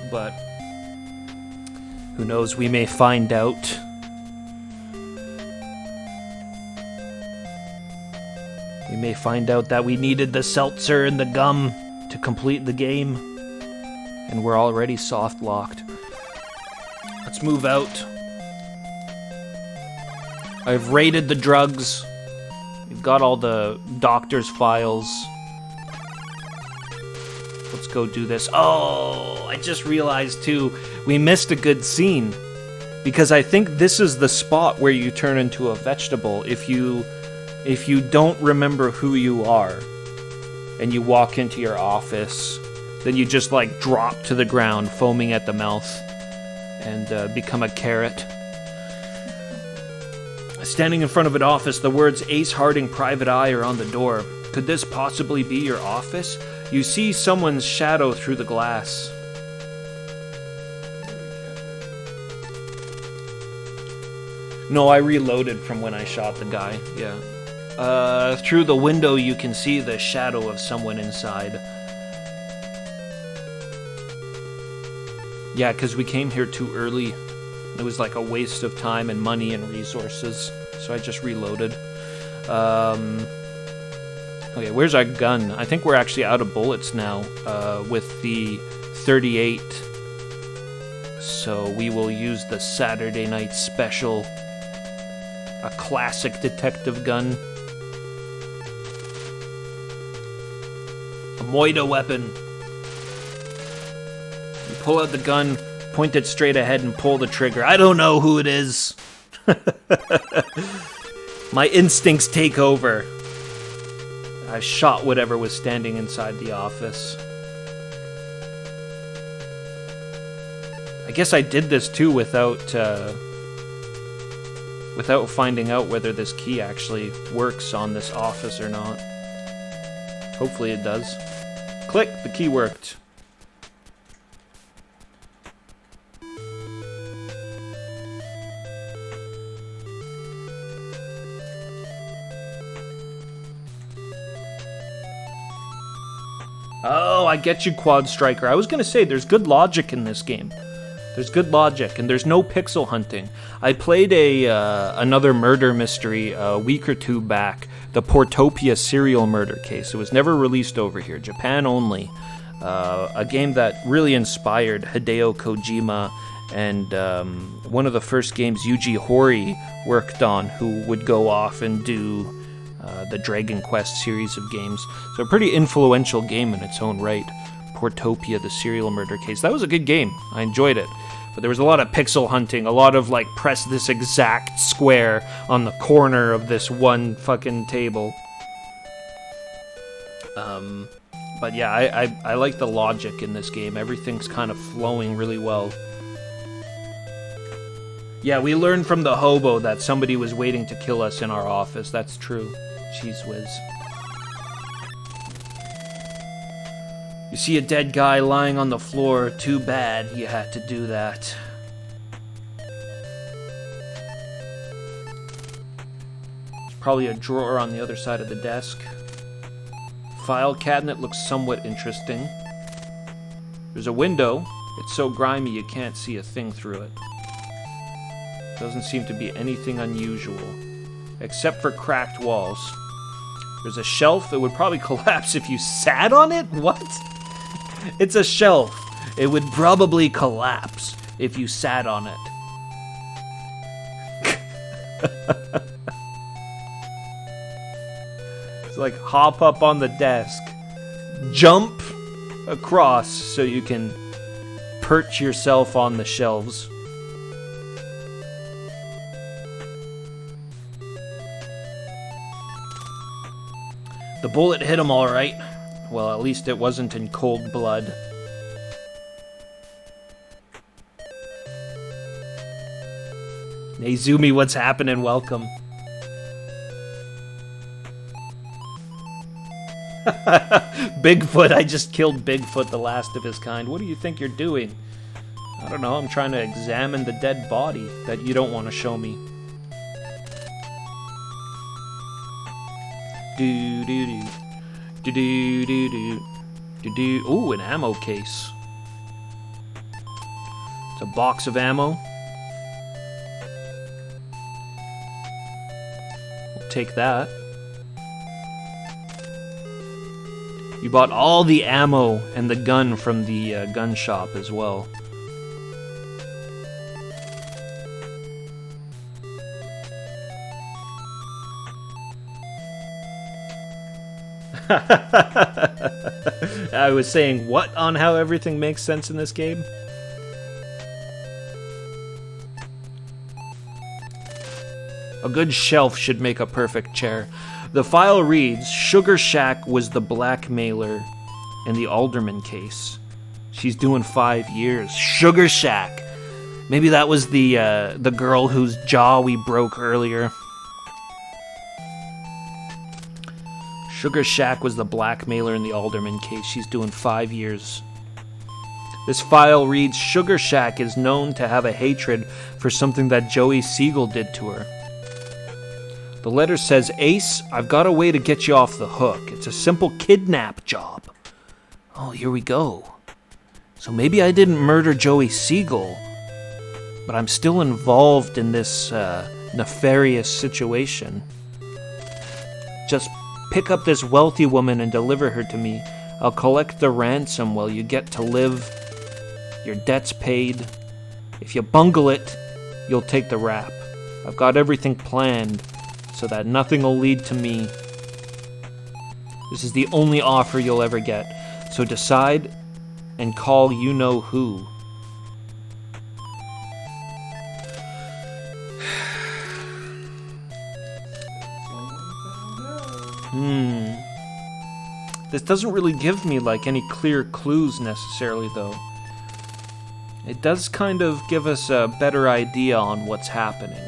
But who knows, we may find out. We may find out that we needed the seltzer and the gum to complete the game. And we're already soft-locked. Let's move out. I've raided the drugs. We've got all the doctor's files. Let's go do this. Oh, I just realized, too, we missed a good scene. Because I think this is the spot where you turn into a vegetable if you don't remember who you are and you walk into your office. Then you just, like, drop to the ground, foaming at the mouth, and become a carrot. Standing in front of an office, the words Ace Harding Private Eye are on the door. Could this possibly be your office? You see someone's shadow through the glass. No, I reloaded from when I shot the guy, yeah. Through the window you can see the shadow of someone inside. Yeah, because we came here too early. It was like a waste of time and money and resources, so I just reloaded. Okay, where's our gun? I think we're actually out of bullets now with the 38. So we will use the Saturday Night Special, a classic detective gun. A Moida weapon. You pull out the gun, point it straight ahead, and pull the trigger. I don't know who it is. My instincts take over. I shot whatever was standing inside the office. I guess I did this too without finding out whether this key actually works on this office or not. Hopefully it does. Click, the key worked. Oh, I get you, Quad Striker. I was going to say, there's good logic in this game. There's good logic, and there's no pixel hunting. I played another murder mystery a week or two back, the Portopia serial murder case. It was never released over here, Japan only. A game that really inspired Hideo Kojima, and one of the first games Yuji Horii worked on, who would go off and do the Dragon Quest series of games. So a pretty influential game in its own right. Portopia, the serial murder case. That was a good game. I enjoyed it. But there was a lot of pixel hunting, a lot of, like, press this exact square on the corner of this one fucking table. But yeah, I like the logic in this game. Everything's kind of flowing really well. Yeah, we learned from the hobo that somebody was waiting to kill us in our office. That's true. Cheese whiz. You see a dead guy lying on the floor. Too bad you had to do that. There's probably a drawer on the other side of the desk. File cabinet looks somewhat interesting. There's a window. It's so grimy you can't see a thing through it. Doesn't seem to be anything unusual, except for cracked walls. There's a shelf that would probably collapse if you sat on it? What? It's a shelf. It would probably collapse if you sat on it. It's like hop up on the desk, jump across so you can perch yourself on the shelves. The bullet hit him all right. Well, at least it wasn't in cold blood. Neizumi, what's happening? Welcome. Bigfoot. I just killed Bigfoot, the last of his kind. What do you think you're doing? I don't know. I'm trying to examine the dead body that you don't want to show me. Do do do do do do do do do. Ooh, an ammo case. It's a box of ammo. We'll take that. You bought all the ammo and the gun from the gun shop as well. I was saying what on how everything makes sense in this game? A good shelf should make a perfect chair. The file reads, Sugar Shack was the blackmailer in the Alderman case. She's doing 5 years. Sugar Shack! Maybe that was the girl whose jaw we broke earlier. Sugar Shack was the blackmailer in the Alderman case. She's doing 5 years. This file reads, Sugar Shack is known to have a hatred for something that Joey Siegel did to her. The letter says, Ace, I've got a way to get you off the hook. It's a simple kidnap job. Oh, here we go. So maybe I didn't murder Joey Siegel, but I'm still involved in this nefarious situation. Just pick up this wealthy woman and deliver her to me. I'll collect the ransom while you get to live. Your debt's paid. If you bungle it, you'll take the rap. I've got everything planned so that nothing will lead to me. This is the only offer you'll ever get. So decide and call you-know-who. This doesn't really give me, like, any clear clues necessarily, though. It does kind of give us a better idea on what's happening.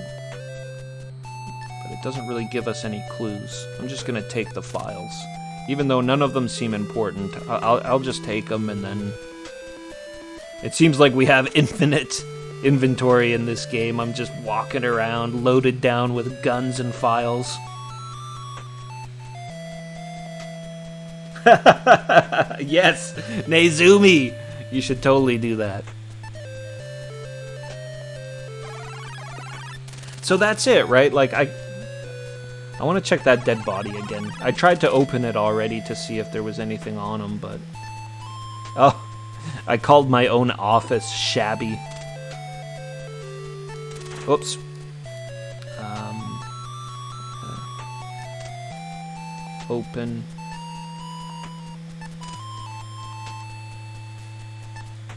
But it doesn't really give us any clues. I'm just gonna take the files. Even though none of them seem important, I'll just take them and then... It seems like we have infinite inventory in this game. I'm just walking around, loaded down with guns and files. Yes, Nezumi! You should totally do that. So that's it, right? Like, I want to check that dead body again. I tried to open it already to see if there was anything on him, but... Oh, I called my own office shabby. Oops. Open.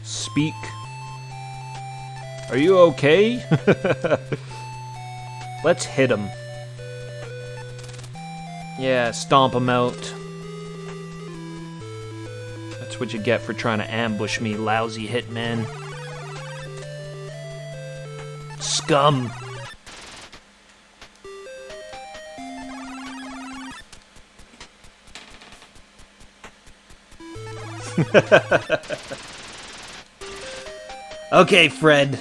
Speak. Are you okay? Let's hit him. Yeah, stomp him out. That's what you get for trying to ambush me, lousy hitman. Scum. Okay, Fred.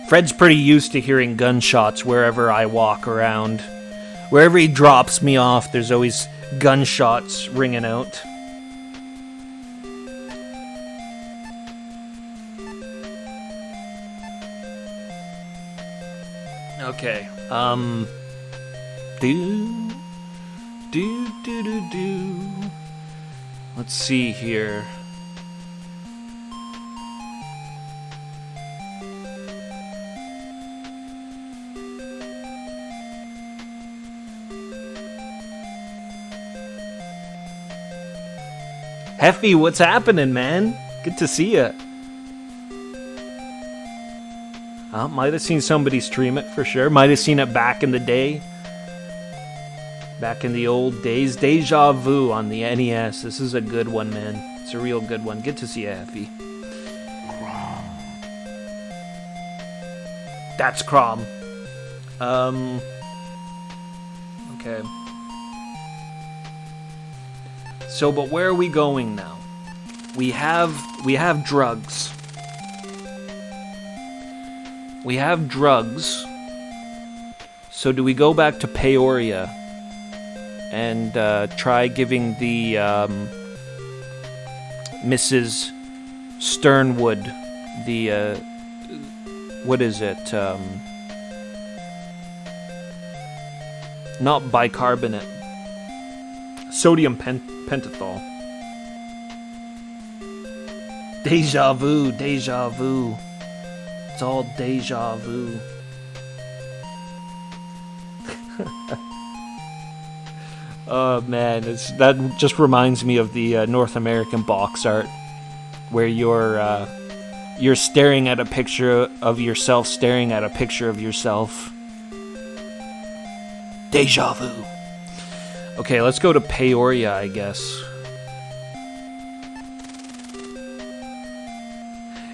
Fred's pretty used to hearing gunshots wherever I walk around. Wherever he drops me off, there's always gunshots ringing out. Okay, Let's see here. Heffy, what's happening, man? Good to see ya. Might have seen somebody stream it for sure. Might have seen it back in the day. Back in the old days. Deja Vu on the NES. This is a good one, man. It's a real good one. Good to see you, Heffy. That's Crom. Okay. So, but where are we going now? We have drugs. We have drugs. So do we go back to Peoria and try giving the Mrs. Sternwood the what is it? Not bicarbonate. Sodium pentothal. Deja vu, deja vu. It's all deja vu. Oh man, that just reminds me of the North American box art, where you're staring at a picture of yourself, staring at a picture of yourself. Deja vu. Okay, let's go to Peoria, I guess.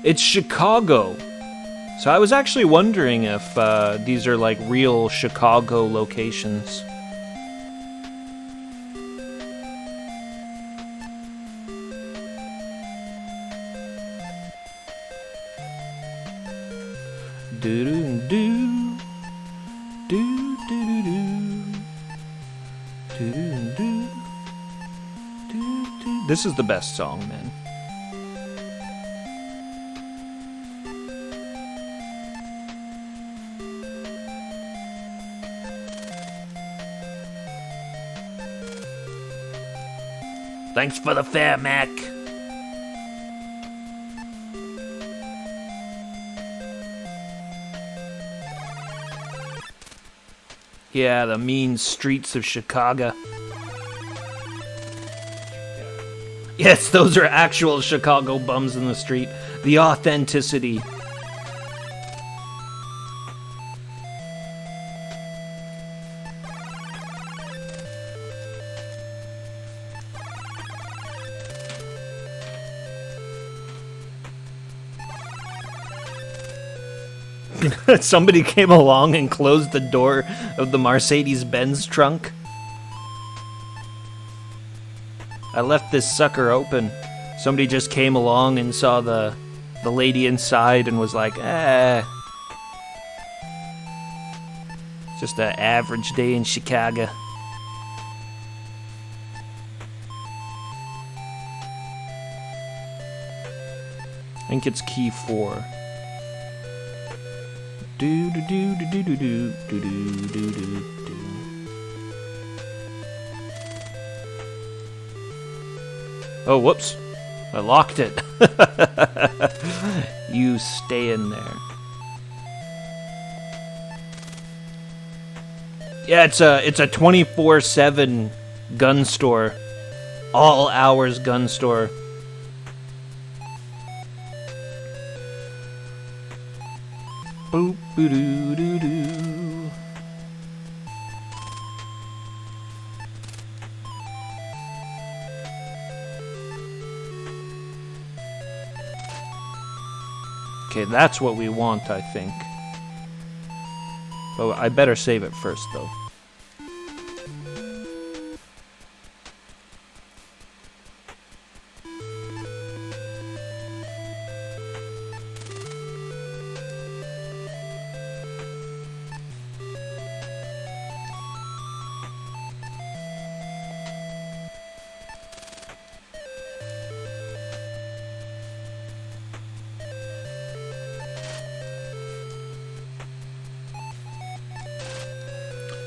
It's Chicago. So I was actually wondering if these are like real Chicago locations. Do-do-do. Do-do-do-do. Do-do-do. Do-do. This is the best song, man. Thanks for the fare, Mac. Yeah, the mean streets of Chicago. Yes, those are actual Chicago bums in the street. The authenticity. Somebody came along and closed the door of the Mercedes-Benz trunk. I left this sucker open. Somebody just came along and saw the lady inside and was like, just an average day in Chicago. I think it's key 4. Do do do do do do do do do do do. Oh, whoops! I locked it. You stay in there. Yeah, it's a 24/7 gun store, all hours gun store. Boop doo doo doo doo. Okay, that's what we want, I think. But I better save it first, though.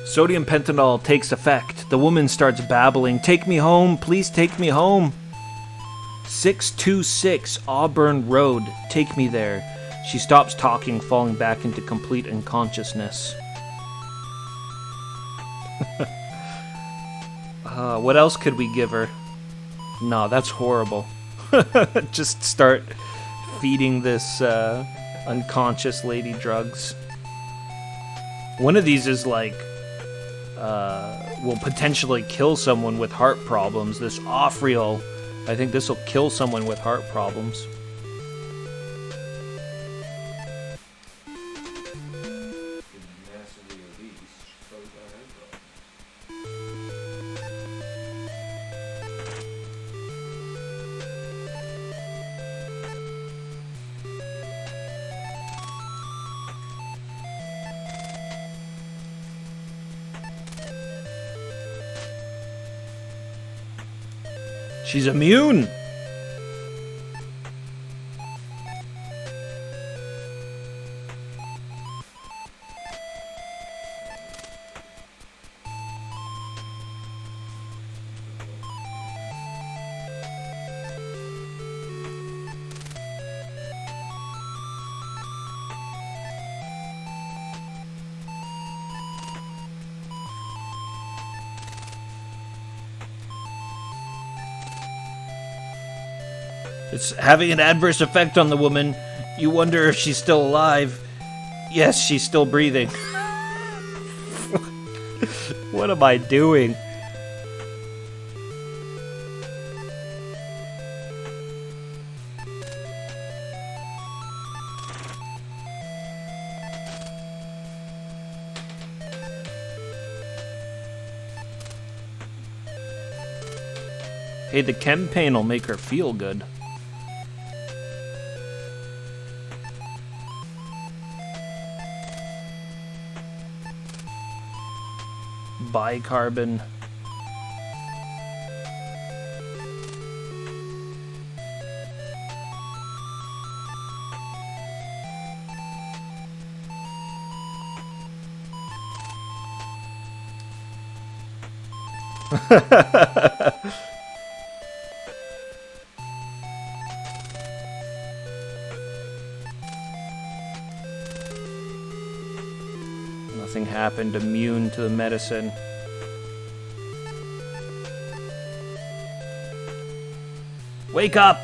Sodium pentanol takes effect. The woman starts babbling, "Take me home, please take me home. 626 Auburn Road, take me there." She stops talking, falling back into complete unconsciousness. What else could we give her? No, that's horrible. Just start feeding this unconscious lady drugs. One of these is like, will potentially kill someone with heart problems. This off-reel, I think this will kill someone with heart problems. She's immune. It's having an adverse effect on the woman. You wonder if she's still alive. Yes, she's still breathing. What am I doing? Hey, the chem pain will make her feel good. Bicarbon. Nothing happened. Immune to the medicine. Wake up!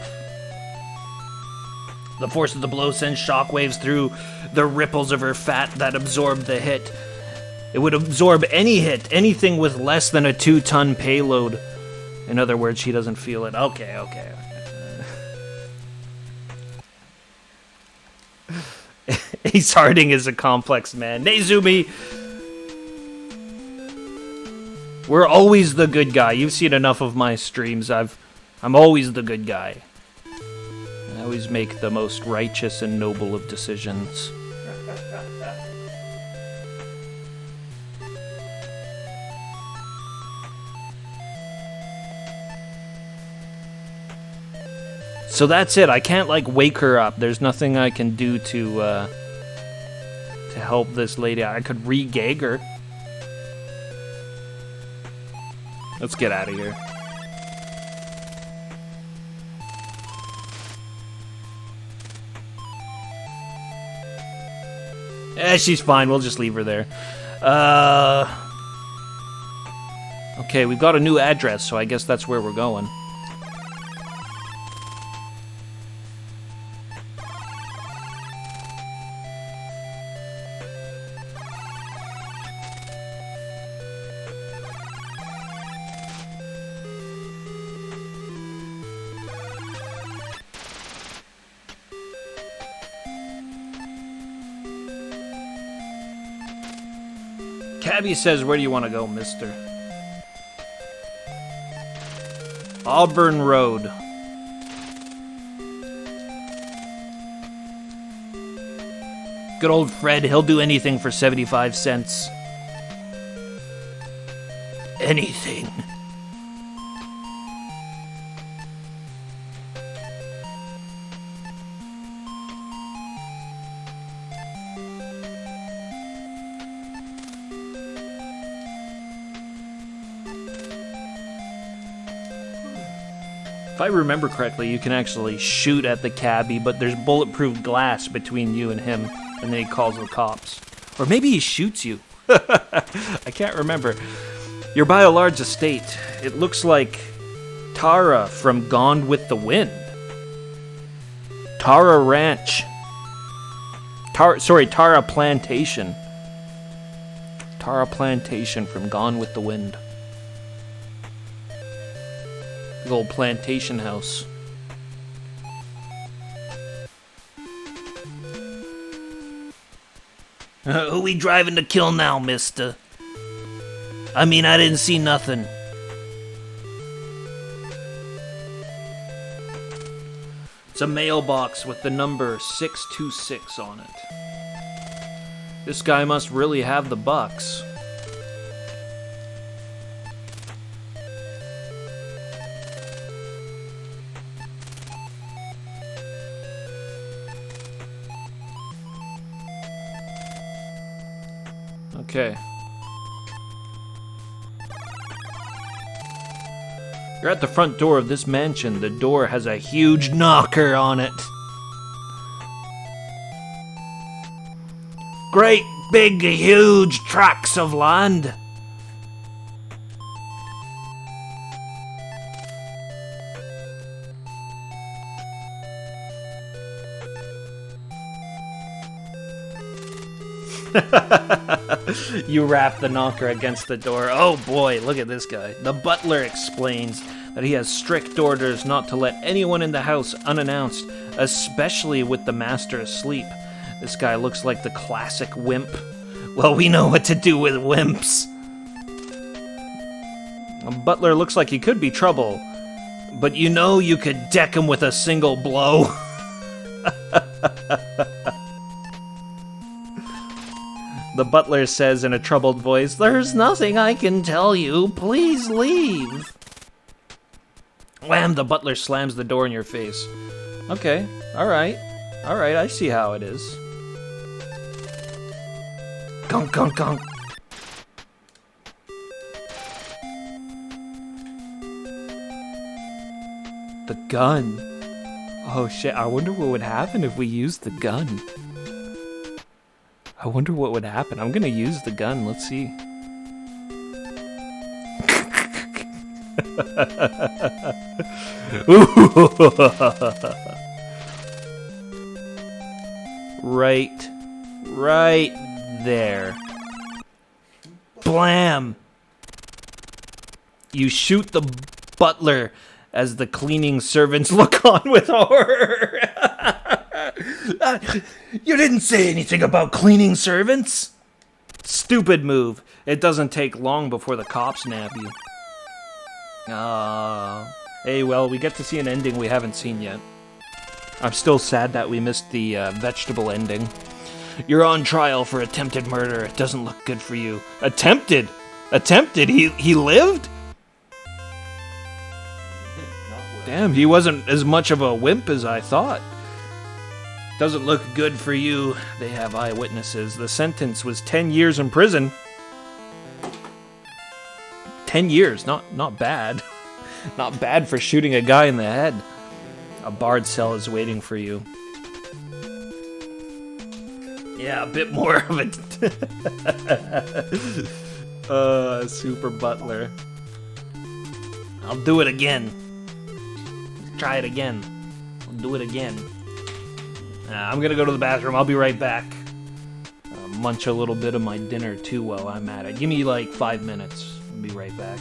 The force of the blow sends shockwaves through the ripples of her fat that absorb the hit. It would absorb any hit, anything with less than a 2-ton payload. In other words, she doesn't feel it. Okay. Ace Harding is a complex man. Nezumi! We're always the good guy. You've seen enough of my streams. I'm always the good guy. I always make the most righteous and noble of decisions. So that's it. I can't, like, wake her up. There's nothing I can do to help this lady. I could re-gag her. Let's get out of here. She's fine. We'll just leave her there. Okay, we've got a new address, so I guess that's where we're going. Cabby says, where do you want to go, mister? Auburn Road. Good old Fred, he'll do anything for 75 cents. Anything. If I remember correctly, you can actually shoot at the cabbie, but there's bulletproof glass between you and him, and then he calls the cops. Or maybe he shoots you. I can't remember. You're by a large estate. It looks like Tara from Gone with the Wind. Tara Ranch. Tara Plantation. Tara Plantation from Gone with the Wind. Big old plantation house. Who we driving to kill now, mister? I mean, I didn't see nothing. It's a mailbox with the number 626 on it. This guy must really have the bucks. Okay. You're at the front door of this mansion. The door has a huge knocker on it. Great big huge tracts of land. You rap the knocker against the door. Oh boy, look at this guy. The butler explains that he has strict orders not to let anyone in the house unannounced, especially with the master asleep. This guy looks like the classic wimp. Well, we know what to do with wimps. A butler looks like he could be trouble, but you know you could deck him with a single blow. The butler says in a troubled voice, "There's nothing I can tell you. Please leave." Wham! The butler slams the door in your face. Okay, alright, I see how it is. Gunk, gunk, gunk. The gun. Oh shit, I wonder what would happen if we used the gun. I wonder what would happen. I'm gonna use the gun. Let's see. Right there. Blam! You shoot the butler as the cleaning servants look on with horror. You didn't say anything about cleaning servants. Stupid move. It doesn't take long before the cops nab you. Hey, well, we get to see an ending we haven't seen yet. I'm still sad that we missed the vegetable ending. You're on trial for attempted murder. It doesn't look good for you. Attempted? He lived? Damn, he wasn't as much of a wimp as I thought. Doesn't look good for you. They have eyewitnesses. The sentence was 10 years in prison. 10 years, not bad. Not bad for shooting a guy in the head. A barred cell is waiting for you. Yeah, a bit more of it. Super butler. I'll do it again. Try it again. I'll do it again. I'm gonna go to the bathroom. I'll be right back. Munch a little bit of my dinner too while I'm at it. Give me like 5 minutes. I'll be right back.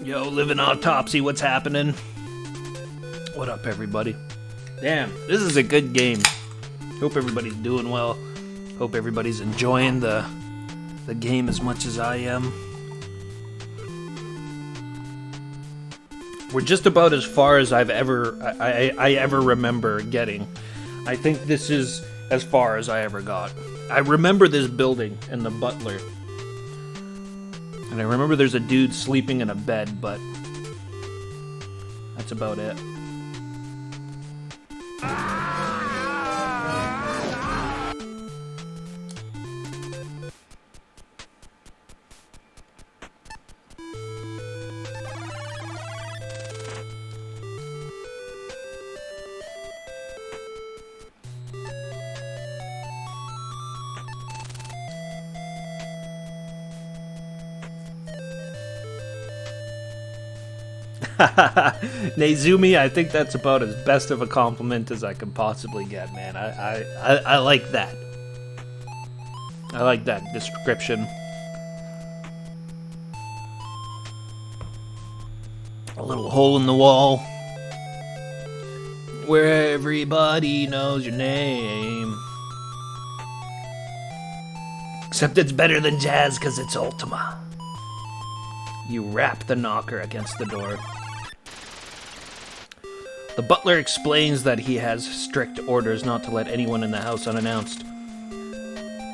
Yo, living autopsy, what's happening? What up, everybody? Damn, this is a good game. Hope everybody's doing well. Hope everybody's enjoying the game as much as I am. We're just about as far as I ever remember getting. I think this is as far as I ever got. I remember this building and the butler. And I remember there's a dude sleeping in a bed, but that's about it. Nezumi, I think that's about as best of a compliment as I can possibly get, man. I like that. I like that description. A little hole in the wall where everybody knows your name. Except it's better than jazz because it's Ultima. You rap the knocker against the door. The butler explains that he has strict orders not to let anyone in the house unannounced.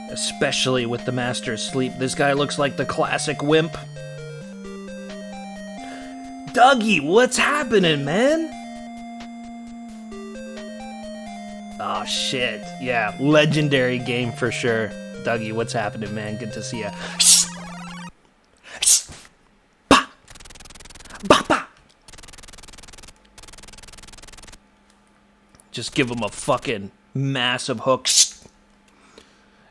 Especially with the master asleep. This guy looks like the classic wimp. Dougie, what's happening, man? Oh, shit. Yeah, legendary game for sure. Dougie, what's happening, man? Good to see ya. Just give him a fucking massive hook.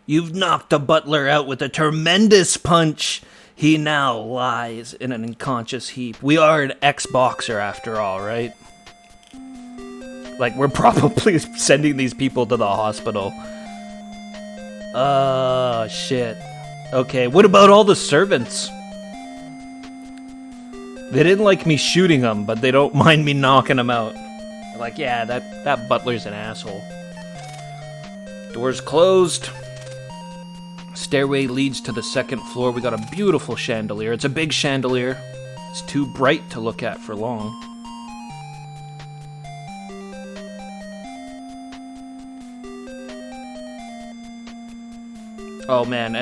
You've knocked the butler out with a tremendous punch. He now lies in an unconscious heap. We are an ex-boxer after all, right? Like, we're probably sending these people to the hospital. Oh, shit. Okay, what about all the servants? They didn't like me shooting them, but they don't mind me knocking them out. They're like, yeah, that butler's an asshole. Doors closed. Stairway leads to the second floor. We got a beautiful chandelier. It's a big chandelier. It's too bright to look at for long. Oh man,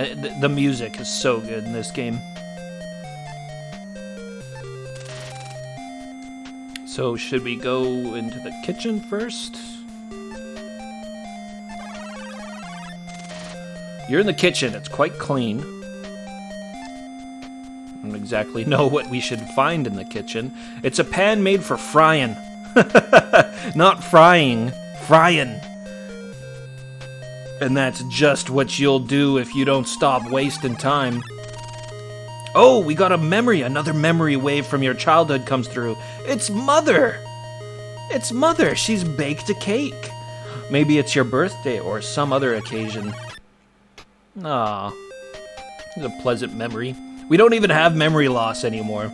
the music is so good in this game. So should we go into the kitchen first? You're in the kitchen. It's quite clean. I don't exactly know what we should find in the kitchen. It's a pan made for frying. Not frying. Frying. And that's just what you'll do if you don't stop wasting time. Oh, we got a memory. Another memory wave from your childhood comes through. It's Mother. It's Mother. She's baked a cake. Maybe it's your birthday or some other occasion. Ah, it's a pleasant memory. We don't even have memory loss anymore.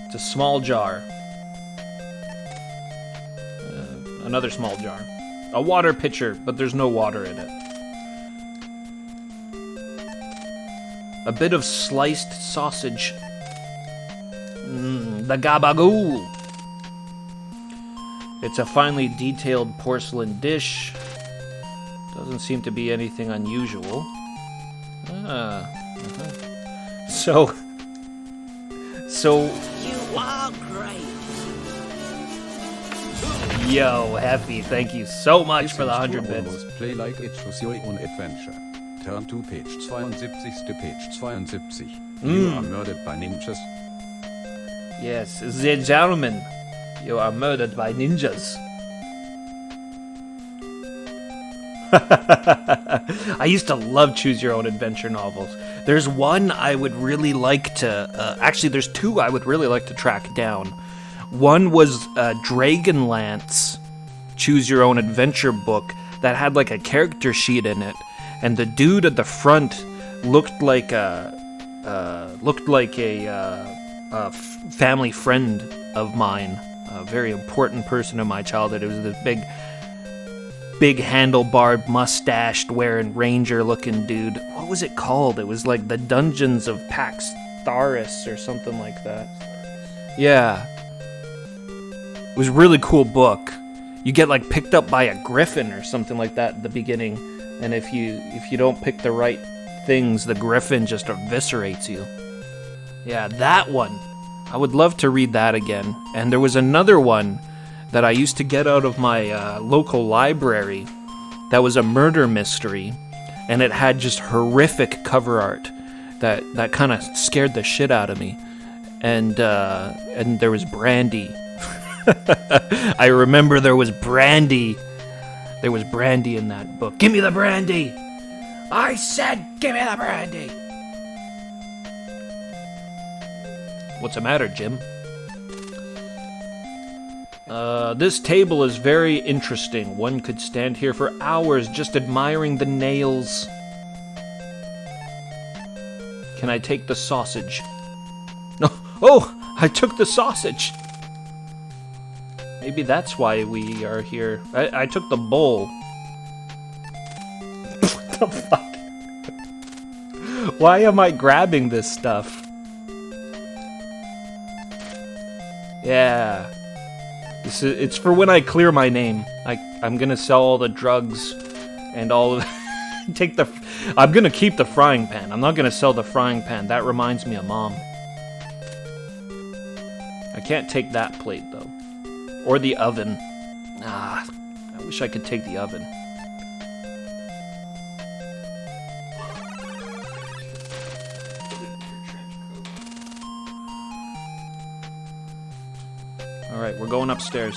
It's a small jar. Another small jar. A water pitcher, but there's no water in it. A bit of sliced sausage. The gabagool. It's a finely detailed porcelain dish. Doesn't seem to be anything unusual. So. You are great. Yo, Happy, thank you so much for the 100 bits. Play like it was your own adventure. Turn to page 72 to page 72. You are murdered by ninjas. Yes, the gentlemen, you are murdered by ninjas. I used to love choose your own adventure novels. There's one I would really like to, actually there's two I would really like to track down. One was Dragonlance choose your own adventure book that had like a character sheet in it, and the dude at the front looked like a looked like a family friend of mine, a very important person in my childhood. It was this big handlebar, mustached, wearing ranger-looking dude. What was it called? It was like the Dungeons of Paxtaris or something like that. Yeah. It was a really cool book. You get like picked up by a griffin or something like that at the beginning, and if you don't pick the right things, the griffin just eviscerates you. Yeah, that one. I would love to read that again. And there was another one that I used to get out of my local library that was a murder mystery, and it had just horrific cover art that kind of scared the shit out of me. And there was brandy. I remember there was brandy. There was brandy in that book. Give me the brandy! I said, give me the brandy! What's the matter, Jim? This table is very interesting. One could stand here for hours just admiring the nails. Can I take the sausage? No. Oh, I took the sausage. Maybe that's why we are here. I took the bowl. What the fuck? Why am I grabbing this stuff? Yeah. It's for when I clear my name. I'm gonna sell all the drugs and all of I'm gonna keep the frying pan. I'm not gonna sell the frying pan. That reminds me of Mom. I can't take that plate though. Or the oven. I wish I could take the oven. Alright, we're going upstairs.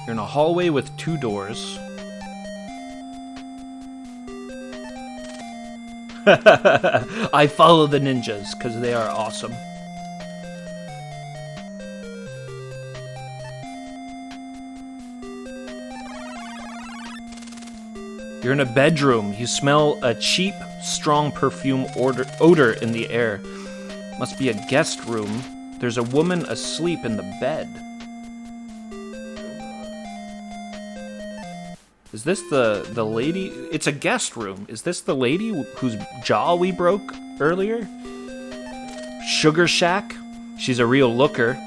You're in a hallway with 2 doors. I follow the ninjas, because they are awesome. You're in a bedroom. You smell a cheap, strong perfume odor in the air. Must be a guest room. There's a woman asleep in the bed. Is this the lady? It's a guest room. Is this the lady whose jaw we broke earlier? Sugar Shack? She's a real looker.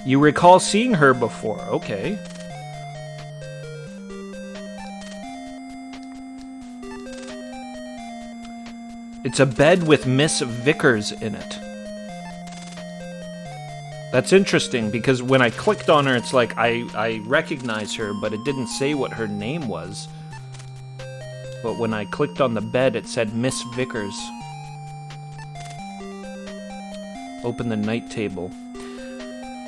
You recall seeing her before. Okay. It's a bed with Miss Vickers in it. That's interesting, because when I clicked on her, it's like I recognize her, but it didn't say what her name was. But when I clicked on the bed, it said Miss Vickers. Open the night table.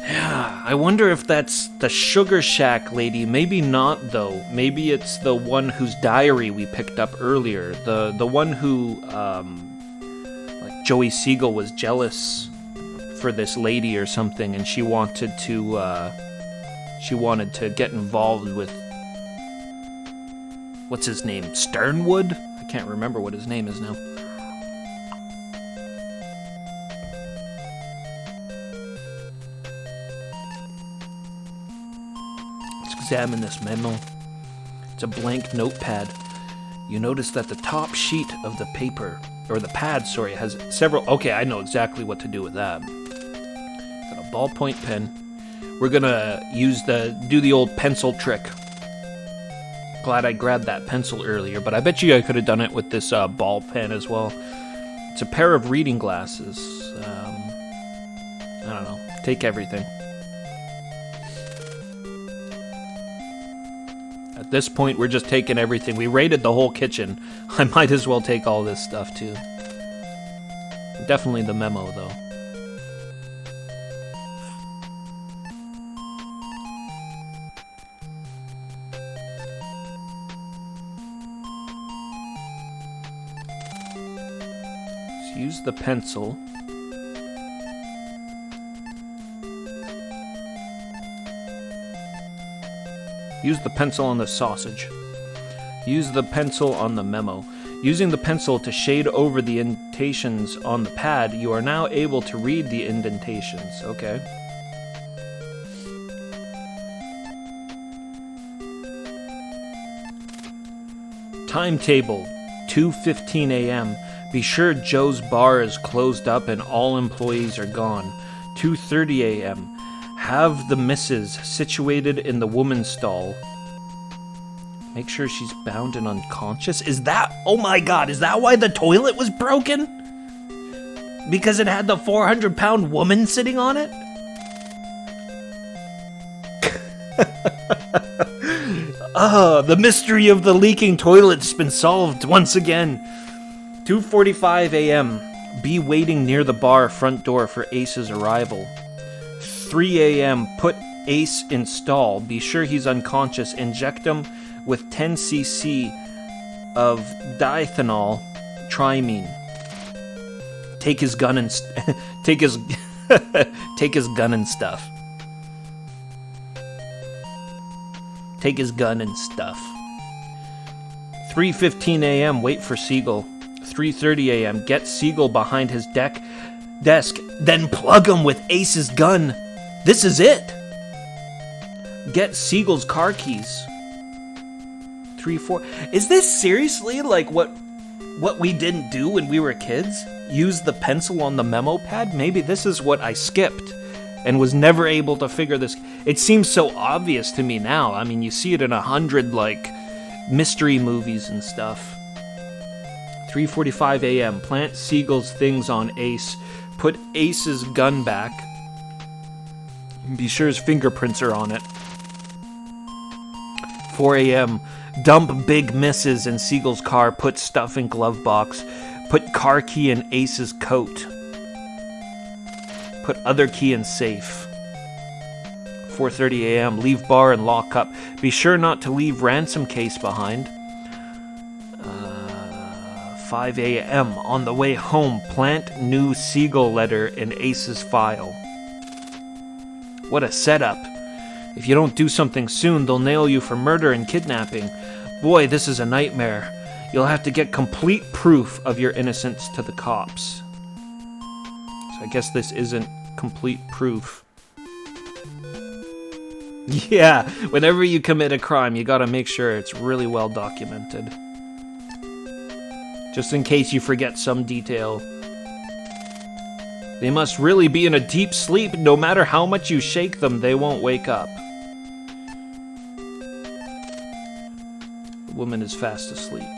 Yeah, I wonder if that's the Sugar Shack lady. Maybe not, though. Maybe it's the one whose diary we picked up earlier. The one who, like Joey Siegel was jealous for this lady or something, and she wanted to get involved with, what's his name? Sternwood? I can't remember what his name is now. Examine this memo. It's a blank notepad. You notice that the top sheet of the paper, or the pad, sorry, has several... Okay, I know exactly what to do with that. Got a ballpoint pen. We're gonna do the old pencil trick. Glad I grabbed that pencil earlier, but I bet you I could have done it with this ball pen as well. It's a pair of reading glasses. I don't know. Take everything. At this point, we're just taking everything. We raided the whole kitchen. I might as well take all this stuff, too. Definitely the memo, though. Let's use the pencil. Use the pencil on the sausage. Use the pencil on the memo. Using the pencil to shade over the indentations on the pad, you are now able to read the indentations. Okay. Timetable, 2:15 a.m. Be sure Joe's bar is closed up and all employees are gone. 2:30 a.m. Have the missus situated in the woman's stall. Make sure she's bound and unconscious. Is that... Oh my god, is that why the toilet was broken? Because it had the 400-pound woman sitting on it? The mystery of the leaking toilet's been solved once again. 2:45 a.m. Be waiting near the bar front door for Ace's arrival. 3 a.m. Put Ace in stall. Be sure he's unconscious. Inject him with 10 cc of diethanol triamine. Take his gun and take his gun and stuff. Take his gun and stuff. 3:15 a.m. Wait for Siegel. 3:30 a.m. Get Siegel behind his desk, then plug him with Ace's gun. This is it. Get Siegel's car keys. 3-4. Is this seriously like what we didn't do when we were kids? Use the pencil on the memo pad? Maybe this is what I skipped and was never able to figure this. It seems so obvious to me now. I mean, you see it in 100 like mystery movies and stuff. 3:45 a.m. Plant Siegel's things on Ace. Put Ace's gun back. Be sure his fingerprints are on it. 4 a.m. Dump Big Misses in Siegel's car. Put stuff in glove box. Put car key in Ace's coat. Put other key in safe. 4:30 a.m. Leave bar and lock up. Be sure not to leave ransom case behind. 5 a.m. On the way home, plant new Siegel letter in Ace's file. What a setup. If you don't do something soon, they'll nail you for murder and kidnapping. Boy, this is a nightmare. You'll have to get complete proof of your innocence to the cops. So I guess this isn't complete proof. Yeah, whenever you commit a crime, you gotta make sure it's really well documented. Just in case you forget some detail. They must really be in a deep sleep. No matter how much you shake them, they won't wake up. The woman is fast asleep.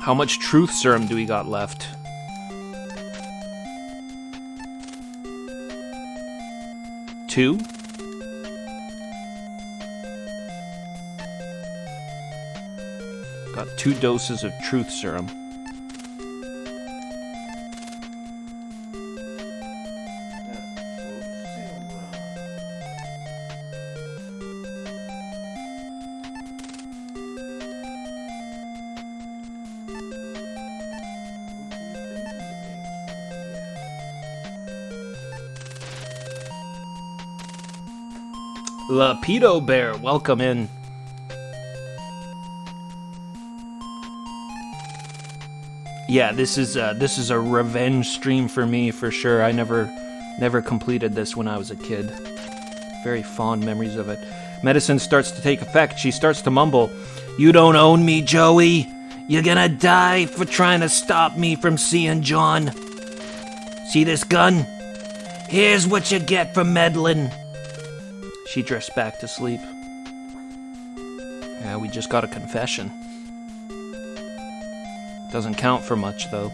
How much truth serum do we got left? 2. Got 2 doses of truth serum. Lapido Bear, welcome in. Yeah, this is a revenge stream for me for sure. I never completed this when I was a kid. Very fond memories of it. Medicine starts to take effect. She starts to mumble, "You don't own me, Joey. You're gonna die for trying to stop me from seeing John. See this gun? Here's what you get for meddling." She drifts back to sleep. Yeah, we just got a confession. Doesn't count for much, though.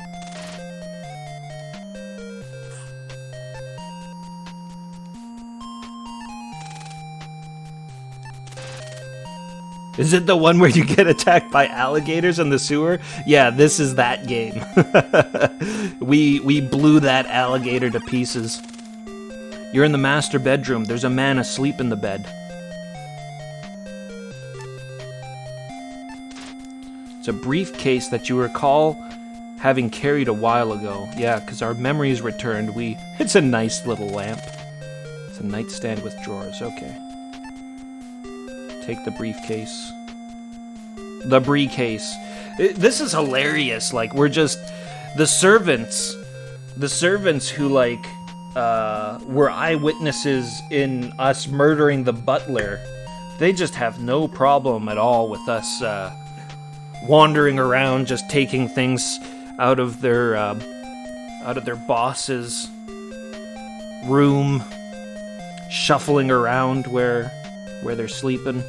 Is it the one where you get attacked by alligators in the sewer? Yeah, this is that game. We blew that alligator to pieces. You're in the master bedroom. There's a man asleep in the bed. It's a briefcase that you recall having carried a while ago. Yeah, because our memories returned. It's a nice little lamp. It's a nightstand with drawers. Okay. Take the briefcase. The briefcase. This is hilarious. Like, we're just... The servants who, like, were eyewitnesses in us murdering the butler, they just have no problem at all with us wandering around, just taking things out of their boss's room, shuffling around where they're sleeping.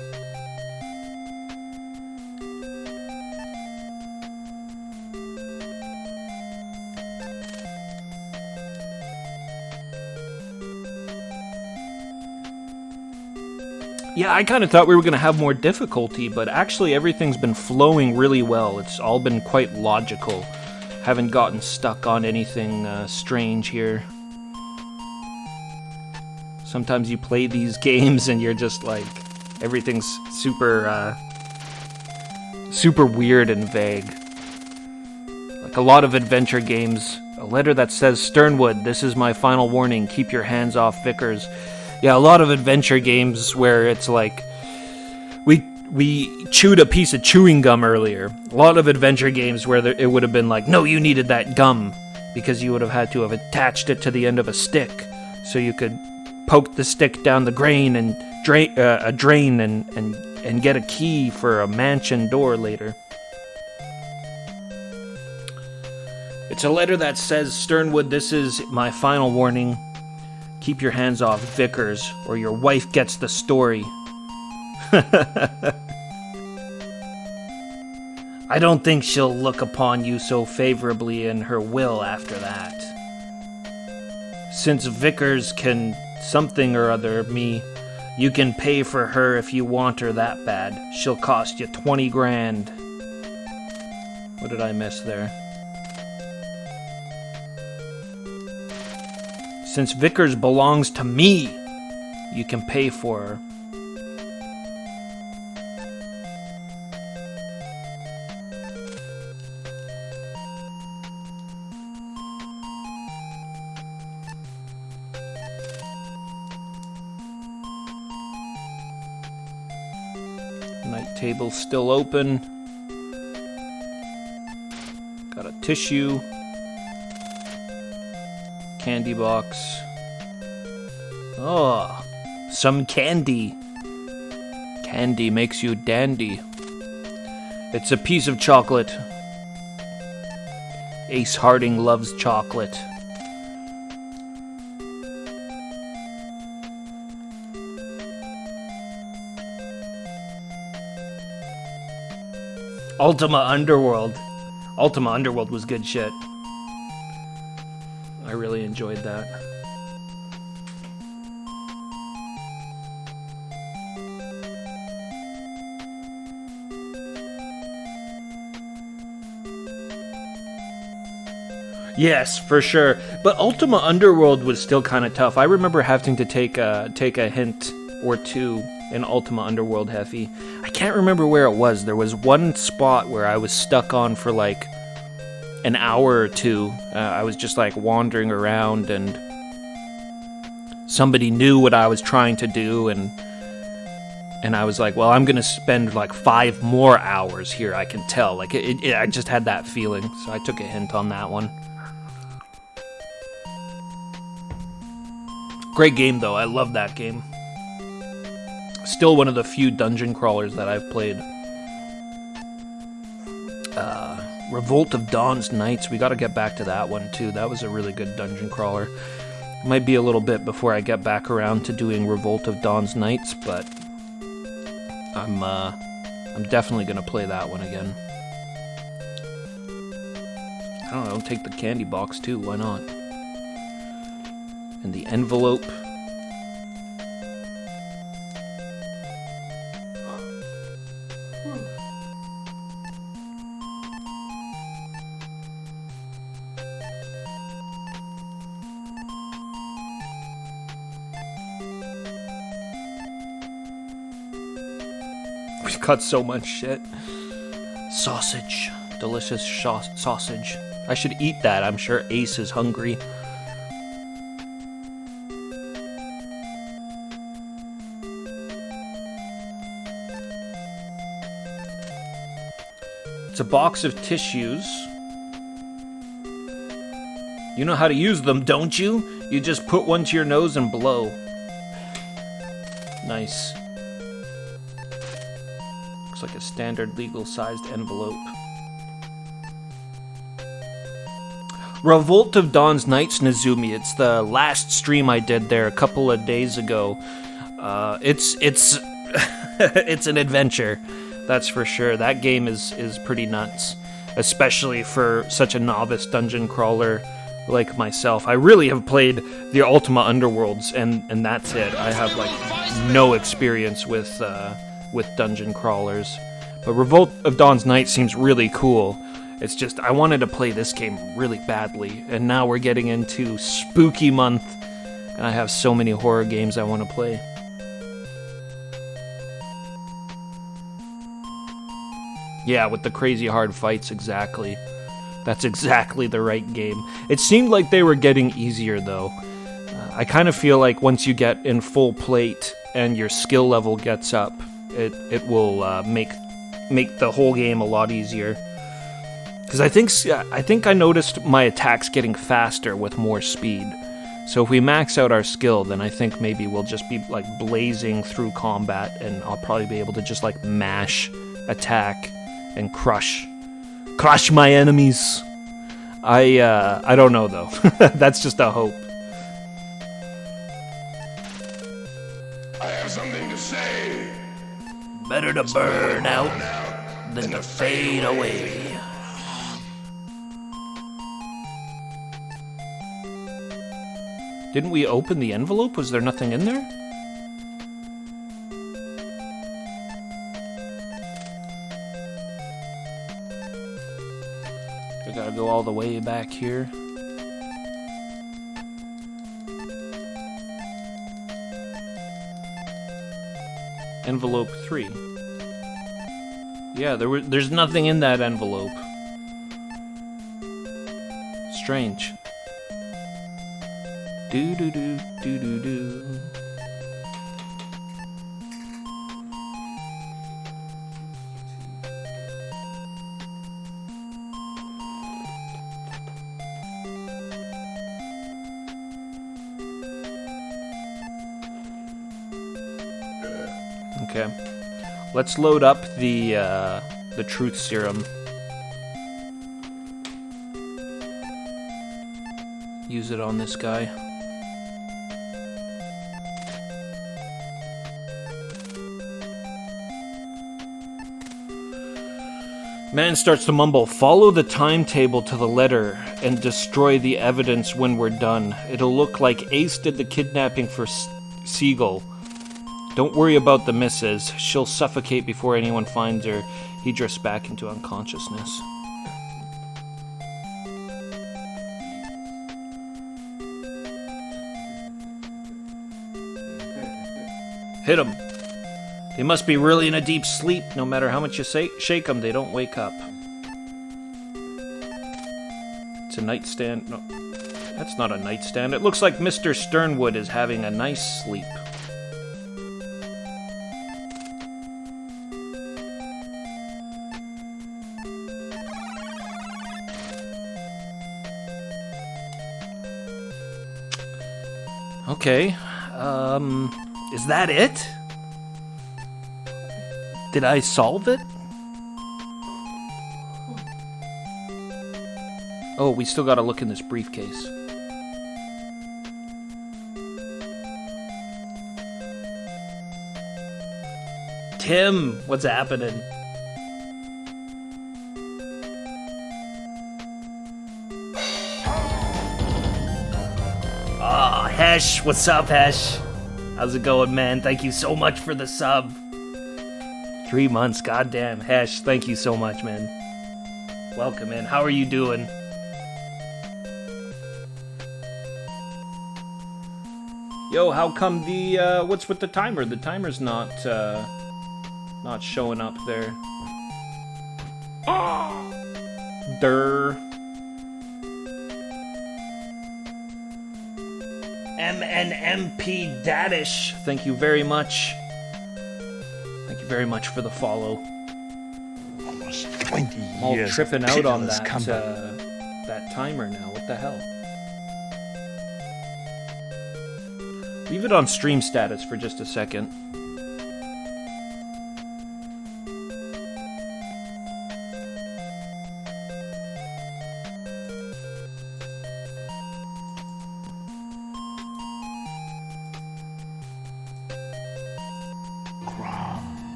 Yeah, I kind of thought we were going to have more difficulty, but actually everything's been flowing really well. It's all been quite logical. Haven't gotten stuck on anything strange here. Sometimes you play these games and you're just like, everything's super weird and vague. Like a lot of adventure games. A letter that says, Sternwood, this is my final warning. Keep your hands off Vickers. Yeah, a lot of adventure games where it's like, we chewed a piece of chewing gum earlier. A lot of adventure games where it would have been like, no, you needed that gum, because you would have had to have attached it to the end of a stick, so you could poke the stick down the drain and get a key for a mansion door later. It's a letter that says, Sternwood, this is my final warning. Keep your hands off Vickers, or your wife gets the story. I don't think she'll look upon you so favorably in her will after that. Since Vickers can something or other me, you can pay for her if you want her that bad. She'll cost you 20 grand. What did I miss there? Since Vickers belongs to me, you can pay for her. Night table's still open. Got a tissue. Candy box. Oh, some candy. Candy makes you dandy. It's a piece of chocolate. Ace Harding loves chocolate. Ultima Underworld. Ultima Underworld was good shit. I really enjoyed that. Yes, for sure. But Ultima Underworld was still kind of tough. I remember having to take a hint or two in Ultima Underworld Heavy. I can't remember where it was. There was one spot where I was stuck on for like an hour or two. I was just like wandering around, and somebody knew what I was trying to do, and I was like, well, I'm gonna spend like 5 more hours here. I can tell. Like I just had that feeling, so I took a hint on that one. Great game though. I love that game. Still one of the few dungeon crawlers that I've played. Revolt of Dawn's Knights, we gotta get back to that one too. That was a really good dungeon crawler. Might be a little bit before I get back around to doing Revolt of Dawn's Knights, but I'm definitely gonna play that one again. I don't know, take the candy box too, why not? And the envelope. We got so much shit. Sausage. Delicious sausage. I should eat that. I'm sure Ace is hungry. It's a box of tissues. You know how to use them, don't you? You just put one to your nose and blow. Nice. Looks like a standard legal-sized envelope. Revolt of Dawn's Nights, Nezumi. It's the last stream I did there a couple of days ago. It's it's an adventure, that's for sure. That game is pretty nuts, especially for such a novice dungeon crawler like myself. I really have played the Ultima Underworlds, and that's it. I have like no experience with dungeon crawlers. But Revolt of Dawn's Night seems really cool. It's just, I wanted to play this game really badly, and now we're getting into spooky month, and I have so many horror games I want to play. Yeah, with the crazy hard fights, exactly. That's exactly the right game. It seemed like they were getting easier, though. I kind of feel like once you get in full plate and your skill level gets up, it will make the whole game a lot easier. Because I think I noticed my attacks getting faster with more speed. So if we max out our skill, then I think maybe we'll just be like blazing through combat, and I'll probably be able to just like mash, attack, and crush my enemies. I don't know though. That's just a hope. I have something to say. Better to burn out than to fade away. Didn't we open the envelope? Was there nothing in there? I gotta go all the way back here. Envelope 3. Yeah, there's nothing in that envelope. Strange. Do do do do do do. Okay, let's load up the truth serum. Use it on this guy. Man starts to mumble, "Follow the timetable to the letter and destroy the evidence when we're done. It'll look like Ace did the kidnapping for Siegel. Don't worry about the missus. She'll suffocate before anyone finds her." He drifts back into unconsciousness. Hit him. They must be really in a deep sleep. No matter how much you shake them, they don't wake up. It's a nightstand. No, that's not a nightstand. It looks like Mr. Sternwood is having a nice sleep. Okay. Is that it? Did I solve it? Oh, we still gotta look in this briefcase. Tim, what's happening? Oh, Hesh, what's up, Hesh? How's it going, man? Thank you so much for the sub. 3 months, goddamn. Hesh, thank you so much, man. Welcome in. How are you doing? Yo, how come the, what's with the timer? The timer's not showing up there. Durr. MNMP Dadish, thank you very much. Thank you very much for the follow. Almost 20 I'm all years. tripping of out on pitiless that combat. that timer now. What the hell? Leave it on stream status for just a second.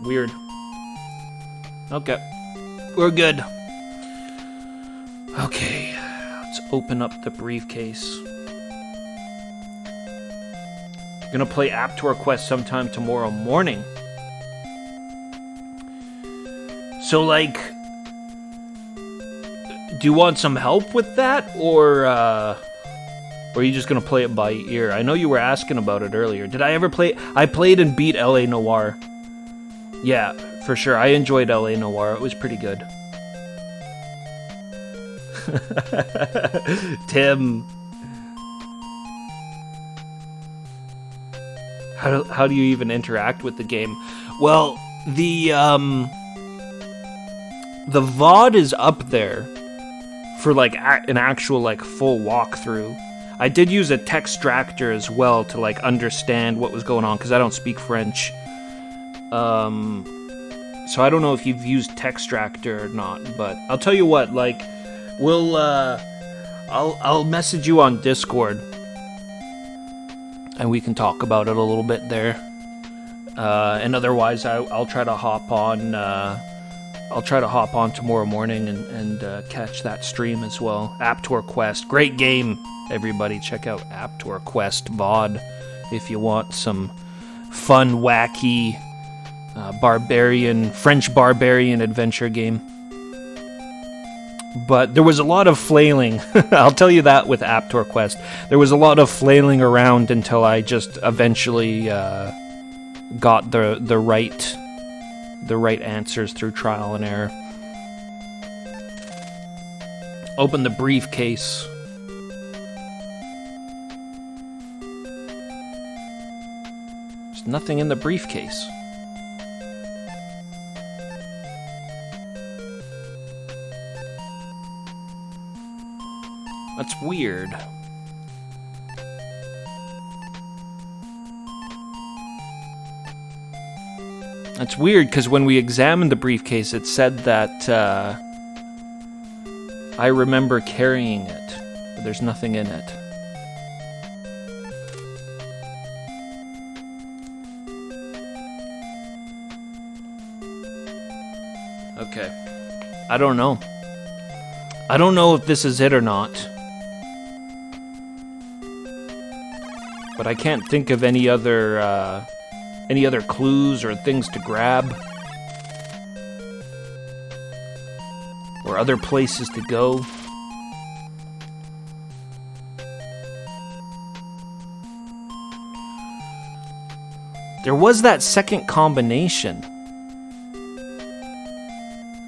Weird. Okay. We're good. Okay. Let's open up the briefcase. Gonna play App Tour Quest sometime tomorrow morning. So, like, do you want some help with that, or are you just gonna play it by ear? I know you were asking about it earlier. Did I ever play? I played and beat LA Noir. Yeah, for sure. I enjoyed LA Noir. It was pretty good. Tim. How do you even interact with the game? Well, the VOD is up there for like an actual like full walkthrough. I did use a textractor as well to like understand what was going on because I don't speak French. So I don't know if you've used textractor or not, but I'll tell you what, like, I'll message you on Discord, and we can talk about it a little bit there. And otherwise, I'll try to hop on. I'll try to hop on tomorrow morning and catch that stream as well. App Tour Quest, great game, everybody. Check out App Tour Quest VOD if you want some fun, wacky. French barbarian adventure game. But there was a lot of flailing. I'll tell you that with App Tour Quest. There was a lot of flailing around until I just eventually got the right answers through trial and error. Open the briefcase. There's nothing in the briefcase. That's weird. That's weird because when we examined the briefcase, it said that I remember carrying it, but there's nothing in it. Okay. I don't know. I don't know if this is it or not. But I can't think of any other clues or things to grab. Or other places to go. There was that second combination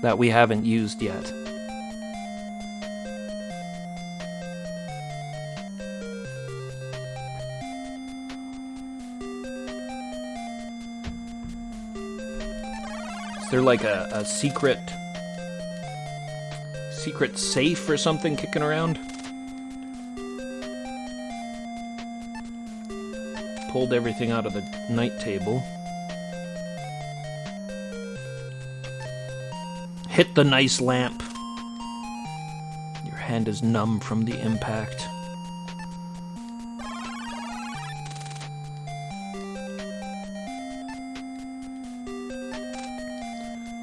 that we haven't used yet. Is there like a secret safe or something kicking around? Pulled everything out of the night table. Hit the nice lamp. Your hand is numb from the impact.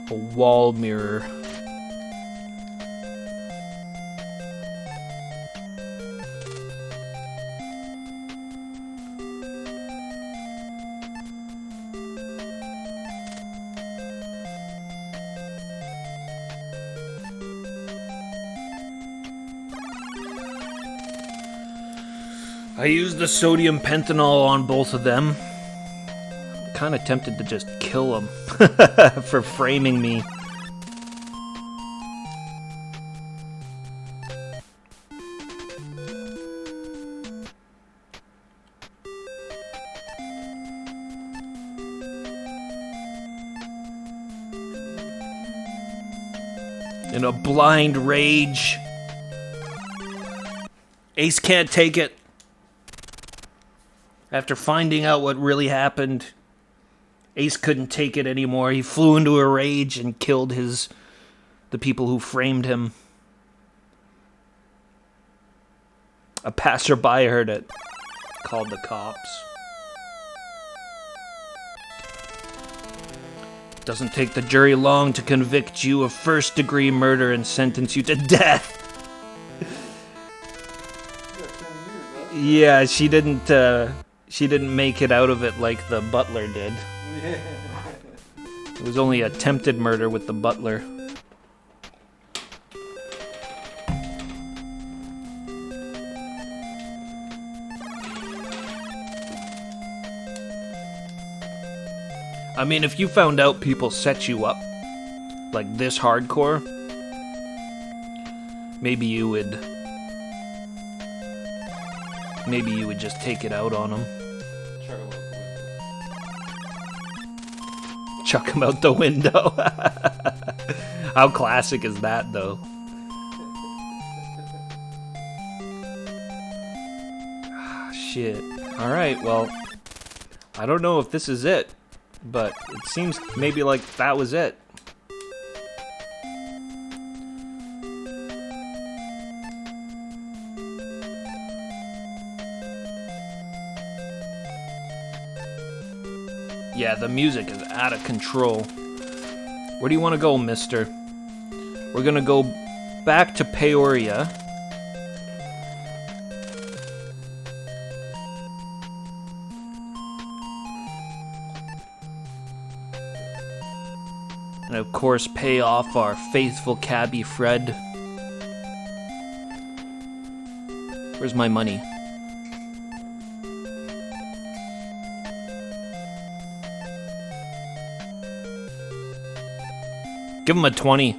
A wall mirror. I used the sodium pentanol on both of them. I'm kind of tempted to just kill them for framing me. in a blind rage. Ace can't take it. After finding out what really happened, Ace couldn't take it anymore. He flew into a rage and killed the people who framed him. A passerby heard it, called the cops. Doesn't take the jury long to convict you of first-degree murder and sentence you to death. Yeah, she didn't make it out of it like the butler did. It was only attempted murder with the butler. I mean, if you found out people set you up like this hardcore, maybe you would just take it out on them. Chuck him out the window. How classic is that, though? Shit. Alright, well, I don't know if this is it, but it seems maybe like that was it. Yeah, the music is out of control. Where do you want to go, mister? We're gonna go back to Peoria. And of course, pay off our faithful cabbie Fred. Where's my money? Give him a 20.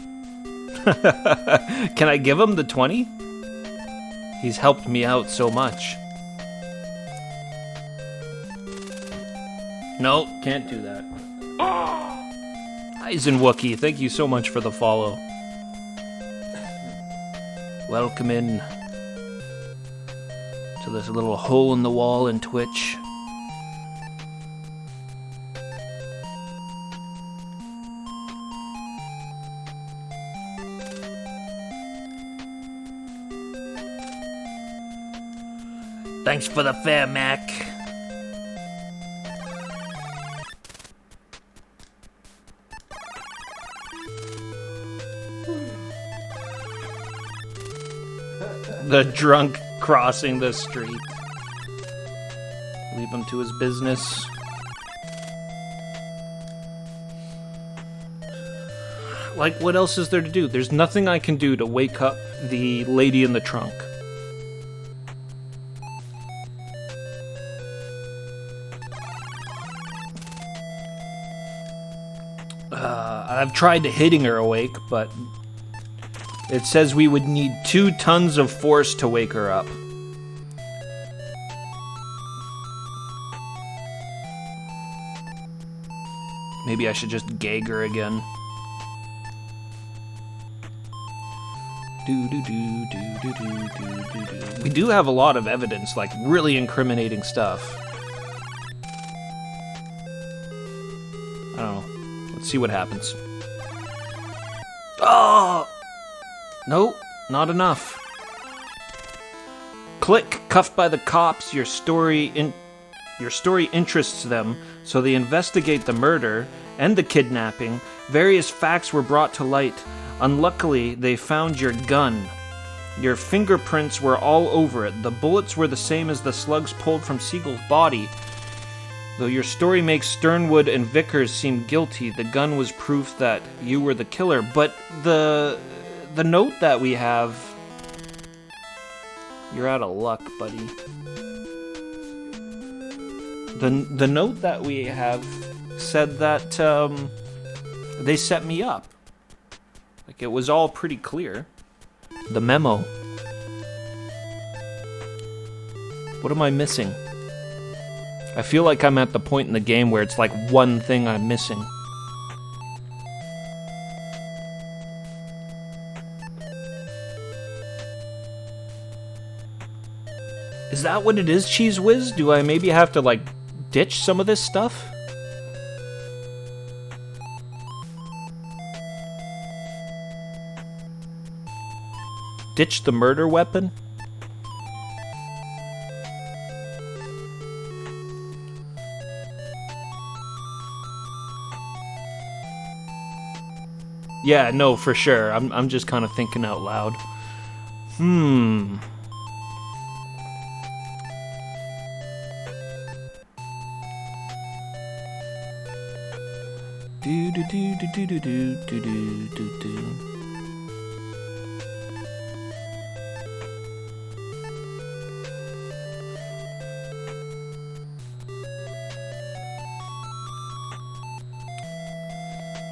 Can I give him the 20? He's helped me out so much. No, can't do that. Eisenwookie, thank you so much for the follow. Welcome in to this little hole in the wall in Twitch. Thanks for the fare, Mac. The drunk crossing the street. Leave him to his business. Like, what else is there to do? There's nothing I can do to wake up the lady in the trunk. I've tried hitting her awake, but it says we would need 2 tons of force to wake her up. Maybe I should just gag her again. We do have a lot of evidence, like really incriminating stuff. I don't know. Let's see what happens. Oh! No, not enough. Click, cuffed by the cops. Your story interests them, so they investigate the murder and the kidnapping. Various facts were brought to light. Unluckily, they found your gun. Your fingerprints were all over it. The bullets were the same as the slugs pulled from Siegel's body. Though your story makes Sternwood and Vickers seem guilty, the gun was proof that you were the killer. But the note that we have... You're out of luck, buddy. The note that we have said that they set me up. Like, it was all pretty clear. The memo. What am I missing? I feel like I'm at the point in the game where it's like one thing I'm missing. Is that what it is, Cheese Whiz? Do I maybe have to, like, ditch some of this stuff? Ditch the murder weapon? Yeah, no, for sure. I'm just kind of thinking out loud. Do do do do do do do do do do.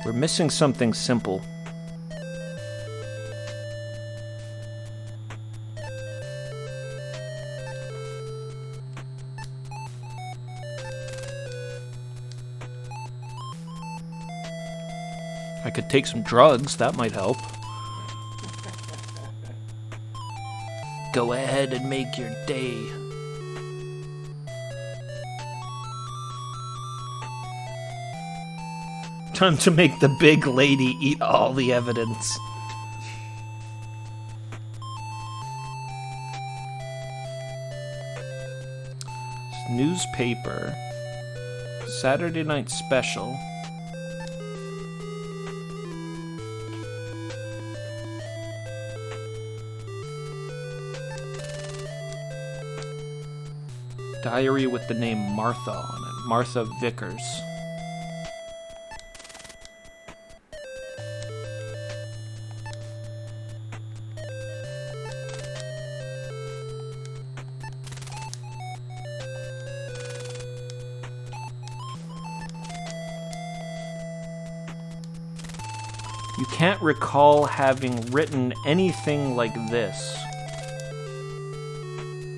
We're missing something simple. I could take some drugs, that might help. Go ahead and make your day. Time to make the big lady eat all the evidence. Newspaper. Saturday night special. Diary with the name Martha on it. Martha Vickers. You can't recall having written anything like this.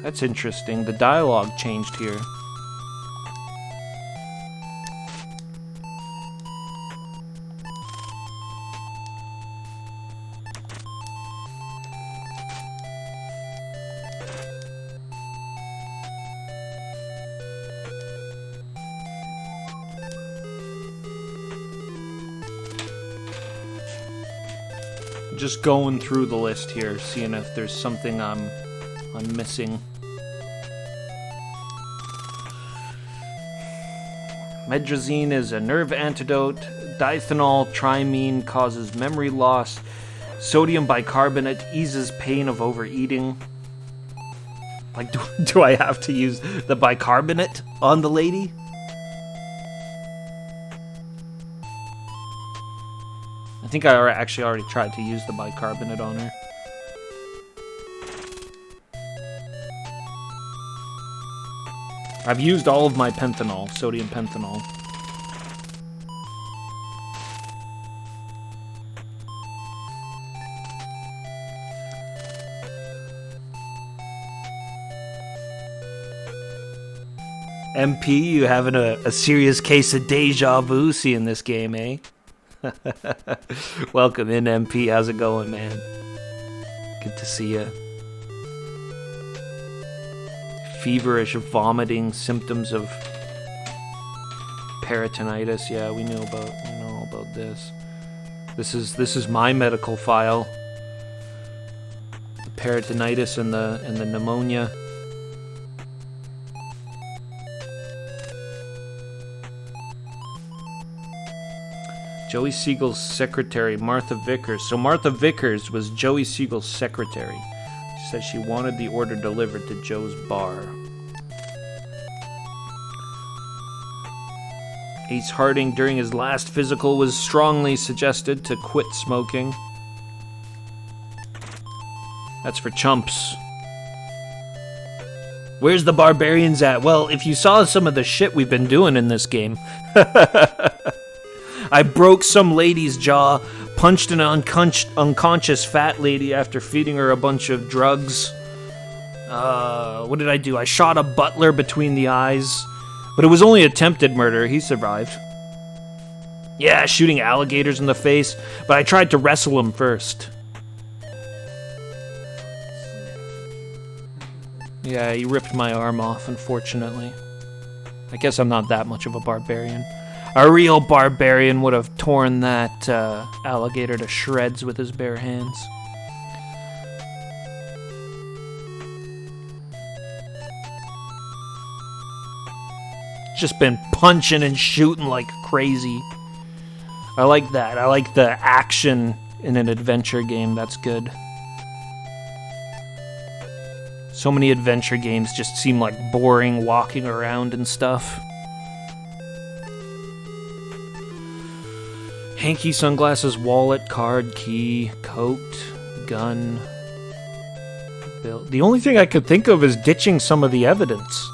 That's interesting. The dialogue changed here. Just going through the list here, seeing if there's something I'm missing. Medrazine is a nerve antidote. Diethanol triamine causes memory loss. Sodium bicarbonate eases pain of overeating. Like, do I have to use the bicarbonate on the lady? I think I actually already tried to use the bicarbonate on her. I've used all of my pentanol, sodium pentanol. MP, you having a serious case of deja vu seeing this game, eh? Welcome in, MP. How's it going, man? Good to see you. Feverish vomiting, symptoms of peritonitis. Yeah, we know about this. This is my medical file. The peritonitis and the pneumonia. Joey Siegel's secretary, Martha Vickers. So Martha Vickers was Joey Siegel's secretary. She said she wanted the order delivered to Joe's bar. Ace Harding, during his last physical, was strongly suggested to quit smoking. That's for chumps. Where's the barbarians at? Well, if you saw some of the shit we've been doing in this game... I broke some lady's jaw, punched an unconscious fat lady after feeding her a bunch of drugs. What did I do? I shot a butler between the eyes. But it was only attempted murder. He survived. Yeah, shooting alligators in the face. But I tried to wrestle him first. Yeah, he ripped my arm off, unfortunately. I guess I'm not that much of a barbarian. A real barbarian would have torn that alligator to shreds with his bare hands. Just been punching and shooting like crazy. I like that. I like the action in an adventure game. That's good. So many adventure games just seem like boring walking around and stuff. Hanky, sunglasses, wallet, card, key, coat, gun, bill. The only thing I could think of is ditching some of the evidence.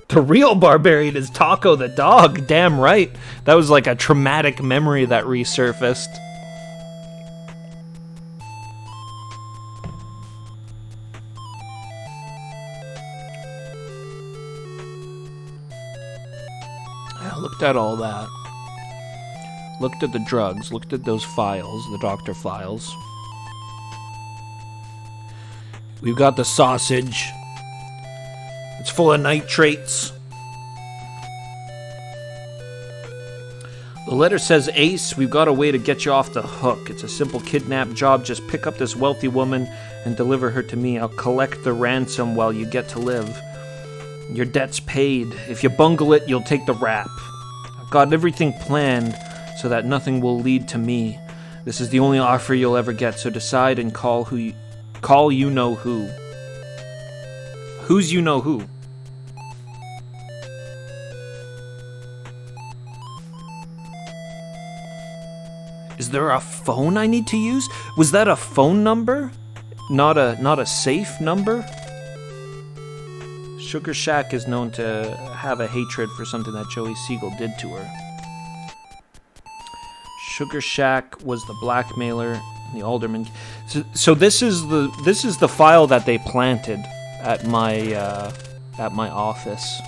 The real barbarian is Taco the dog. Damn right. That was like a traumatic memory that resurfaced. I looked at all that. Looked at the drugs. Looked at those files, the doctor files. We've got the sausage. It's full of nitrates. The letter says, Ace, we've got a way to get you off the hook. It's a simple kidnap job. Just pick up this wealthy woman and deliver her to me. I'll collect the ransom while you get to live. Your debt's paid. If you bungle it, you'll take the rap. I've got everything planned so that nothing will lead to me. This is the only offer you'll ever get, so decide and call you know who. Who's you know who? Is there a phone I need to use? Was that a phone number? Not a safe number? Sugar Shack is known to have a hatred for something that Joey Siegel did to her. Sugar Shack was the blackmailer, the alderman. So this is the file that they planted at my office.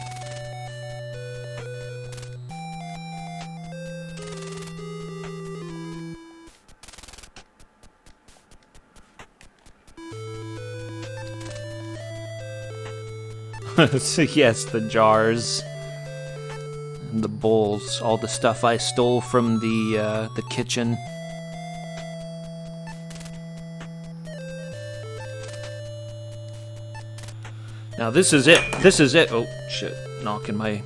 So yes, the jars and the bowls, all the stuff I stole from the kitchen. Now this is it. This is it. Oh shit! Knocking my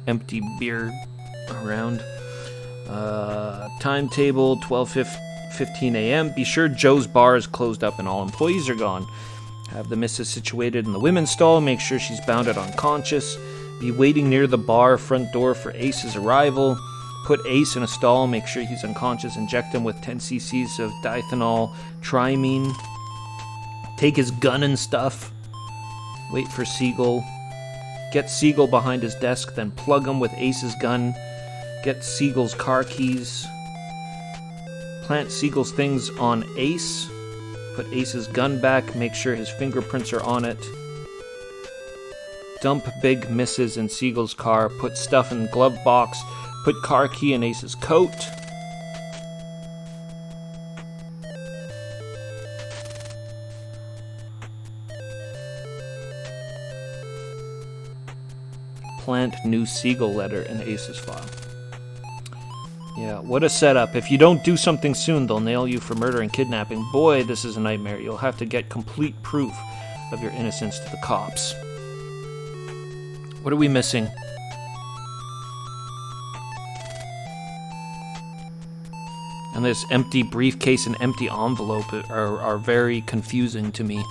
empty beer around. Timetable 12:15 a.m. Be sure Joe's bar is closed up and all employees are gone. Have the missus situated in the women's stall. Make sure she's bounded unconscious. Be waiting near the bar front door for Ace's arrival. Put Ace in a stall. Make sure he's unconscious. Inject him with 10 cc's of diethanol triamine. Take his gun and stuff. Wait for Siegel. Get Siegel behind his desk. Then plug him with Ace's gun. Get Siegel's car keys. Plant Siegel's things on Ace. Put Ace's gun back, make sure his fingerprints are on it. Dump Big Misses in Siegel's car, put stuff in glove box, put car key in Ace's coat. Plant new Siegel letter in Ace's file. Yeah, what a setup. If you don't do something soon, they'll nail you for murder and kidnapping. Boy, this is a nightmare. You'll have to get complete proof of your innocence to the cops. What are we missing? And this empty briefcase and empty envelope are very confusing to me.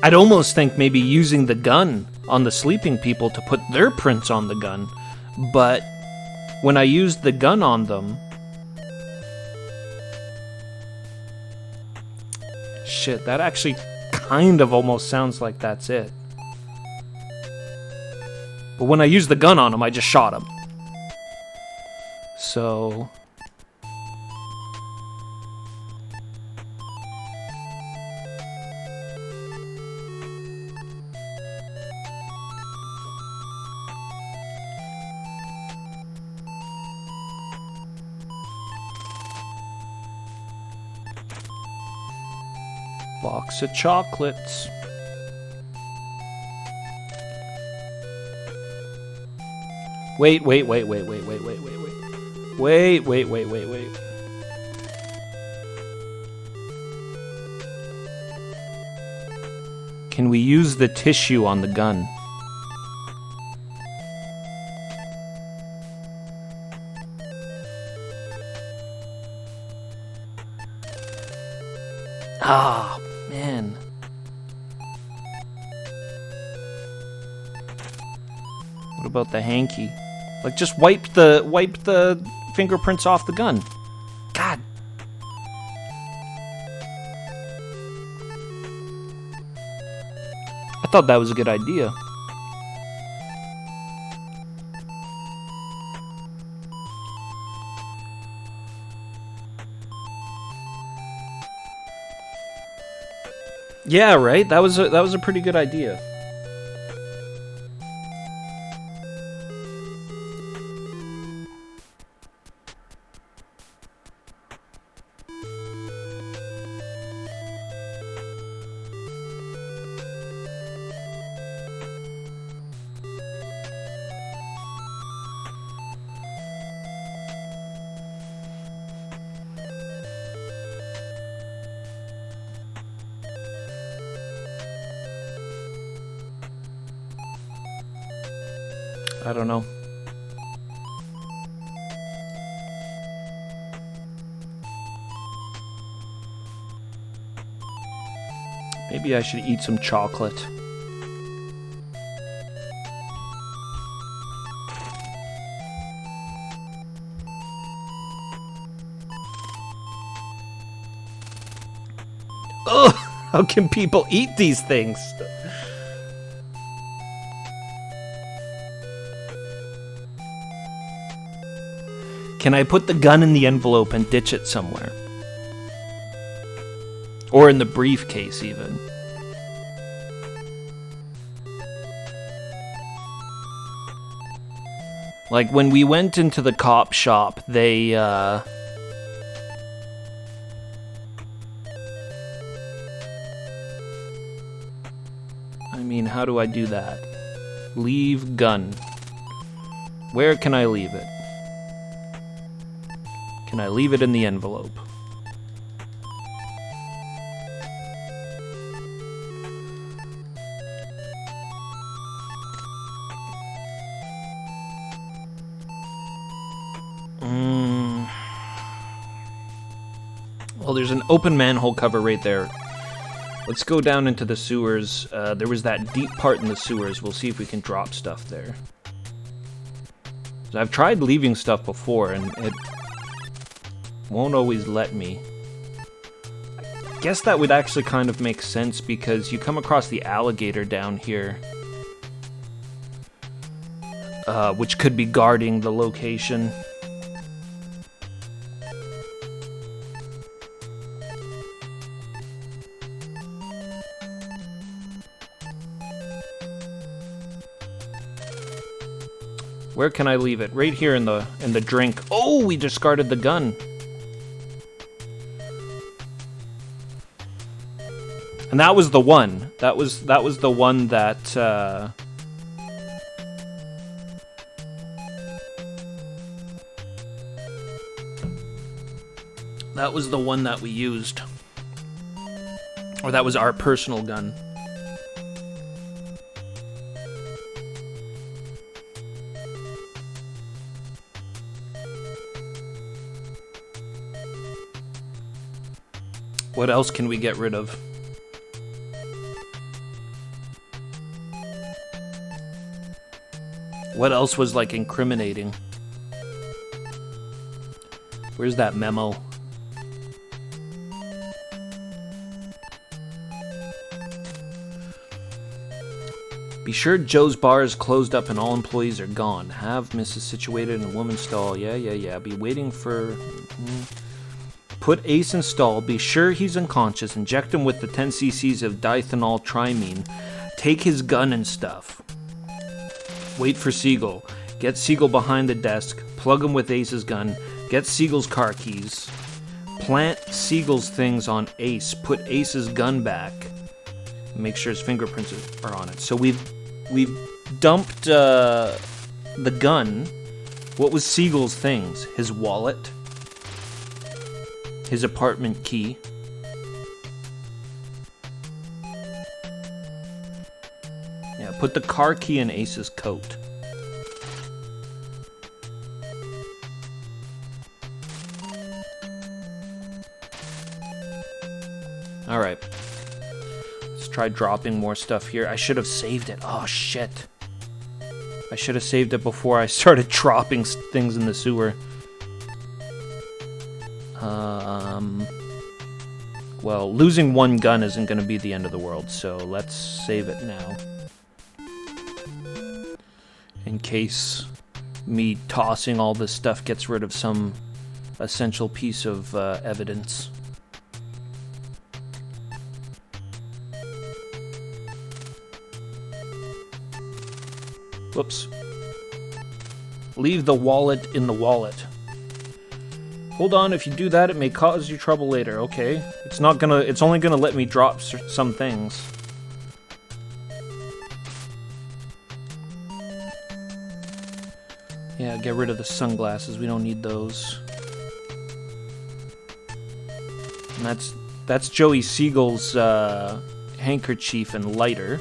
I'd almost think maybe using the gun on the sleeping people to put their prints on the gun, but when I used the gun on them... Shit, that actually kind of almost sounds like that's it. But when I used the gun on him, I just shot him. So... box of chocolates. Wait. Wait. Can we use the tissue on the gun? Ah, man. What about the hanky? Like, just wipe the fingerprints off the gun. God. I thought that was a good idea. Yeah, right? That was a pretty good idea. I don't know. Maybe I should eat some chocolate. Ugh! How can people eat these things? Can I put the gun in the envelope and ditch it somewhere? Or in the briefcase, even. Like, when we went into the cop shop, they, I mean, how do I do that? Leave gun. Where can I leave it? Can I leave it in the envelope? Well, there's an open manhole cover right there. Let's go down into the sewers. There was that deep part in the sewers. We'll see if we can drop stuff there. So I've tried leaving stuff before, and it won't always let me. I guess that would actually kind of make sense because you come across the alligator down here, which could be guarding the location. Where can I leave it? Right here in the drink. Oh, we discarded the gun. And that was the one. That was the one that that was the one that we used. Or that was our personal gun. What else can we get rid of? What else was, like, incriminating? Where's that memo? Be sure Joe's bar is closed up and all employees are gone. Have Mrs. situated in a woman's stall. Yeah. Be waiting for... Put Ace in stall. Be sure he's unconscious. Inject him with the 10 cc's of diethanol trimine. Take his gun and stuff. Wait for Siegel. Get Siegel behind the desk. Plug him with Ace's gun. Get Siegel's car keys. Plant Siegel's things on Ace. Put Ace's gun back. Make sure his fingerprints are on it. So we've dumped the gun. What was Siegel's things? His wallet. His apartment key. Yeah, put the car key in Ace's coat. Alright. Let's try dropping more stuff here. I should have saved it. Oh, shit. I should have saved it before I started dropping things in the sewer. Well, losing one gun isn't going to be the end of the world, so let's save it now. In case me tossing all this stuff gets rid of some essential piece of evidence. Whoops. Leave the wallet in the wallet. Hold on, if you do that, it may cause you trouble later. Okay. It's only gonna let me drop some things. Yeah, get rid of the sunglasses. We don't need those. And that's Joey Siegel's handkerchief and lighter.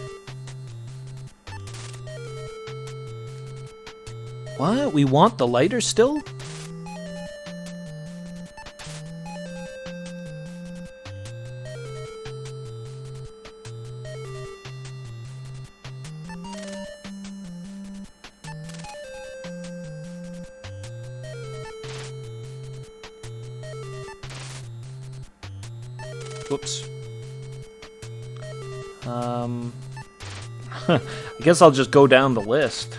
What? We want the lighter still? Whoops. I guess I'll just go down the list.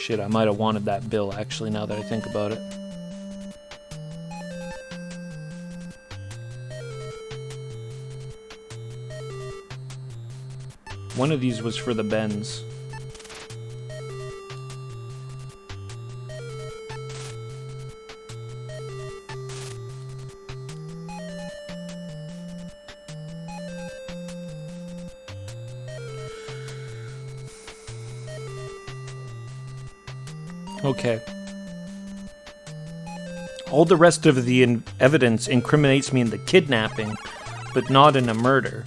Shit, I might have wanted that bill, actually, now that I think about it. One of these was for the Benz. Okay. All the rest of the evidence incriminates me in the kidnapping, but not in a murder.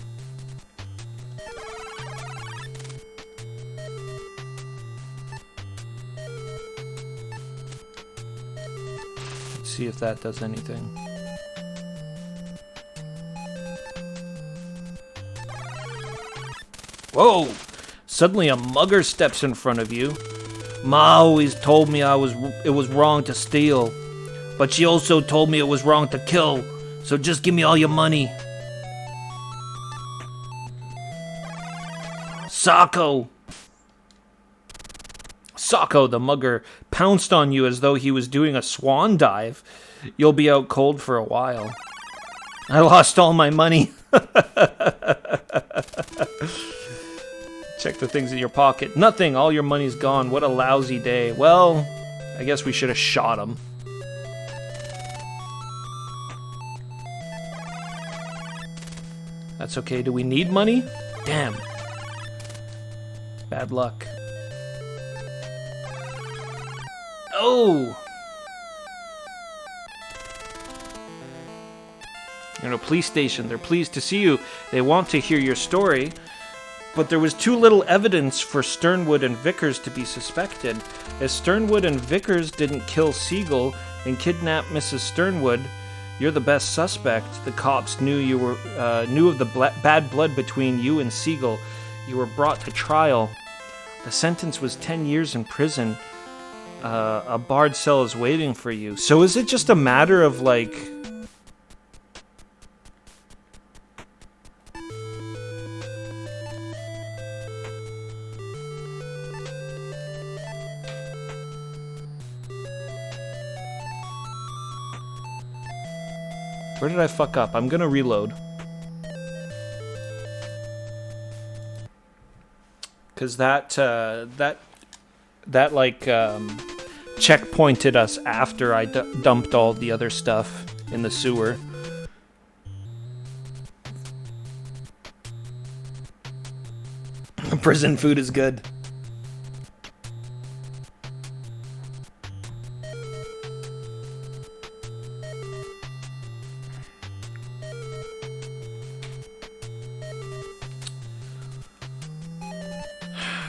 Let's see if that does anything. Whoa! Suddenly a mugger steps in front of you. Ma always told me it was wrong to steal, but she also told me it was wrong to kill, so just give me all your money. Sacco, the mugger pounced on you as though he was doing a swan dive. You'll be out cold for a while. I lost all my money. Check the things in your pocket. Nothing. All your money's gone. What a lousy day. Well, I guess we should have shot him. That's okay. Do we need money? Damn. Bad luck. Oh! You're in a police station. They're pleased to see you. They want to hear your story. But there was too little evidence for Sternwood and Vickers to be suspected. As Sternwood and Vickers didn't kill Siegel and kidnap Mrs. Sternwood, you're the best suspect. The cops knew of the bad blood between you and Siegel. You were brought to trial. The sentence was 10 years in prison. A barred cell is waiting for you. So is it just a matter of, like... Where did I fuck up? I'm gonna reload. Because that checkpointed us after I dumped all the other stuff in the sewer. Prison food is good.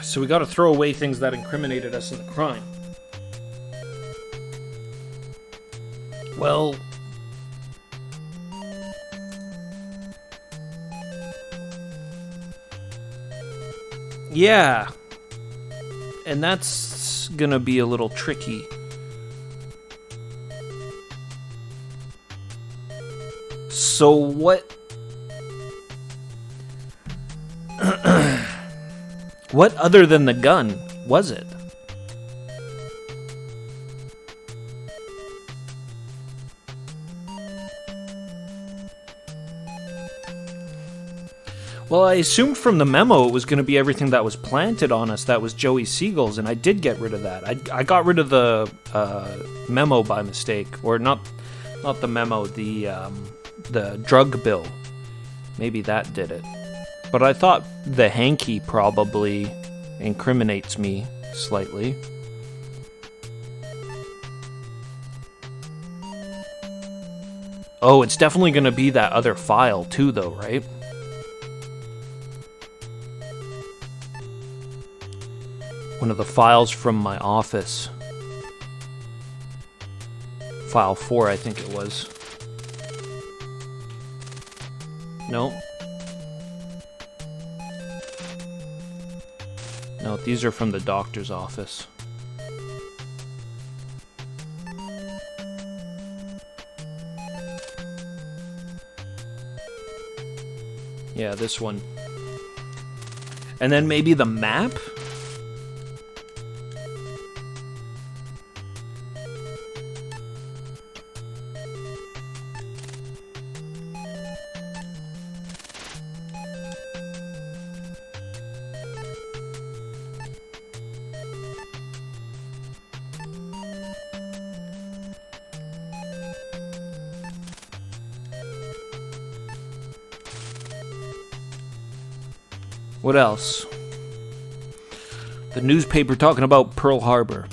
So we gotta throw away things that incriminated us in the crime. Well... yeah. And that's gonna be a little tricky. So what... what other than the gun was it? Well, I assumed from the memo it was going to be everything that was planted on us that was Joey Siegel's, and I did get rid of that. I got rid of the memo by mistake, or not the memo, the drug bill. Maybe that did it. But I thought the hanky probably incriminates me slightly. Oh, it's definitely going to be that other file too, though, right? One of the files from my office. File 4, I think it was. Nope. No, these are from the doctor's office. Yeah, this one. And then maybe the map? What else? The newspaper talking about Pearl Harbor.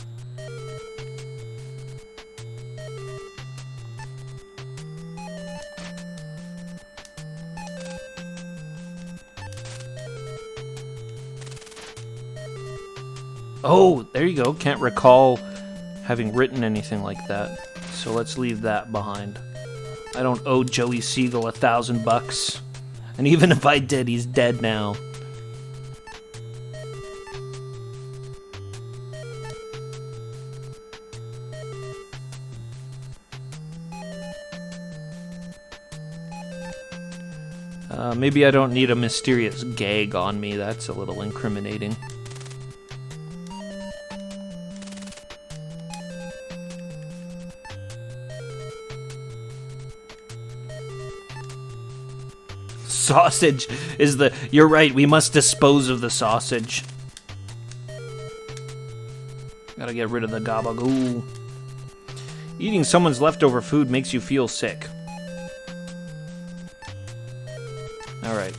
Oh, there you go. Can't recall having written anything like that. So let's leave that behind. I don't owe Joey Siegel $1,000. And even if I did, he's dead now. Maybe I don't need a mysterious gag on me. That's a little incriminating. Sausage is the... You're right, we must dispose of the sausage. Gotta get rid of the gabagool. Eating someone's leftover food makes you feel sick. Alright.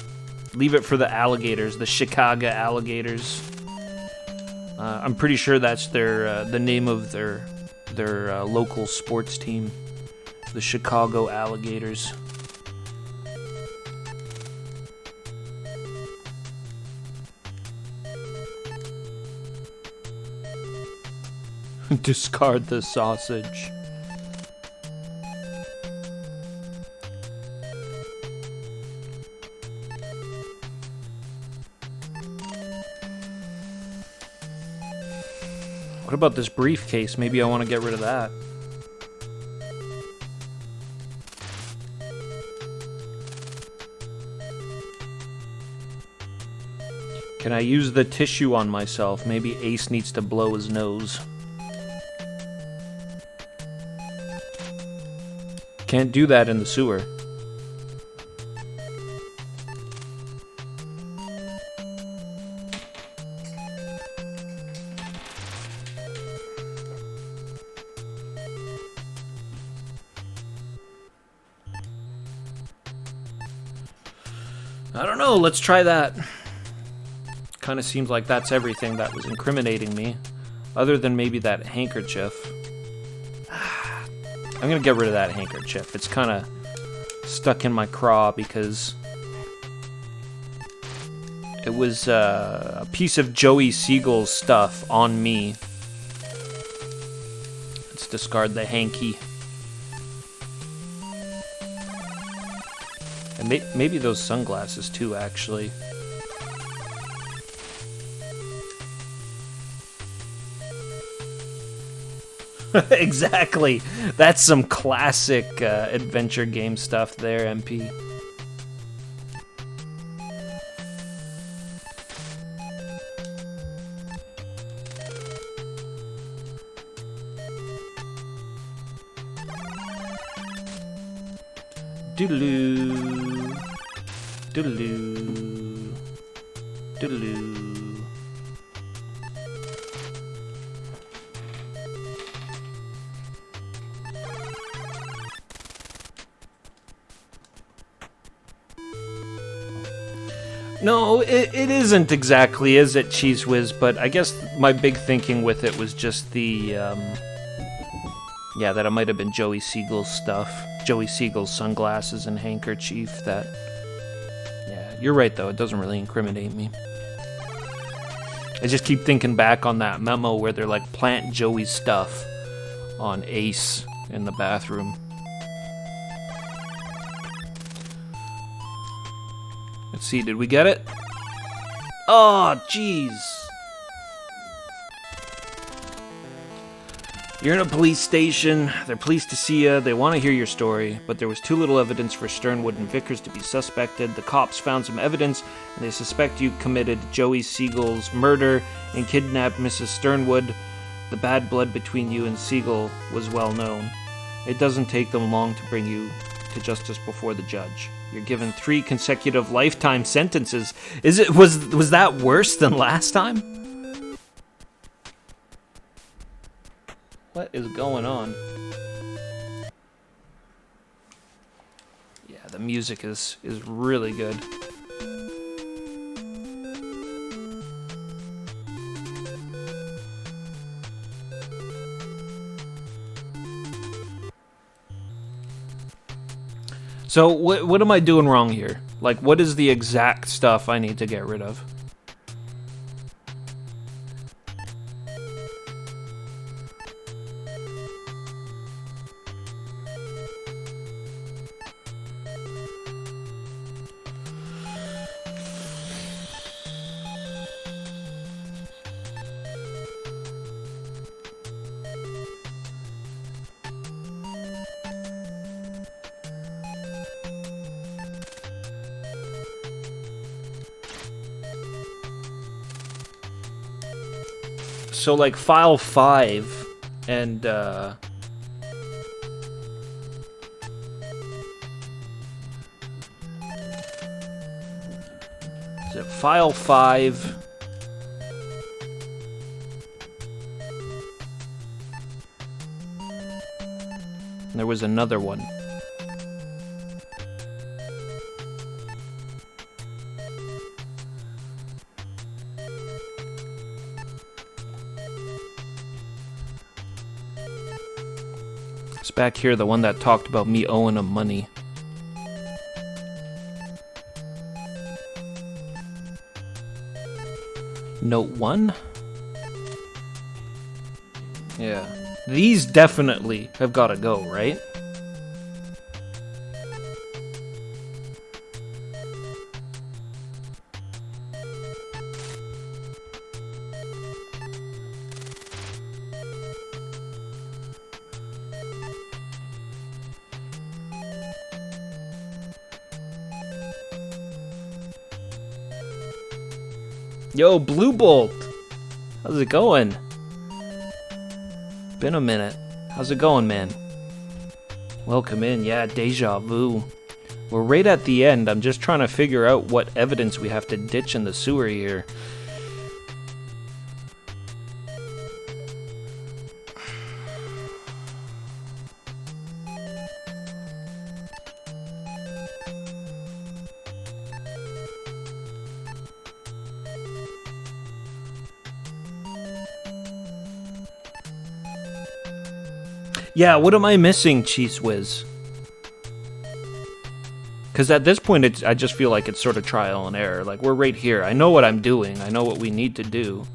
Leave it for the alligators, the Chicago alligators. I'm pretty sure that's their the name of their local sports team. The Chicago Alligators. Discard the sausage. What about this briefcase? Maybe I want to get rid of that. Can I use the tissue on myself? Maybe Ace needs to blow his nose. Can't do that in the sewer. I don't know, let's try that. Kind of seems like that's everything that was incriminating me, other than maybe that handkerchief. I'm gonna get rid of that handkerchief. It's kind of stuck in my craw because it was a piece of Joey Siegel's stuff on me. Let's discard the hanky. And maybe those sunglasses too, actually. Exactly. That's some classic adventure game stuff there, MP. Doodaloo. Doodaloo. Doodaloo. No, it isn't exactly, is it, Cheese Whiz? But I guess my big thinking with it was just the, yeah, that it might have been Joey Siegel's stuff. Joey Siegel's sunglasses and handkerchief that... Yeah, you're right, though. It doesn't really incriminate me. I just keep thinking back on that memo where they're like, plant Joey's stuff on Ace in the bathroom. Let's see, did we get it? Oh, jeez. You're in a police station. They're pleased to see you. They want to hear your story, but there was too little evidence for Sternwood and Vickers to be suspected. The cops found some evidence, and they suspect you committed Joey Siegel's murder and kidnapped Mrs. Sternwood. The bad blood between you and Siegel was well known. It doesn't take them long to bring you to justice before the judge. You're given 3 consecutive lifetime sentences. Was that worse than last time? What is going on? Yeah, the music is really good. So what am I doing wrong here? Like, what is the exact stuff I need to get rid of? So, like, file 5 and, is it file 5? And there was another one. Back here, the one that talked about me owing him money. Note 1? Yeah. These definitely have got to go, right? Yo, Blue Bolt. How's it going? Been a minute. How's it going, man? Welcome in. Yeah, Deja Vu. We're right at the end. I'm just trying to figure out what evidence we have to ditch in the sewer here. Yeah, what am I missing, Cheese Whiz? Because at this point, I just feel like it's sort of trial and error. Like, we're right here. I know what I'm doing. I know what we need to do.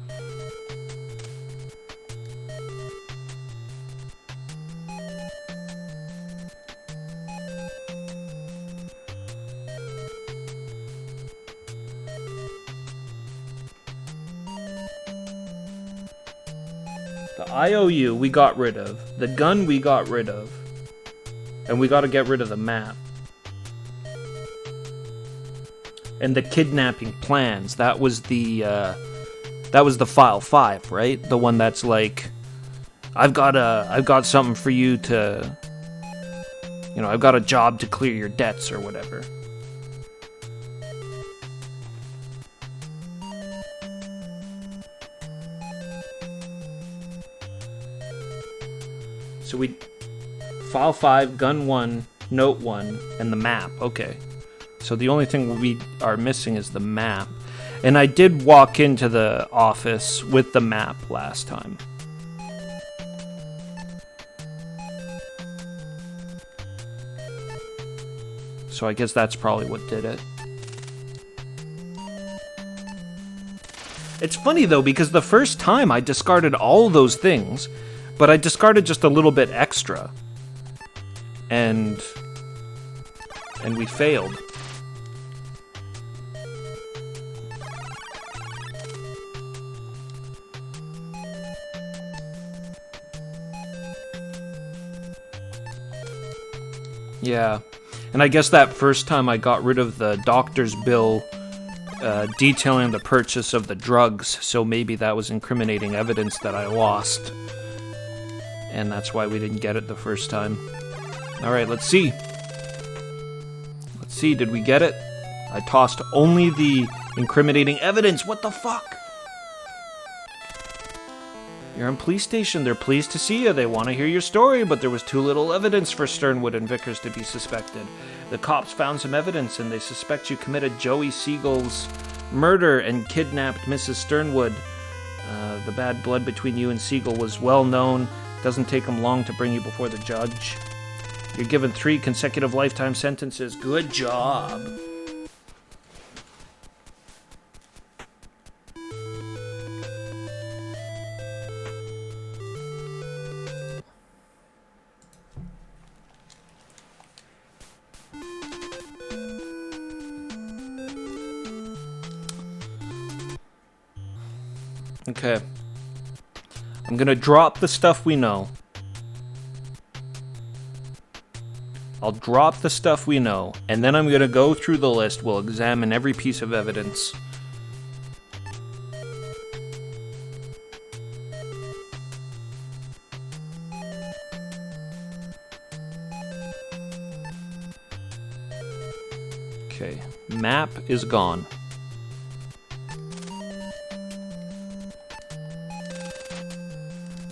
The IOU we got rid of. The gun we got rid of. And we got to get rid of the map. And the kidnapping plans. That was the file 5, right? The one that's like, I've got something for you to, you know, I've got a job to clear your debts or whatever. So we, file 5, gun 1, note 1, and the map. Okay. So the only thing we are missing is the map. And I did walk into the office with the map last time. So I guess that's probably what did it. It's funny though, because the first time I discarded all those things, but I discarded just a little bit extra. And we failed. Yeah, and I guess that first time I got rid of the doctor's bill detailing the purchase of the drugs, so maybe that was incriminating evidence that I lost. And that's why we didn't get it the first time. Alright, let's see. Let's see, did we get it? I tossed only the incriminating evidence. What the fuck? You're on police station. They're pleased to see you. They want to hear your story, but there was too little evidence for Sternwood and Vickers to be suspected. The cops found some evidence, and they suspect you committed Joey Siegel's murder and kidnapped Mrs. Sternwood. The bad blood between you and Siegel was well known. Doesn't take them long to bring you before the judge. You're given 3 consecutive lifetime sentences. Good job. Okay. I'm gonna drop the stuff we know. I'll drop the stuff we know, and then I'm gonna go through the list. We'll examine every piece of evidence. Okay, map is gone.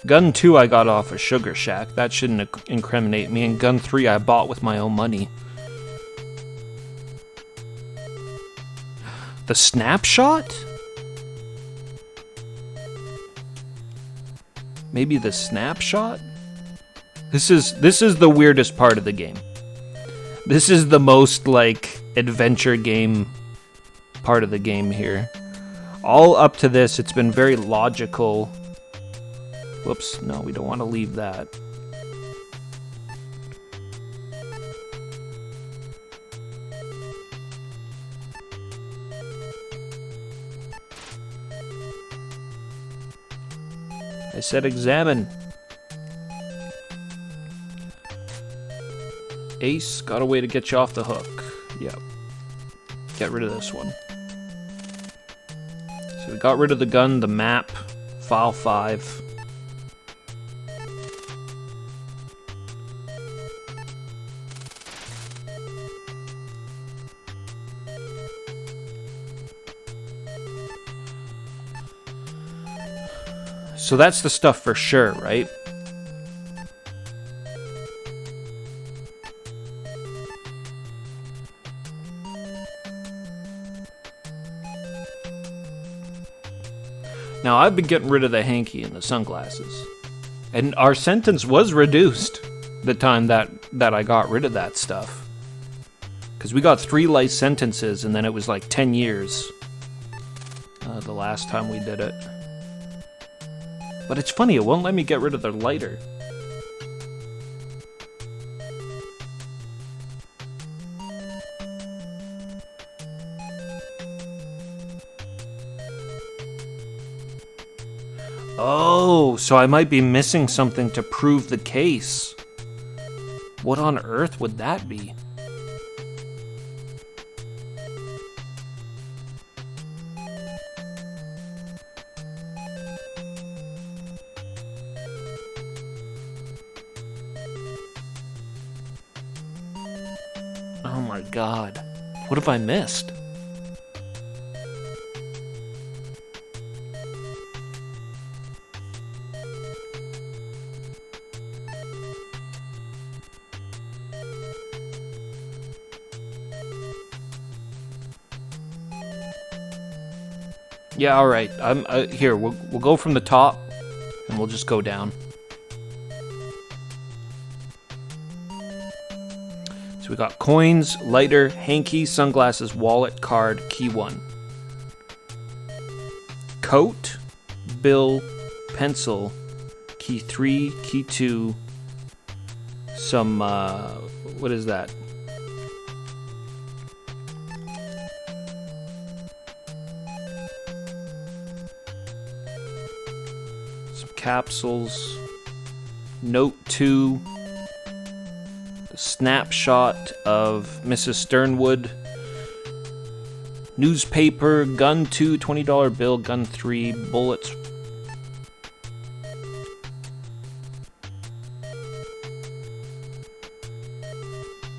Gun 2 I got off a Sugar Shack. That shouldn't incriminate me. And gun 3 I bought with my own money. The snapshot? Maybe the snapshot? This is the weirdest part of the game. This is the most, like, adventure game part of the game here. All up to this, it's been very logical. Whoops, no, we don't want to leave that. I said examine. Ace, got a way to get you off the hook. Yep. Get rid of this one. So So we got rid of the gun, the map, file 5. So that's the stuff for sure, right? Now, I've been getting rid of the hanky and the sunglasses. And our sentence was reduced the time that I got rid of that stuff. Because we got 3 life sentences, and then it was like 10 years the last time we did it. But it's funny, it won't let me get rid of the lighter. Oh, so I might be missing something to prove the case. What on earth would that be? Oh my god. What have I missed? Yeah, all right. Here. We'll go from the top, and we'll just go down. So we got coins, lighter, hanky, sunglasses, wallet, card, key 1, coat, bill, pencil, key 3, key 2, some what is that? Capsules, note 2, a snapshot of Mrs. Sternwood, newspaper, gun 2, $20 bill, gun 3, bullets.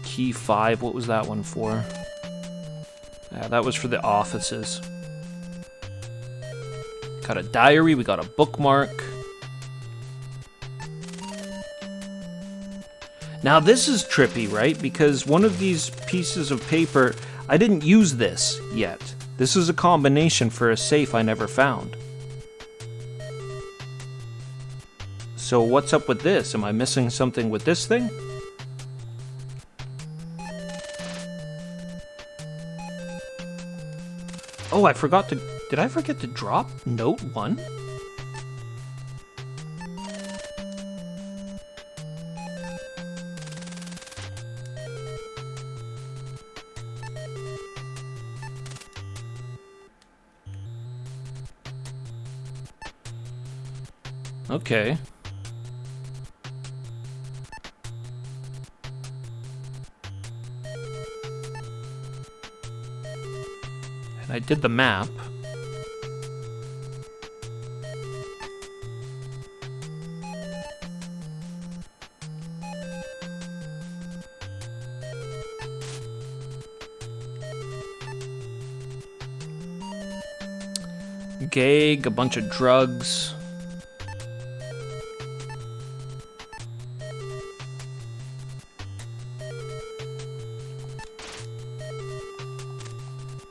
Key 5, what was that one for? Yeah, that was for the offices. Got a diary, we got a bookmark. Now this is trippy, right? Because one of these pieces of paper, I didn't use this yet. This is a combination for a safe I never found. So what's up with this? Am I missing something with this thing? Oh, I forgot to... Did I forget to drop note 1? Okay. And I did the map. Gag, a bunch of drugs.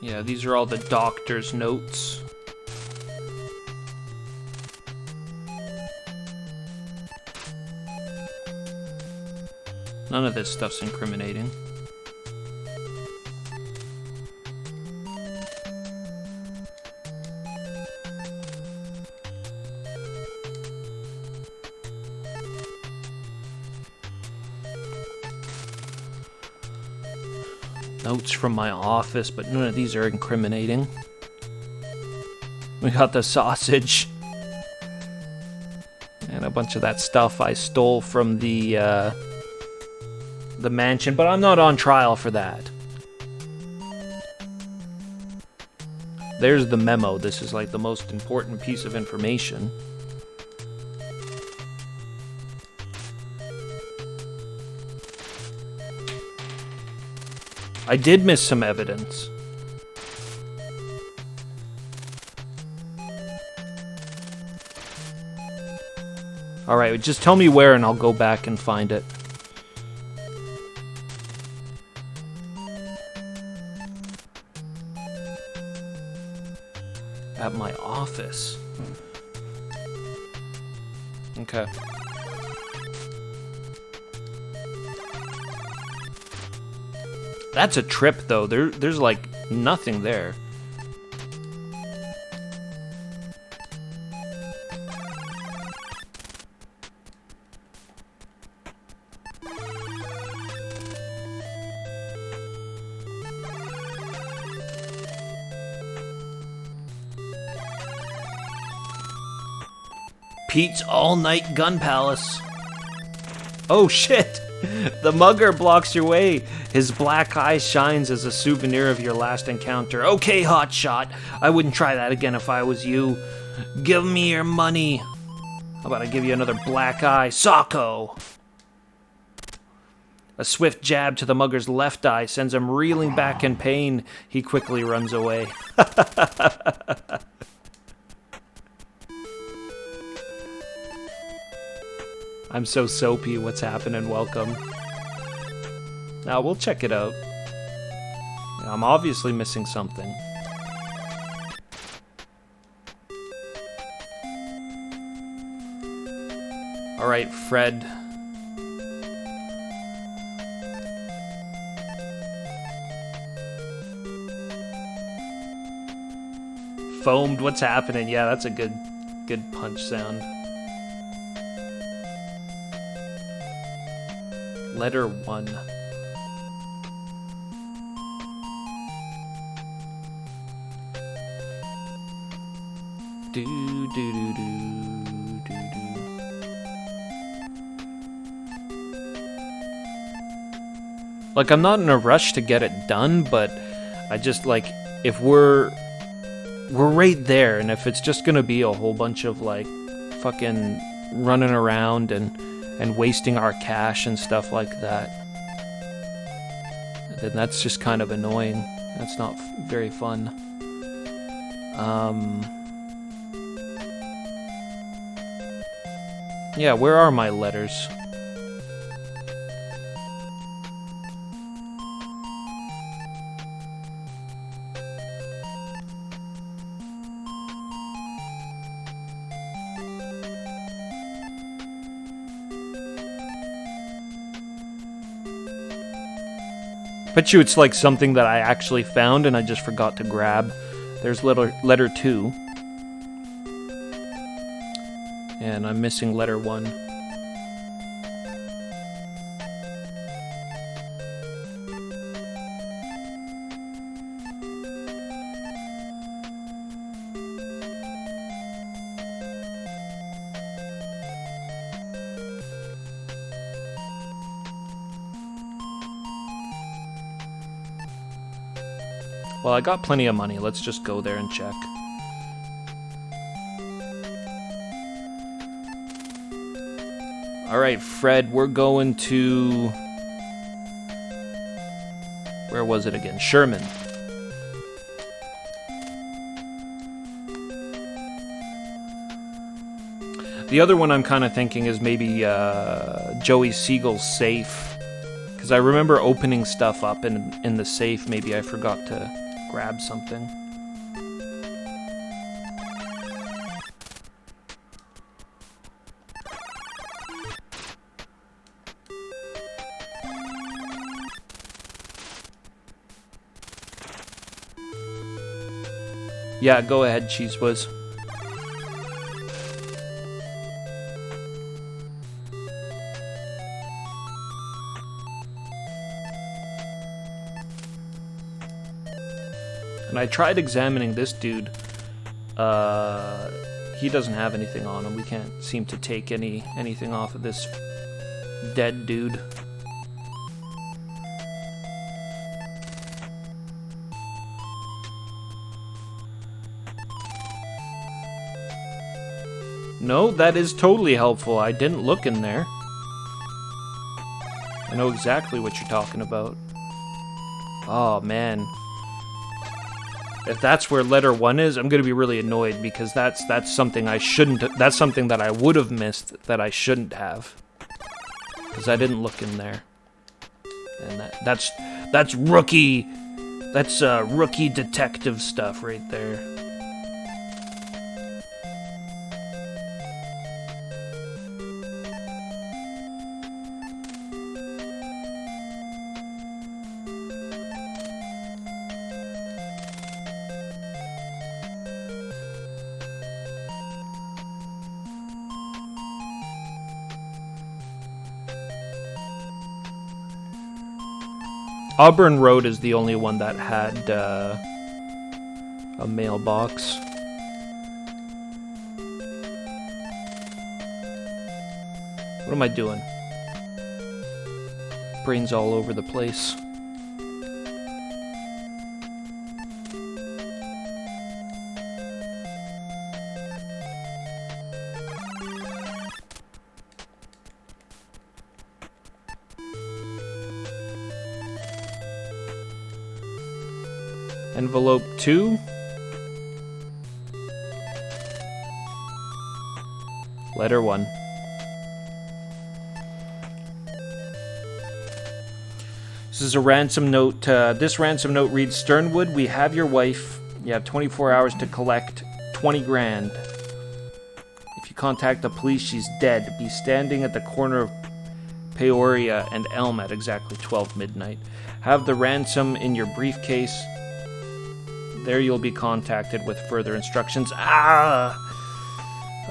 Yeah, these are all the doctor's notes. None of this stuff's incriminating. Notes from my office, but none of these are incriminating. We got the sausage. And a bunch of that stuff I stole from the mansion, but I'm not on trial for that. There's the memo. This is like the most important piece of information. I did miss some evidence. Alright, just tell me where and I'll go back and find it. At my office. Okay. That's a trip, though. There's like nothing there. Pete's all-night gun palace. Oh shit! The mugger blocks your way. His black eye shines as a souvenir of your last encounter. Okay, hotshot. I wouldn't try that again if I was you. Give me your money. How about I give you another black eye? Socko! A swift jab to the mugger's left eye sends him reeling back in pain. He quickly runs away. I'm so soapy. What's happening? Welcome. Now we'll check it out. I'm obviously missing something. Alright, Fred. Foamed, what's happening? Yeah, that's a good punch sound. Letter 1. Do do do do do do. Like, I'm not in a rush to get it done, but I just like, if we're right there, and if it's just gonna be a whole bunch of like fucking running around and wasting our cash and stuff like that, then that's just kind of annoying. That's not very fun. Yeah, where are my letters? Bet you it's like something that I actually found and I just forgot to grab. There's letter 2. And I'm missing letter 1. Well, I got plenty of money. Let's just go there and check. Alright, Fred, we're going to... Where was it again? Sherman. The other one I'm kind of thinking is maybe Joey Siegel's safe. Because I remember opening stuff up in the safe. Maybe I forgot to grab something. Yeah, go ahead, Cheese Whiz. And I tried examining this dude. He doesn't have anything on him. We can't seem to take anything off of this dead dude. No, that is totally helpful. I didn't look in there. I know exactly what you're talking about. Oh, man. If that's where letter 1 is, I'm going to be really annoyed because that's something I shouldn't... That's something that I would have missed that I shouldn't have. Because I didn't look in there. And that's rookie... That's rookie detective stuff right there. Auburn Road is the only one that had a mailbox. What am I doing? Brains all over the place. Envelope 2. Letter 1. This is a ransom note. This ransom note reads, Sternwood, we have your wife. You have 24 hours to collect 20 grand. If you contact the police, she's dead. Be standing at the corner of Peoria and Elm at exactly 12 midnight. Have the ransom in your briefcase. There you'll be contacted with further instructions.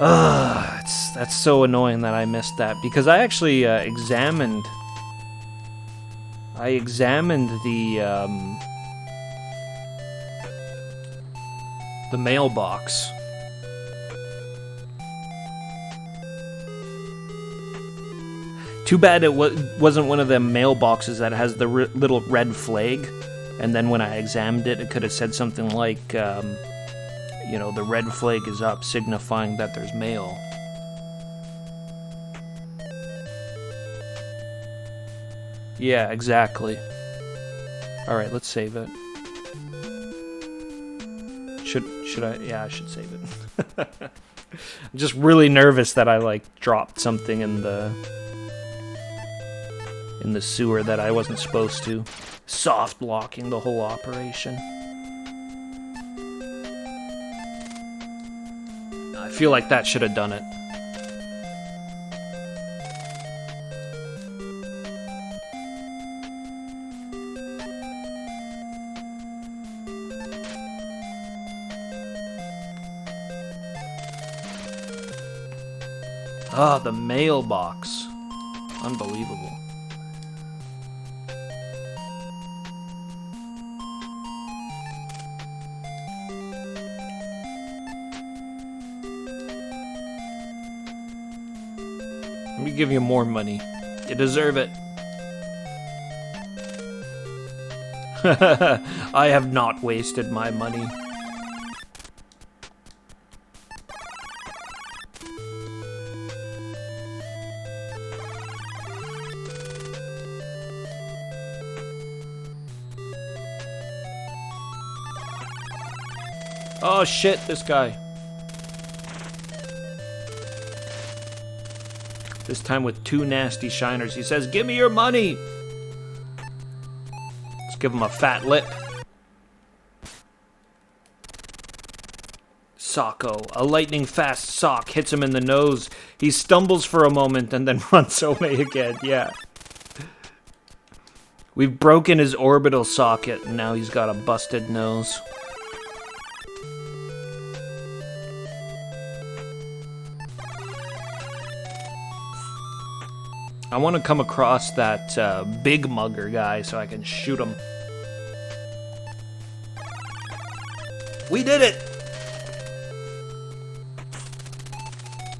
That's so annoying that I missed that because I actually examined the mailbox. Too bad it wasn't one of them mailboxes that has the little red flag. And then when I examined it, it could have said something like, you know, the red flag is up, signifying that there's mail. Yeah, exactly. Alright, let's save it. Should I? Yeah, I should save it. I'm just really nervous that I, like, dropped something in the sewer that I wasn't supposed to. Soft locking the whole operation. I feel like that should have done it. Ah, the mailbox. Unbelievable. Let me give you more money. You deserve it. I have not wasted my money. Oh shit, this guy. This time with 2 nasty shiners. He says, give me your money! Let's give him a fat lip. Socko. A lightning-fast sock hits him in the nose. He stumbles for a moment and then runs away again. Yeah. We've broken his orbital socket and now he's got a busted nose. I want to come across that big mugger guy so I can shoot him. We did it!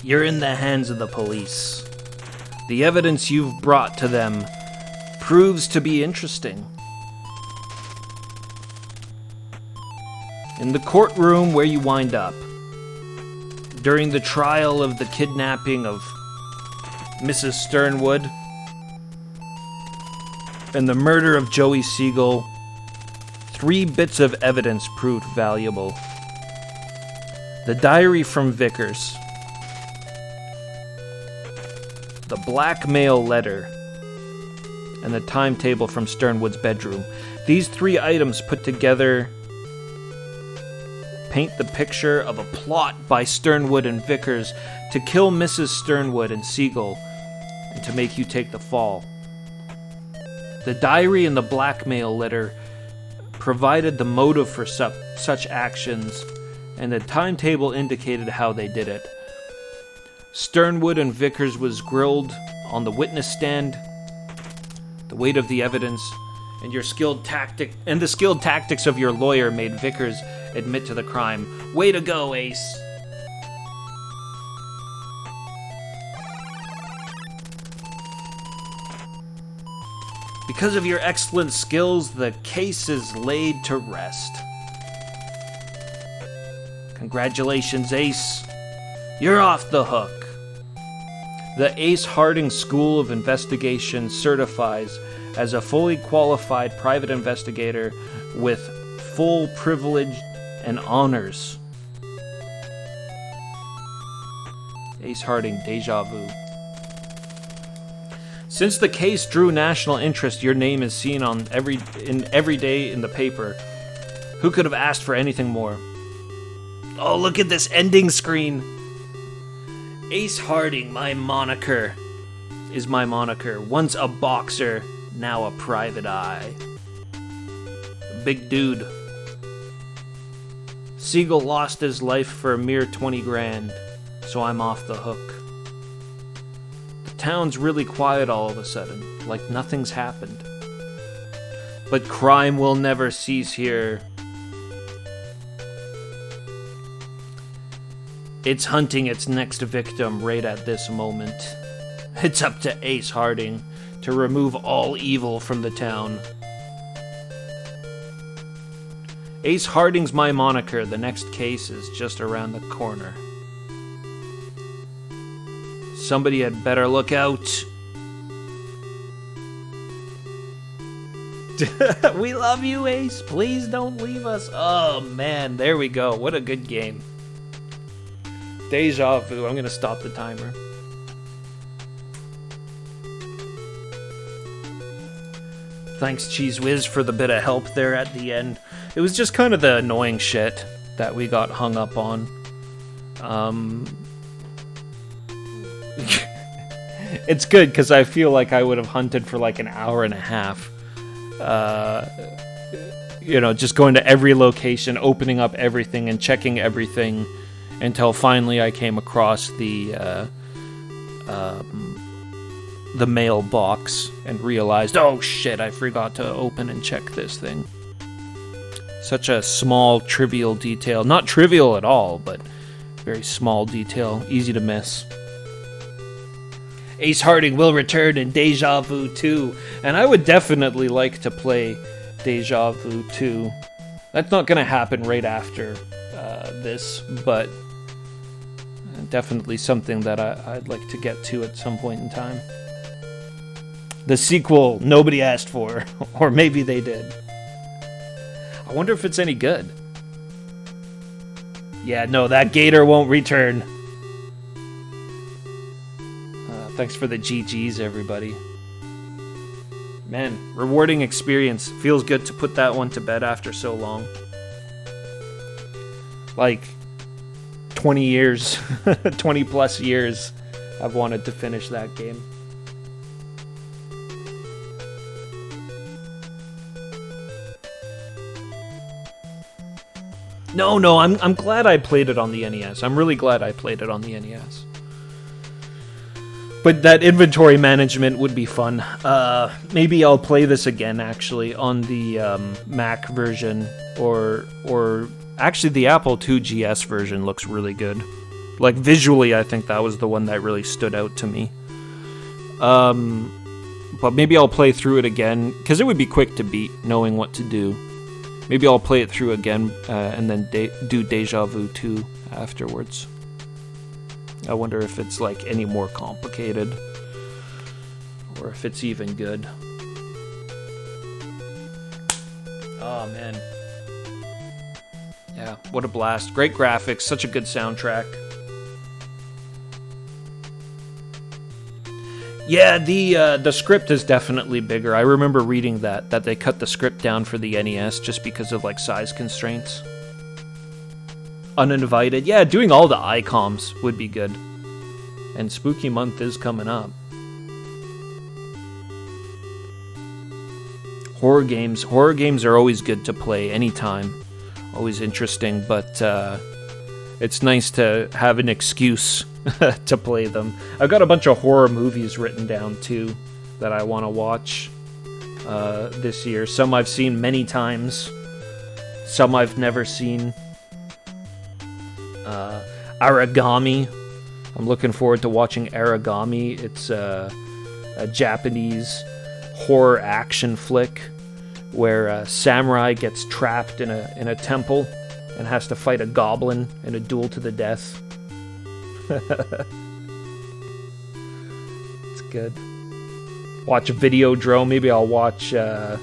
You're in the hands of the police. The evidence you've brought to them proves to be interesting. In the courtroom where you wind up, During the trial of the kidnapping of Mrs. Sternwood and the murder of Joey Siegel, 3 bits of evidence proved valuable. The diary from Vickers, the blackmail letter, and the timetable from Sternwood's bedroom. These 3 items put together paint the picture of a plot by Sternwood and Vickers to kill Mrs. Sternwood and Siegel and to make you take the fall. The diary and the blackmail letter provided the motive for such actions, and the timetable indicated how they did it. Sternwood and Vickers was grilled on the witness stand. The weight of the evidence and the skilled tactics of your lawyer made Vickers admit to the crime. Way to go, Ace. Because of your excellent skills, the case is laid to rest. Congratulations, Ace. You're off the hook. The Ace Harding School of Investigation certifies as a fully qualified private investigator with full privilege and honors. Ace Harding, Deja Vu. Since the case drew national interest, your name is seen on every day in the paper. Who could have asked for anything more? Oh, look at this ending screen. Ace Harding, is my moniker. Once a boxer, now a private eye. Big dude. Siegel lost his life for a mere 20 grand, so I'm off the hook. The town's really quiet all of a sudden, like nothing's happened. But crime will never cease here. It's hunting its next victim right at this moment. It's up to Ace Harding to remove all evil from the town. Ace Harding's my moniker. The next case is just around the corner. Somebody had better look out. We love you, Ace. Please don't leave us. Oh, man. There we go. What a good game. Deja Vu. I'm going to stop the timer. Thanks, Cheese Whiz, for the bit of help there at the end. It was just kind of the annoying shit that we got hung up on. It's good because I feel like I would have hunted for like an hour and a half. Just going to every location, opening up everything and checking everything until finally I came across the mailbox and realized, oh shit, I forgot to open and check this thing. Such a small, trivial detail. Not trivial at all, but very small detail. Easy to miss. Ace Harding will return in Deja Vu 2, and I would definitely like to play Deja Vu 2. That's not going to happen right after this, but definitely something that I'd like to get to at some point in time. The sequel nobody asked for, or maybe they did. I wonder if it's any good. Yeah, no, that gator won't return. Thanks for the GGs, everybody. Man, rewarding experience. Feels good to put that one to bed after so long. Like 20 years, 20 plus years, I've wanted to finish that game. No, I'm glad I played it on the NES. I'm really glad I played it on the NES. But that inventory management would be fun. Maybe I'll play this again, actually, on the Mac version, or actually the Apple II GS version looks really good. Like, visually, I think that was the one that really stood out to me. But maybe I'll play through it again, because it would be quick to beat, knowing what to do. Maybe I'll play it through again, and then do Deja Vu 2 afterwards. I wonder if it's like any more complicated or if it's even good. Oh man. Yeah, what a blast. Great graphics, such a good soundtrack. Yeah, the script is definitely bigger. I remember reading that they cut the script down for the NES just because of like size constraints. Uninvited. Yeah, doing all the ICOMs would be good. And Spooky Month is coming up. Horror games are always good to play anytime. Always interesting, but it's nice to have an excuse to play them. I've got a bunch of horror movies written down too that I want to watch this year. Some I've seen many times, some I've never seen. Aragami. I'm looking forward to watching Aragami. It's a Japanese horror action flick where a samurai gets trapped in a temple and has to fight a goblin in a duel to the death. It's good. Watch a Videodrome. Maybe I'll watch a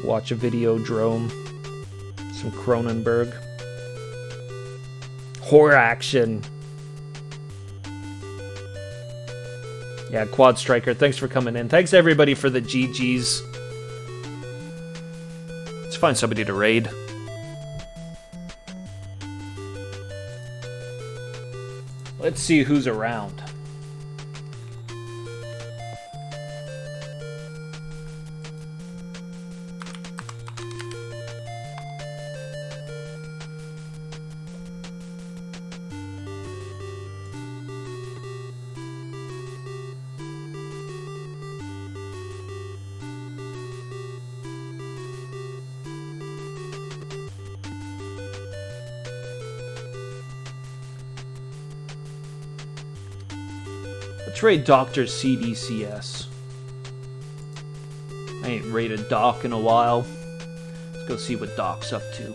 Videodrome. Some Cronenberg. Horror action. Yeah, Quad Striker, thanks for coming in. Thanks everybody for the GGs. Let's find somebody to raid. Let's see who's around. Let's raid Dr. CDCS. I ain't raided Doc in a while. Let's go see what Doc's up to.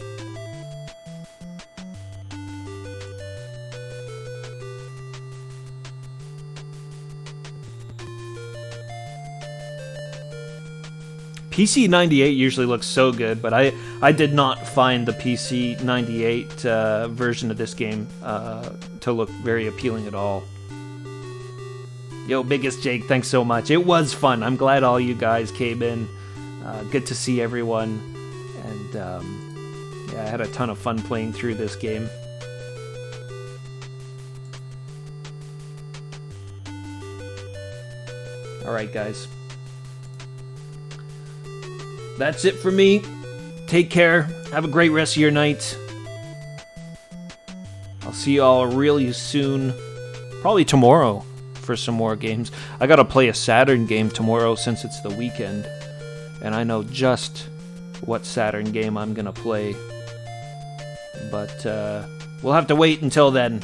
PC98 usually looks so good, but I did not find the PC98 version of this game to look very appealing at all. Yo, Biggest Jake, thanks so much. It was fun. I'm glad all you guys came in. Good to see everyone. And yeah, I had a ton of fun playing through this game. Alright, guys. That's it for me. Take care. Have a great rest of your night. I'll see you all really soon. Probably tomorrow for some more games. I gotta play a Saturn game tomorrow since it's the weekend. And I know just what Saturn game I'm gonna play. But we'll have to wait until then.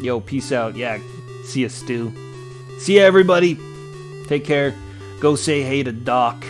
Yo, peace out. Yeah, see ya, Stu. See ya, everybody. Take care. Go say hey to Doc.